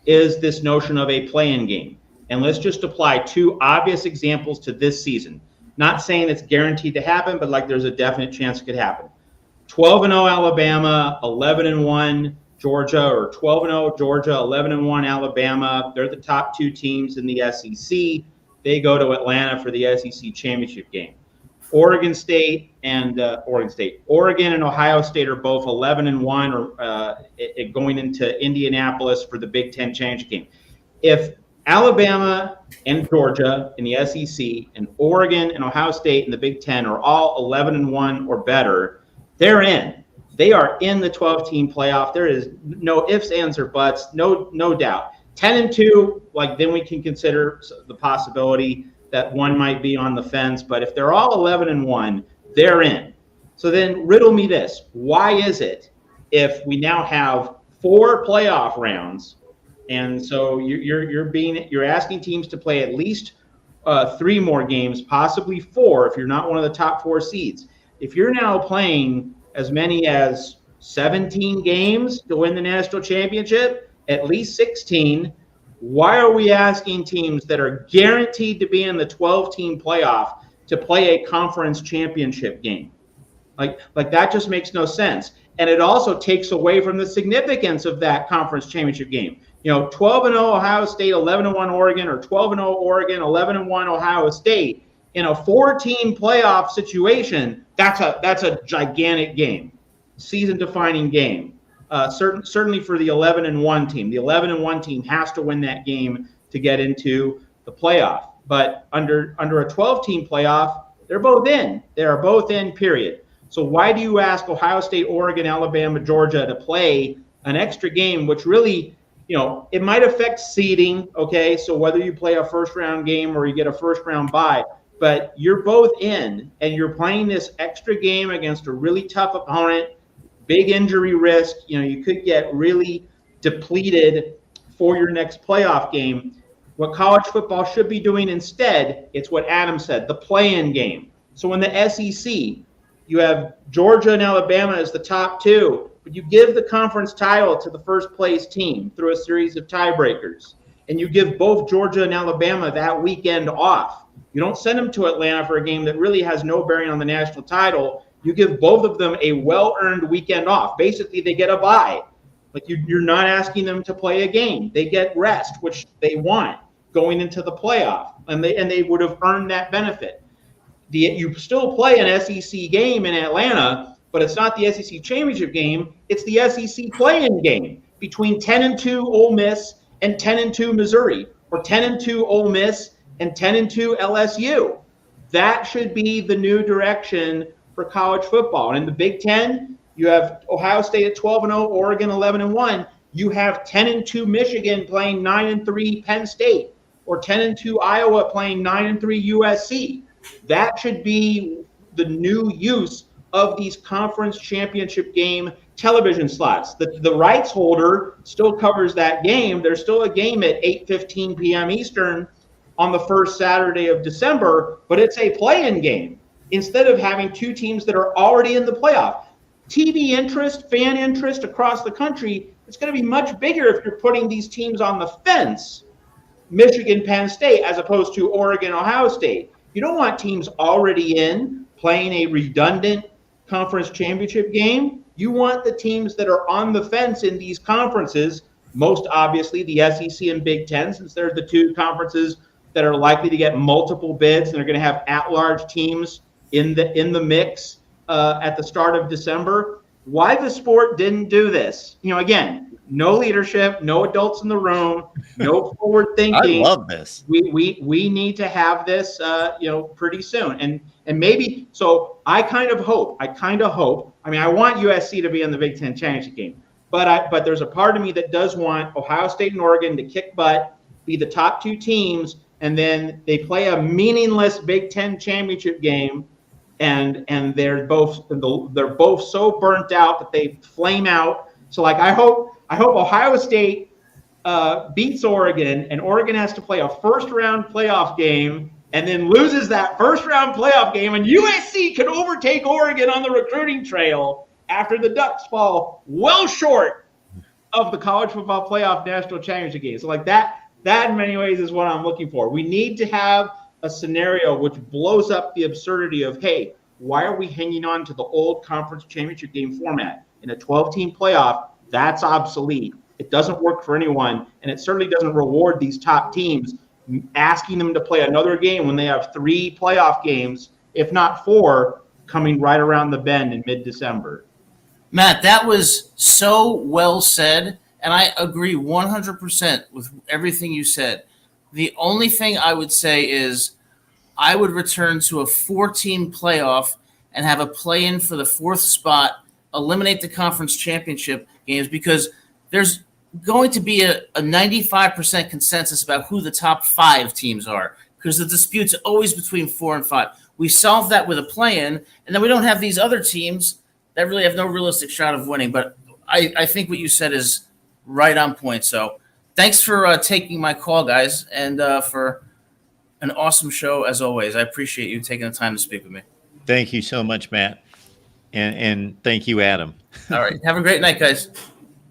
is this notion of a play-in game. And let's just apply 2 obvious examples to this season. Not saying it's guaranteed to happen, but like there's a definite chance it could happen. 12-0 Alabama, 11-1 Georgia, or 12-0 Georgia, 11-1 Alabama. They're the top 2 teams in the SEC. They go to Atlanta for the SEC championship game. Oregon and Ohio State are both 11-1, or going into Indianapolis for the Big Ten championship game. If Alabama and Georgia in the SEC, and Oregon and Ohio State in the Big Ten are all 11-1 or better. They're in. They are in the 12-team playoff. There is no ifs, ands, or buts. No doubt. 10-2, like then we can consider the possibility that one might be on the fence. But if they're all 11-1, they're in. So then riddle me this: why is it if we now have 4 playoff rounds? And so you're asking teams to play at least 3 more games, possibly 4 if you're not one of the top 4 seeds. If you're now playing as many as 17 games to win the national championship, at least 16, why are we asking teams that are guaranteed to be in the 12-team playoff to play a conference championship game? Like that just makes no sense. And it also takes away from the significance of that conference championship game. 12-0 Ohio State, 11-1 Oregon, or 12-0 Oregon, 11-1 Ohio State in a 4-team playoff situation. That's a gigantic game, season-defining game. Certainly for the 11-1 team. The 11-1 team has to win that game to get into the playoff. But under a 12-team playoff, they're both in. They are both in, period. So why do you ask Ohio State, Oregon, Alabama, Georgia to play an extra game, which really, it might affect seeding, okay? So whether you play a first-round game or you get a first-round bye, but you're both in, and you're playing this extra game against a really tough opponent, big injury risk. You could get really depleted for your next playoff game. What college football should be doing instead, it's what Adam said, the play-in game. So in the SEC, you have Georgia and Alabama as the top 2, but you give the conference title to the first place team through a series of tiebreakers. And you give both Georgia and Alabama that weekend off. You don't send them to Atlanta for a game that really has no bearing on the national title. You give both of them a well-earned weekend off. Basically, they get a bye. Like you're not asking them to play a game. They get rest, which they want going into the playoff, and they would have earned that benefit. You still play an SEC game in Atlanta, but it's not the SEC championship game. It's the SEC play-in game between 10-2 Ole Miss and 10-2 Missouri, or 10-2 Ole Miss and 10-2 LSU. That should be the new direction for college football. And in the Big Ten, you have Ohio State at 12-0, Oregon 11-1. You have 10-2 Michigan playing 9-3 Penn State, or 10-2 Iowa playing 9-3 USC. That should be the new use of these conference championship game television slots. The rights holder still covers that game. There's still a game at 8:15 p.m. Eastern on the first Saturday of December, but it's a play-in game instead of having 2 teams that are already in the playoff. TV interest, fan interest across the country, it's going to be much bigger if you're putting these teams on the fence, Michigan, Penn State, as opposed to Oregon, Ohio State. You don't want teams already in playing a redundant conference championship game. You want the teams that are on the fence in these conferences, most obviously the SEC and Big Ten, since they're the 2 conferences that are likely to get multiple bids, and they're going to have at-large teams in the mix at the start of December. Why the sport didn't do this? Again, no leadership, no adults in the room, no forward thinking. I love this. We need to have this, pretty soon. And maybe, so I kind of hope. I mean, I want USC to be in the Big Ten championship game, but there's a part of me that does want Ohio State and Oregon to kick butt, be the top 2 teams, and then they play a meaningless Big Ten championship game, and they're both so burnt out that they flame out. So like I hope Ohio State beats Oregon, and Oregon has to play a first-round playoff game and then loses that first-round playoff game, and USC can overtake Oregon on the recruiting trail after the Ducks fall well short of the college football playoff national championship game. So like that in many ways is what I'm looking for. We need to have a scenario which blows up the absurdity of, hey, why are we hanging on to the old conference championship game format? In a 12-team playoff, that's obsolete. It doesn't work for anyone, and it certainly doesn't reward these top teams, asking them to play another game when they have 3 playoff games, if not 4, coming right around the bend in mid-December. Matt, that was so well said, and I agree 100% with everything you said. The only thing I would say is I would return to a 4-team playoff and have a play-in for the 4th spot, eliminate the conference championship games, because there's going to be a 95% consensus about who the top 5 teams are, because the dispute's always between 4 and 5. We solve that with a play-in, and then we don't have these other teams that really have no realistic shot of winning. But I think what you said is right on point. So thanks for taking my call, guys, and for an awesome show as always. I appreciate you taking the time to speak with me. Thank you so much, Matt. And thank you, Adam. All right. Have a great night, guys.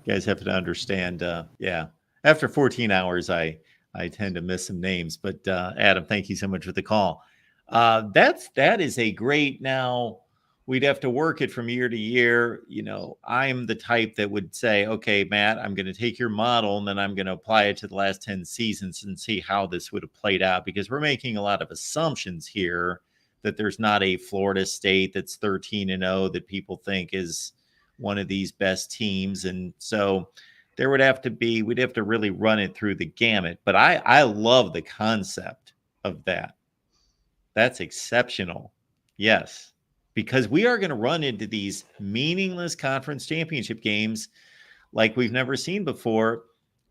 You guys have to understand. Yeah. After 14 hours, I tend to miss some names, but Adam, thank you so much for the call. That is a great, now we'd have to work it from year to year. You know, I'm the type that would say, okay, Matt, I'm going to take your model and then I'm going to apply it to the last 10 seasons and see how this would have played out, because we're making a lot of assumptions here that there's not a Florida State that's 13-0 that people think is one of these best teams. And so there would have to be, we'd have to really run it through the gamut. But I love the concept of that. That's exceptional. Yes. Because we are going to run into these meaningless conference championship games like we've never seen before.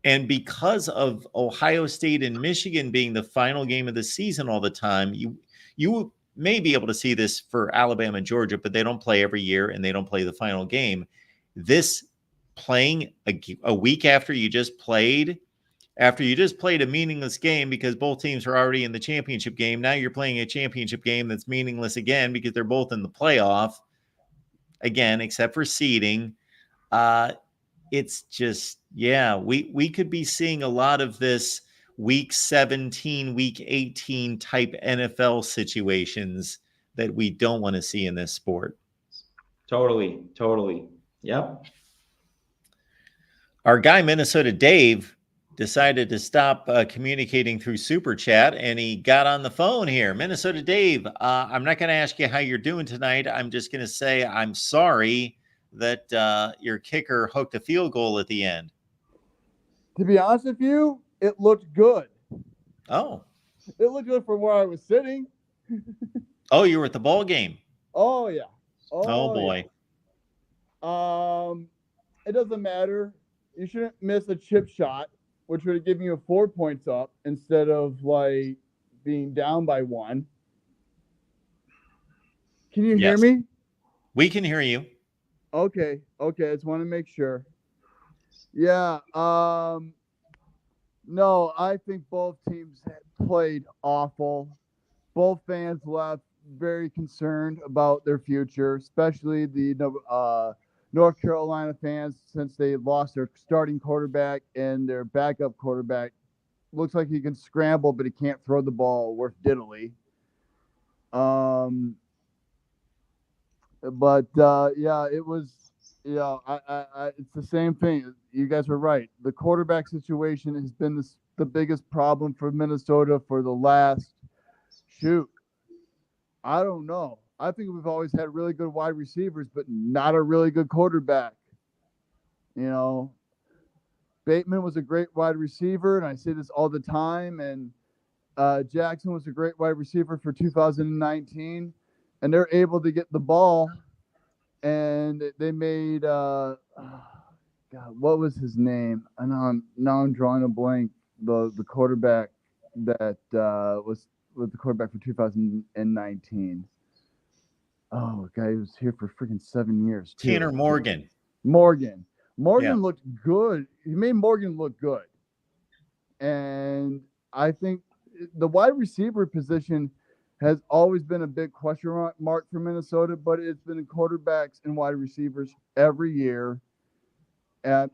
And because of Ohio State and Michigan being the final game of the season all the time, you may be able to see this for Alabama and Georgia, but they don't play every year and they don't play the final game. This playing a week after you just played a meaningless game because both teams are already in the championship game. Now you're playing a championship game that's meaningless again because they're both in the playoff again, except for seeding. It's just, yeah, we could be seeing a lot of this week 17, week 18 type NFL situations that we don't want to see in this sport. Totally. Yep. Our guy, Minnesota Dave, decided to stop communicating through Super Chat, and he got on the phone here. Minnesota Dave, I'm not going to ask you how you're doing tonight. I'm just going to say I'm sorry that your kicker hooked a field goal at the end. To be honest with you, it looked good. Oh. It looked good from where I was sitting. Oh, you were at the ball game. Oh, yeah. Oh boy. Yeah. It doesn't matter. You shouldn't miss a chip shot, which would have given you 4 points up instead of like being down by 1. Can you hear me? We can hear you. Okay. I just want to make sure. Yeah. No, I think both teams played awful. Both fans left very concerned about their future, especially the North Carolina fans, since they lost their starting quarterback and their backup quarterback. Looks like he can scramble, but he can't throw the ball worth diddly. Yeah, it was. Yeah, it's the same thing. You guys were right. The quarterback situation has been the biggest problem for Minnesota for the last, I don't know. I think we've always had really good wide receivers, but not a really good quarterback. You know, Bateman was a great wide receiver, and I say this all the time, and Jackson was a great wide receiver for 2019, and they're able to get the ball. And they made God, what was his name? I know I'm drawing a blank. The quarterback that was the quarterback for 2019. Oh, guy, he was here for freaking 7 years too. Tanner Morgan. Morgan Yeah. looked good. He made Morgan look good. And I think the wide receiver position has always been a big question mark for Minnesota, but it's been quarterbacks and wide receivers every year. And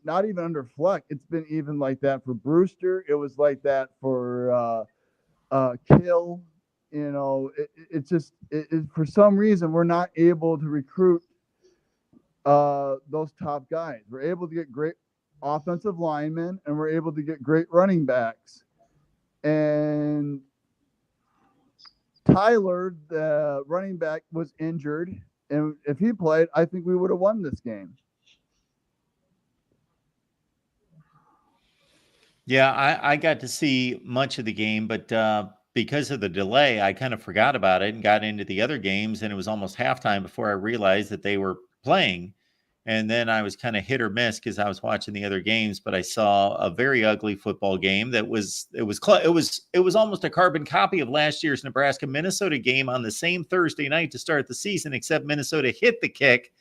not even under Fleck, it's been even like that for Brewster. It was like that for Kill. You know, it's just for some reason we're not able to recruit those top guys. We're able to get great offensive linemen, and we're able to get great running backs. And Tyler, the running back, was injured, and if he played, I think we would have won this game. Yeah, I got to see much of the game, but because of the delay, I kind of forgot about it and got into the other games, and it was almost halftime before I realized that they were playing. And then I was kind of hit or miss because I was watching the other games, but I saw a very ugly football game that it was almost a carbon copy of last year's Nebraska Minnesota game on the same Thursday night to start the season, except Minnesota hit the kick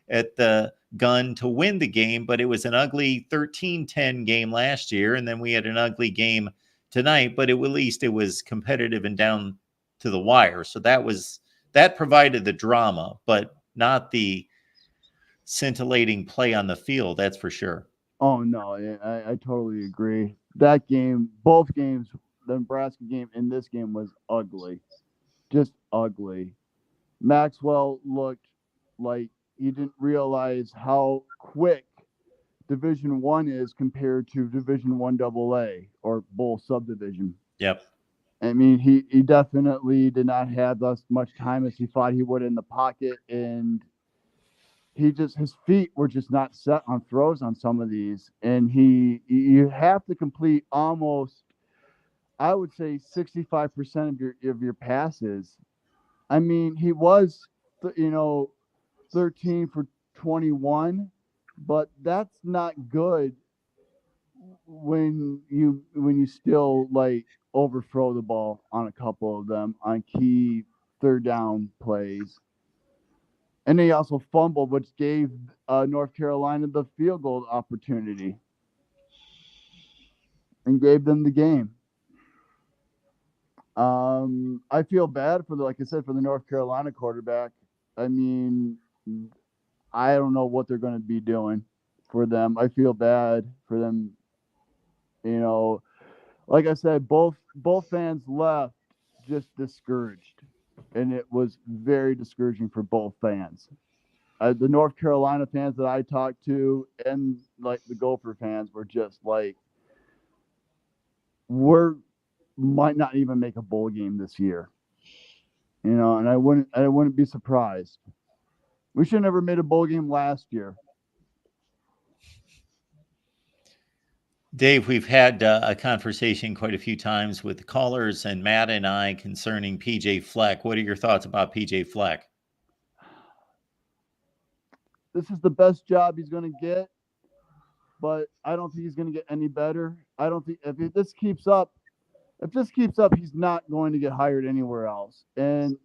at the gun to win the game, but it was an ugly 13-10 game last year, and then we had an ugly game tonight, but at least it was competitive and down to the wire. So that provided the drama, but not the scintillating play on the field, that's for sure. Oh no, I totally agree. That game, both games, the Nebraska game and this game was ugly, just ugly. Maxwell looked like he didn't realize how quick Division One is compared to Division One AA or Bowl subdivision. Yep. I mean, he definitely did not have as much time as he thought he would in the pocket, and his feet were just not set on throws on some of these, and you have to complete almost, I would say, 65% of your passes. I mean, he was 13 for 21, but that's not good when you still like overthrow the ball on a couple of them on key third down plays. And they also fumbled, which gave North Carolina the field goal opportunity and gave them the game. I feel bad like I said, for the North Carolina quarterback. I mean, I don't know what they're going to be doing for them. I feel bad for them. Like I said, both fans left just discouraged, and it was very discouraging for both fans. The North Carolina fans that I talked to and like the Gopher fans were just like, might not even make a bowl game this year. And I wouldn't be surprised. We should have never made a bowl game last year. Dave, we've had a conversation quite a few times with the callers and Matt and I concerning PJ Fleck. What are your thoughts about PJ Fleck? This is the best job he's going to get, but I don't think he's going to get any better. I don't think if this keeps up, he's not going to get hired anywhere else. And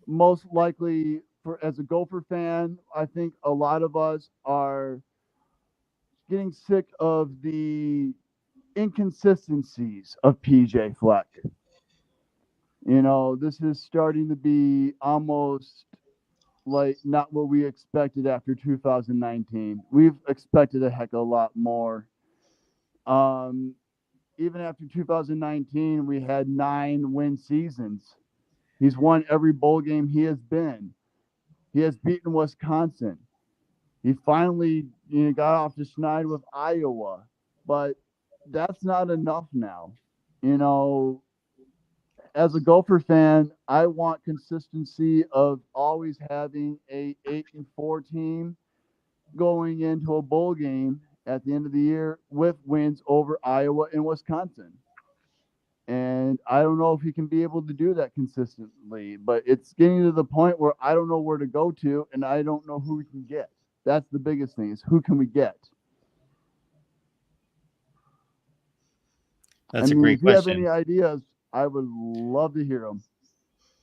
most likely, as a Gopher fan, I think a lot of us are getting sick of the inconsistencies of PJ Fleck. This is starting to be almost like not what we expected after 2019. We've expected a heck of a lot more. Even after 2019, we had 9 win seasons. He's won every bowl game he has been. He has beaten Wisconsin. He finally got off the schneid with Iowa, but that's not enough now. As a Gopher fan, I want consistency of always having a 8-4 team going into a bowl game at the end of the year with wins over Iowa and Wisconsin. And I don't know if he can be able to do that consistently, but it's getting to the point where I don't know where to go to, and I don't know who we can get. That's the biggest thing, is who can we get? That's a great question. If you have any ideas, I would love to hear them.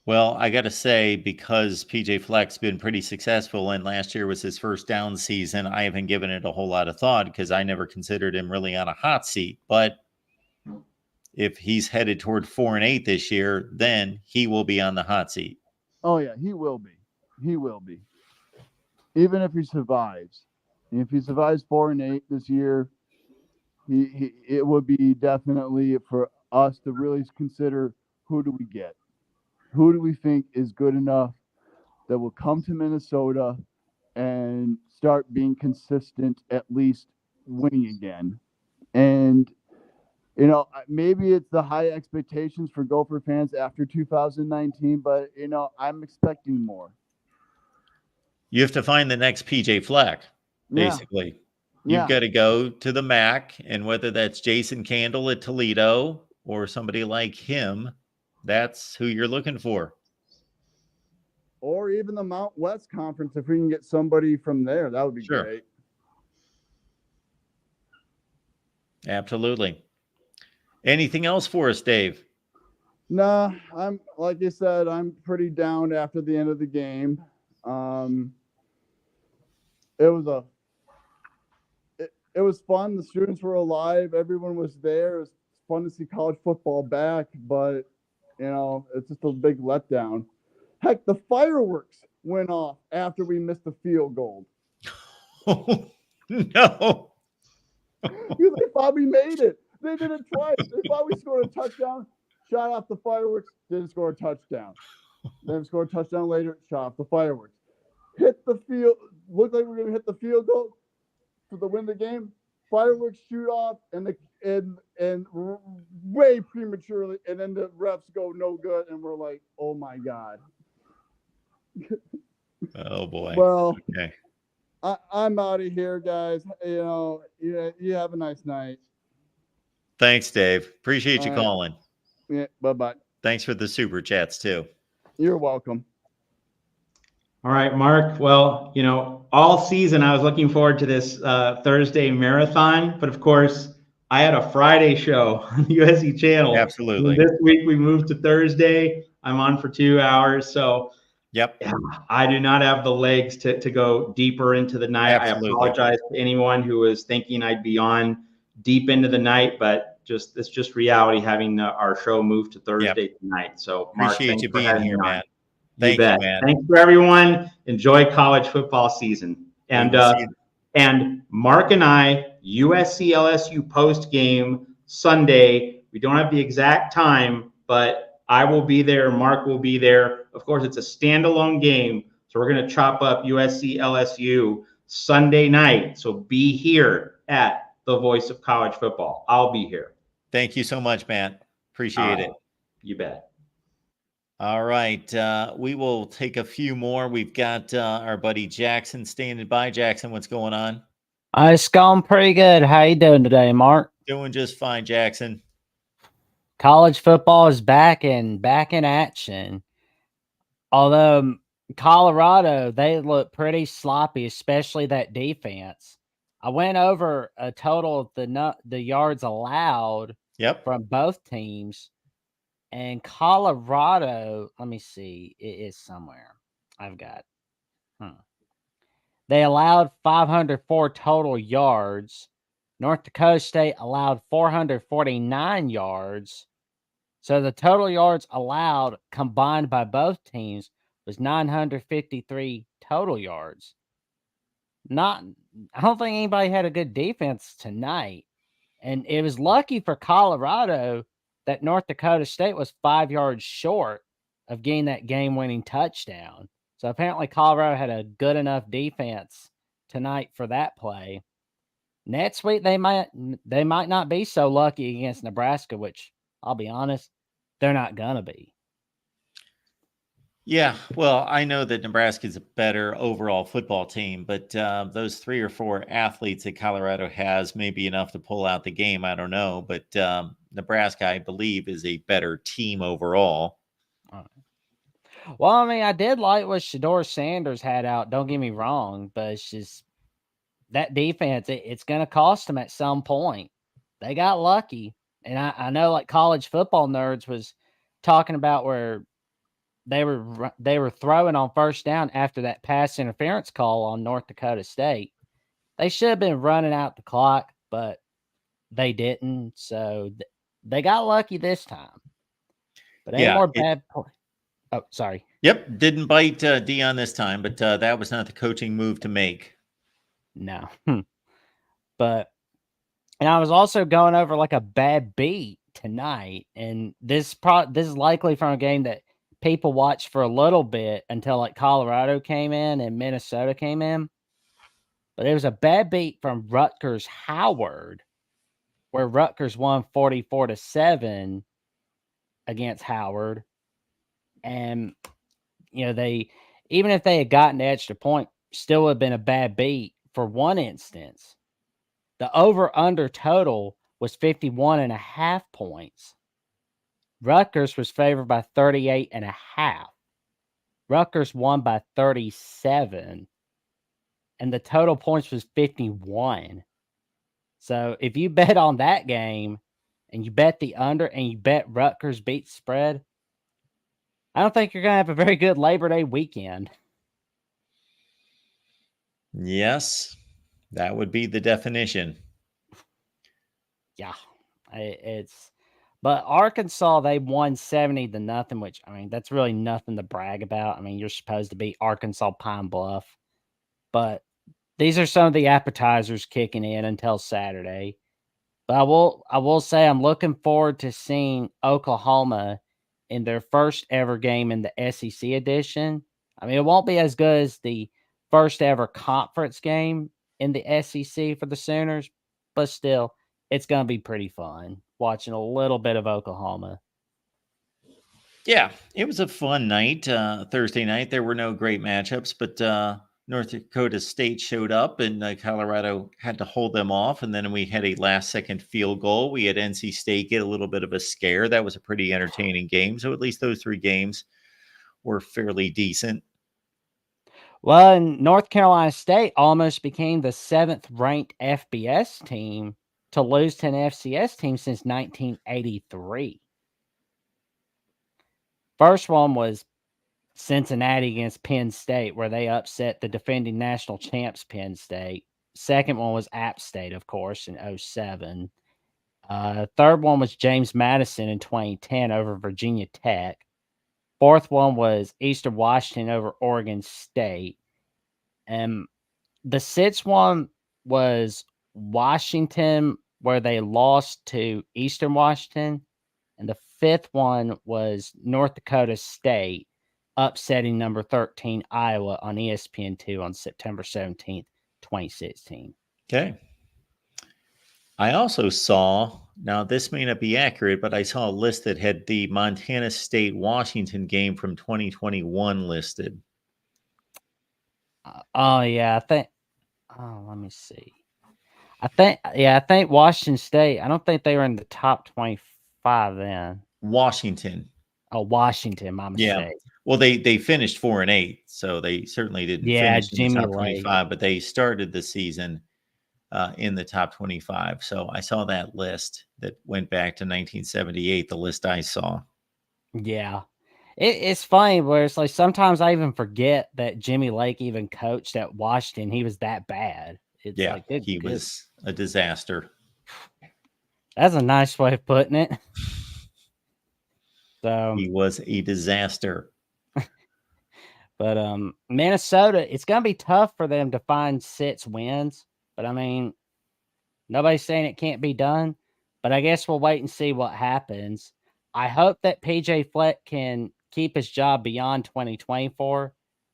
Well, I got to say, because PJ Fleck's been pretty successful and last year was his first down season, I haven't given it a whole lot of thought because I never considered him really on a hot seat. But if he's headed toward 4-8 this year, then he will be on the hot seat. Oh, yeah, he will be. He will be. Even if he survives. If he survives 4-8 this year, it would be definitely for us to really consider, who do we get? Who do we think is good enough that will come to Minnesota and start being consistent, at least winning again? And, maybe it's the high expectations for Gopher fans after 2019, but, I'm expecting more. You have to find the next PJ Fleck, basically. You've got to go to the MAC, and whether that's Jason Candle at Toledo or somebody like him, that's who you're looking for. Or even the Mount West Conference, if we can get somebody from there, that would be Sure. great. Absolutely. Anything else for us, Dave? Nah, I'm like I said, I'm pretty down after the end of the game. It was fun. The students were alive. Everyone was there. It was fun to see college football back, but it's just a big letdown. Heck, the fireworks went off after we missed the field goal. Oh, no. They thought we made it. They did it twice. They thought we scored a touchdown, shot off the fireworks, didn't score a touchdown. Then scored a touchdown later, shot off the fireworks. Hit the field, looked like we were going to hit the field goal for the win of the game. Fireworks shoot off and way prematurely, and then the refs go no good, and we're like, oh my God. Oh boy. Well, okay. I'm out of here, guys. You have a nice night. Thanks, Dave. Appreciate you All right. calling. Yeah, bye-bye. Thanks for the super chats too. You're welcome. All right, Mark. Well, all season I was looking forward to this Thursday marathon, but of course I had a Friday show on the USC channel. Absolutely. And this week we moved to Thursday. I'm on for 2 hours, so Yep. I do not have the legs to go deeper into the night. Absolutely. I apologize to anyone who was thinking I'd be on deep into the night, but it's just reality having our show moved to Thursday tonight. So, Mark, Appreciate you being here, man. Thank you, man. Thanks for everyone. Enjoy college football season. And Mark and I, USC LSU post game Sunday. We don't have the exact time, but I will be there. Mark will be there. Of course, it's a standalone game, so we're going to chop up USC LSU Sunday night. So be here at the Voice of College Football. I'll be here. Thank you so much, man. Appreciate it. You bet. All right. We will take a few more. We've got our buddy Jackson standing by. Jackson, what's going on? It's going pretty good. How you doing today, Mark? Doing just fine, Jackson. College football is back in action. Although Colorado, they look pretty sloppy, especially that defense. I went over a total of the yards allowed from both teams. And Colorado, let me see, it is somewhere. I've got. They allowed 504 total yards. North Dakota State allowed 449 yards. So the total yards allowed combined by both teams was 953 total yards. I don't think anybody had a good defense tonight. And it was lucky for Colorado that North Dakota State was 5 yards short of getting that game-winning touchdown. So apparently Colorado had a good enough defense tonight for that play. Next week they might not be so lucky against Nebraska, which I'll be honest, they're not gonna be. Yeah, well, I know that Nebraska is a better overall football team, but those 3 or 4 athletes that Colorado has may be enough to pull out the game. I don't know, but Nebraska, I believe, is a better team overall. Well, I mean, I did like what Shedeur Sanders had out. Don't get me wrong, but it's just that defense. It's going to cost them at some point. They got lucky, and I know like college football nerds was talking about where they were throwing on first down after that pass interference call on North Dakota State. They should have been running out the clock, but they didn't. So they got lucky this time. But ain't more bad. Oh, sorry. Yep, didn't bite Dion this time, but that was not the coaching move to make. No. But, and I was also going over like a bad beat tonight, and this is likely from a game that people watched for a little bit until like Colorado came in and Minnesota came in. But it was a bad beat from Rutgers Howard, where Rutgers won 44-7 against Howard. And, they, even if they had gotten the extra point, still would have been a bad beat for one instance. The over-under total was 51.5 points. Rutgers was favored by 38.5. Rutgers won by 37. And the total points was 51. So if you bet on that game and you bet the under and you bet Rutgers beats spread, I don't think you're going to have a very good Labor Day weekend. Yes, that would be the definition. Yeah, but Arkansas, they won 70-0, which, I mean, that's really nothing to brag about. I mean, you're supposed to beat Arkansas Pine Bluff, but these are some of the appetizers kicking in until Saturday. But I will say I'm looking forward to seeing Oklahoma in their first ever game in the SEC edition. I mean, it won't be as good as the first ever conference game in the SEC for the Sooners, but still, it's going to be pretty fun watching a little bit of Oklahoma. Yeah, it was a fun night, Thursday night. There were no great matchups, but North Dakota State showed up and Colorado had to hold them off. And then we had a last-second field goal. We had NC State get a little bit of a scare. That was a pretty entertaining game. So at least those 3 games were fairly decent. Well, and North Carolina State almost became the 7th-ranked FBS team to lose to an FCS team since 1983. First one was Cincinnati against Penn State, where they upset the defending national champs Penn State. Second one was App State, of course, in 2007. Third one was James Madison in 2010 over Virginia Tech. Fourth one was Eastern Washington over Oregon State. And the sixth one was Washington, where they lost to Eastern Washington. And the fifth one was North Dakota State, upsetting number 13 Iowa on ESPN2 on September 17th, 2016. Okay. I also saw, now this may not be accurate, but I saw a list that had the Montana State-Washington game from 2021 listed. Oh, yeah, let me see. I think Washington State, I don't think they were in the top 25 then. Washington. Oh, Washington, my mistake. Yeah. Well, they finished 4-8, so they certainly didn't finish in the top 25, but they started the season in the top 25. So I saw that list that went back to 1978, the list I saw. Yeah. It's funny where it's like sometimes I even forget that Jimmy Lake even coached at Washington. He was that bad. It's Yeah, like he was a disaster. That's a nice way of putting it. So he was a disaster. But Minnesota, it's gonna be tough for them to find 6 wins. But I mean, nobody's saying it can't be done. But I guess we'll wait and see what happens. I hope that PJ Fleck can keep his job beyond 2024.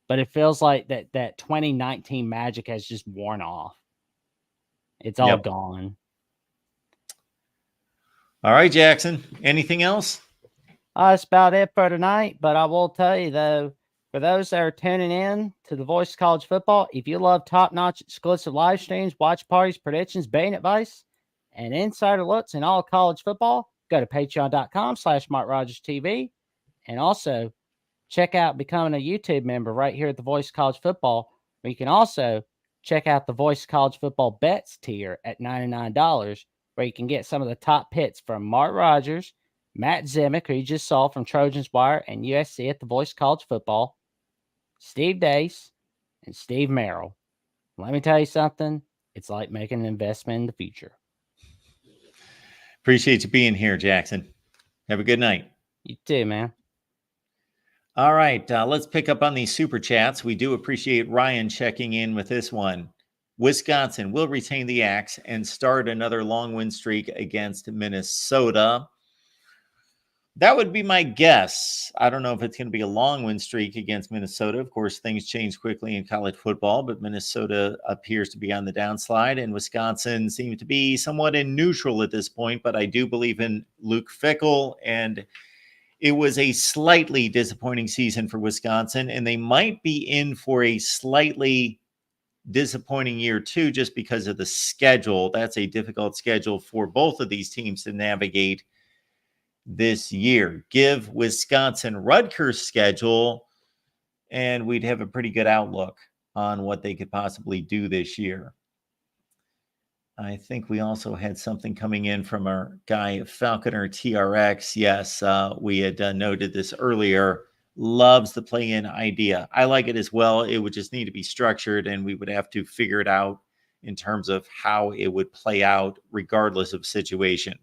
But it feels like that 2019 magic has just worn off. It's all gone. All right, Jackson. Anything else? That's about it for tonight. But I will tell you, though, for those that are tuning in to the Voice of College Football, if you love top-notch exclusive live streams, watch parties, predictions, betting advice, and insider looks in all college football, go to patreon.com/MarkRogersTV. And also check out becoming a YouTube member right here at the Voice of College Football, where you can also check out the Voice of College Football Bets tier at $99, where you can get some of the top picks from Mark Rogers, Matt Zimick, who you just saw from Trojans Wire and USC at the Voice of College Football, Steve Dace, and Steve Merrill. Let me tell you something. It's like making an investment in the future. Appreciate you being here, Jackson. Have a good night. You too, man. All right, let's pick up on these super chats. We do appreciate Ryan checking in with this one. Wisconsin will retain the axe and start another long win streak against Minnesota. That would be my guess. I don't know if it's going to be a long win streak against Minnesota. Of course, things change quickly in college football, but Minnesota appears to be on the downslide, and Wisconsin seems to be somewhat in neutral at this point, but I do believe in Luke Fickell, and it was a slightly disappointing season for Wisconsin, and they might be in for a slightly disappointing year too, just because of the schedule. That's a difficult schedule for both of these teams to navigate this year. Give Wisconsin Rutgers' schedule, and we'd have a pretty good outlook on what they could possibly do this year. I think we also had something coming in from our guy Falconer TRX. Yes, we had noted this earlier. Loves the play-in idea. I like it as well. It would just need to be structured, and we would have to figure it out in terms of how it would play out regardless of situation.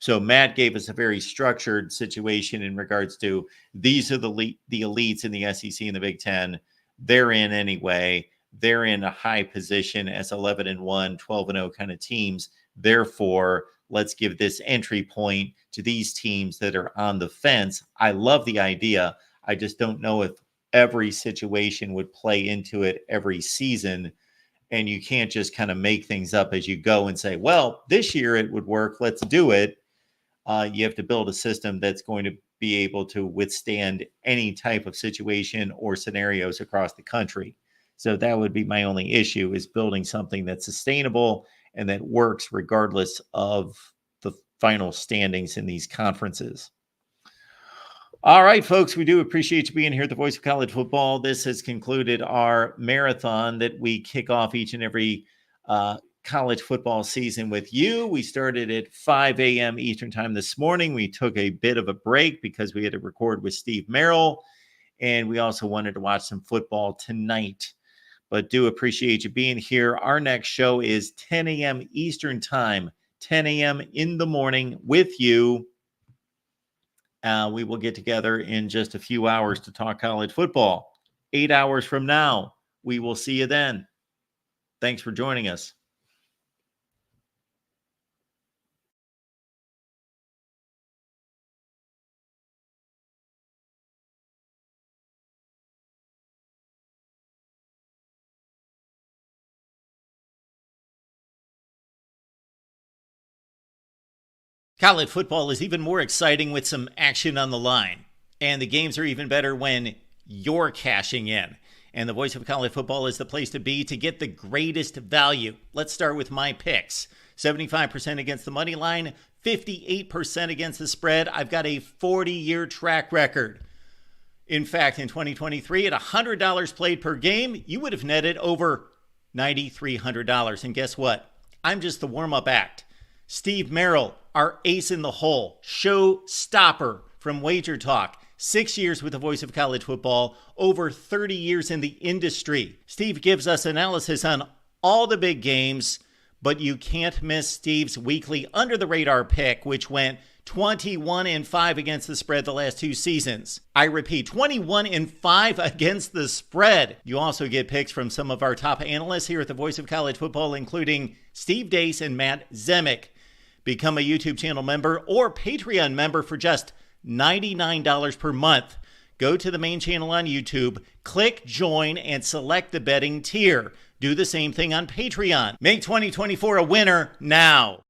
So Matt gave us a very structured situation in regards to these are the elites in the SEC and the Big Ten. They're in anyway. They're in a high position as 11-1, 12-0 kind of teams. Therefore, let's give this entry point to these teams that are on the fence. I love the idea. I just don't know if every situation would play into it every season. And you can't just kind of make things up as you go and say, well, this year it would work. Let's do it. You have to build a system that's going to be able to withstand any type of situation or scenarios across the country. So that would be my only issue, is building something that's sustainable and that works regardless of the final standings in these conferences. All right, folks, we do appreciate you being here at the Voice of College Football. This has concluded our marathon that we kick off each and every college football season with you. We started at 5 a.m. Eastern time this morning. We took a bit of a break because we had to record with Steve Merrill, and we also wanted to watch some football tonight. But do appreciate you being here. Our next show is 10 a.m. Eastern time, 10 a.m. in the morning with you. We will get together in just a few hours to talk college football. 8 hours from now, we will see you then. Thanks for joining us. College football is even more exciting with some action on the line. And the games are even better when you're cashing in. And the Voice of College Football is the place to be to get the greatest value. Let's start with my picks. 75% against the money line, 58% against the spread. I've got a 40-year track record. In fact, in 2023, at $100 played per game, you would have netted over $9,300. And guess what? I'm just the warm-up act. Steve Merrill, our ace in the hole, show stopper from Wager Talk. 6 years with the Voice of College Football, over 30 years in the industry. Steve gives us analysis on all the big games, but you can't miss Steve's weekly under-the-radar pick, which went 21-5 against the spread the last 2 seasons. I repeat, 21-5 against the spread. You also get picks from some of our top analysts here at the Voice of College Football, including Steve Dace and Matt Zemek. Become a YouTube channel member or Patreon member for just $99 per month. Go to the main channel on YouTube, click join, and select the betting tier. Do the same thing on Patreon. Make 2024 a winner now.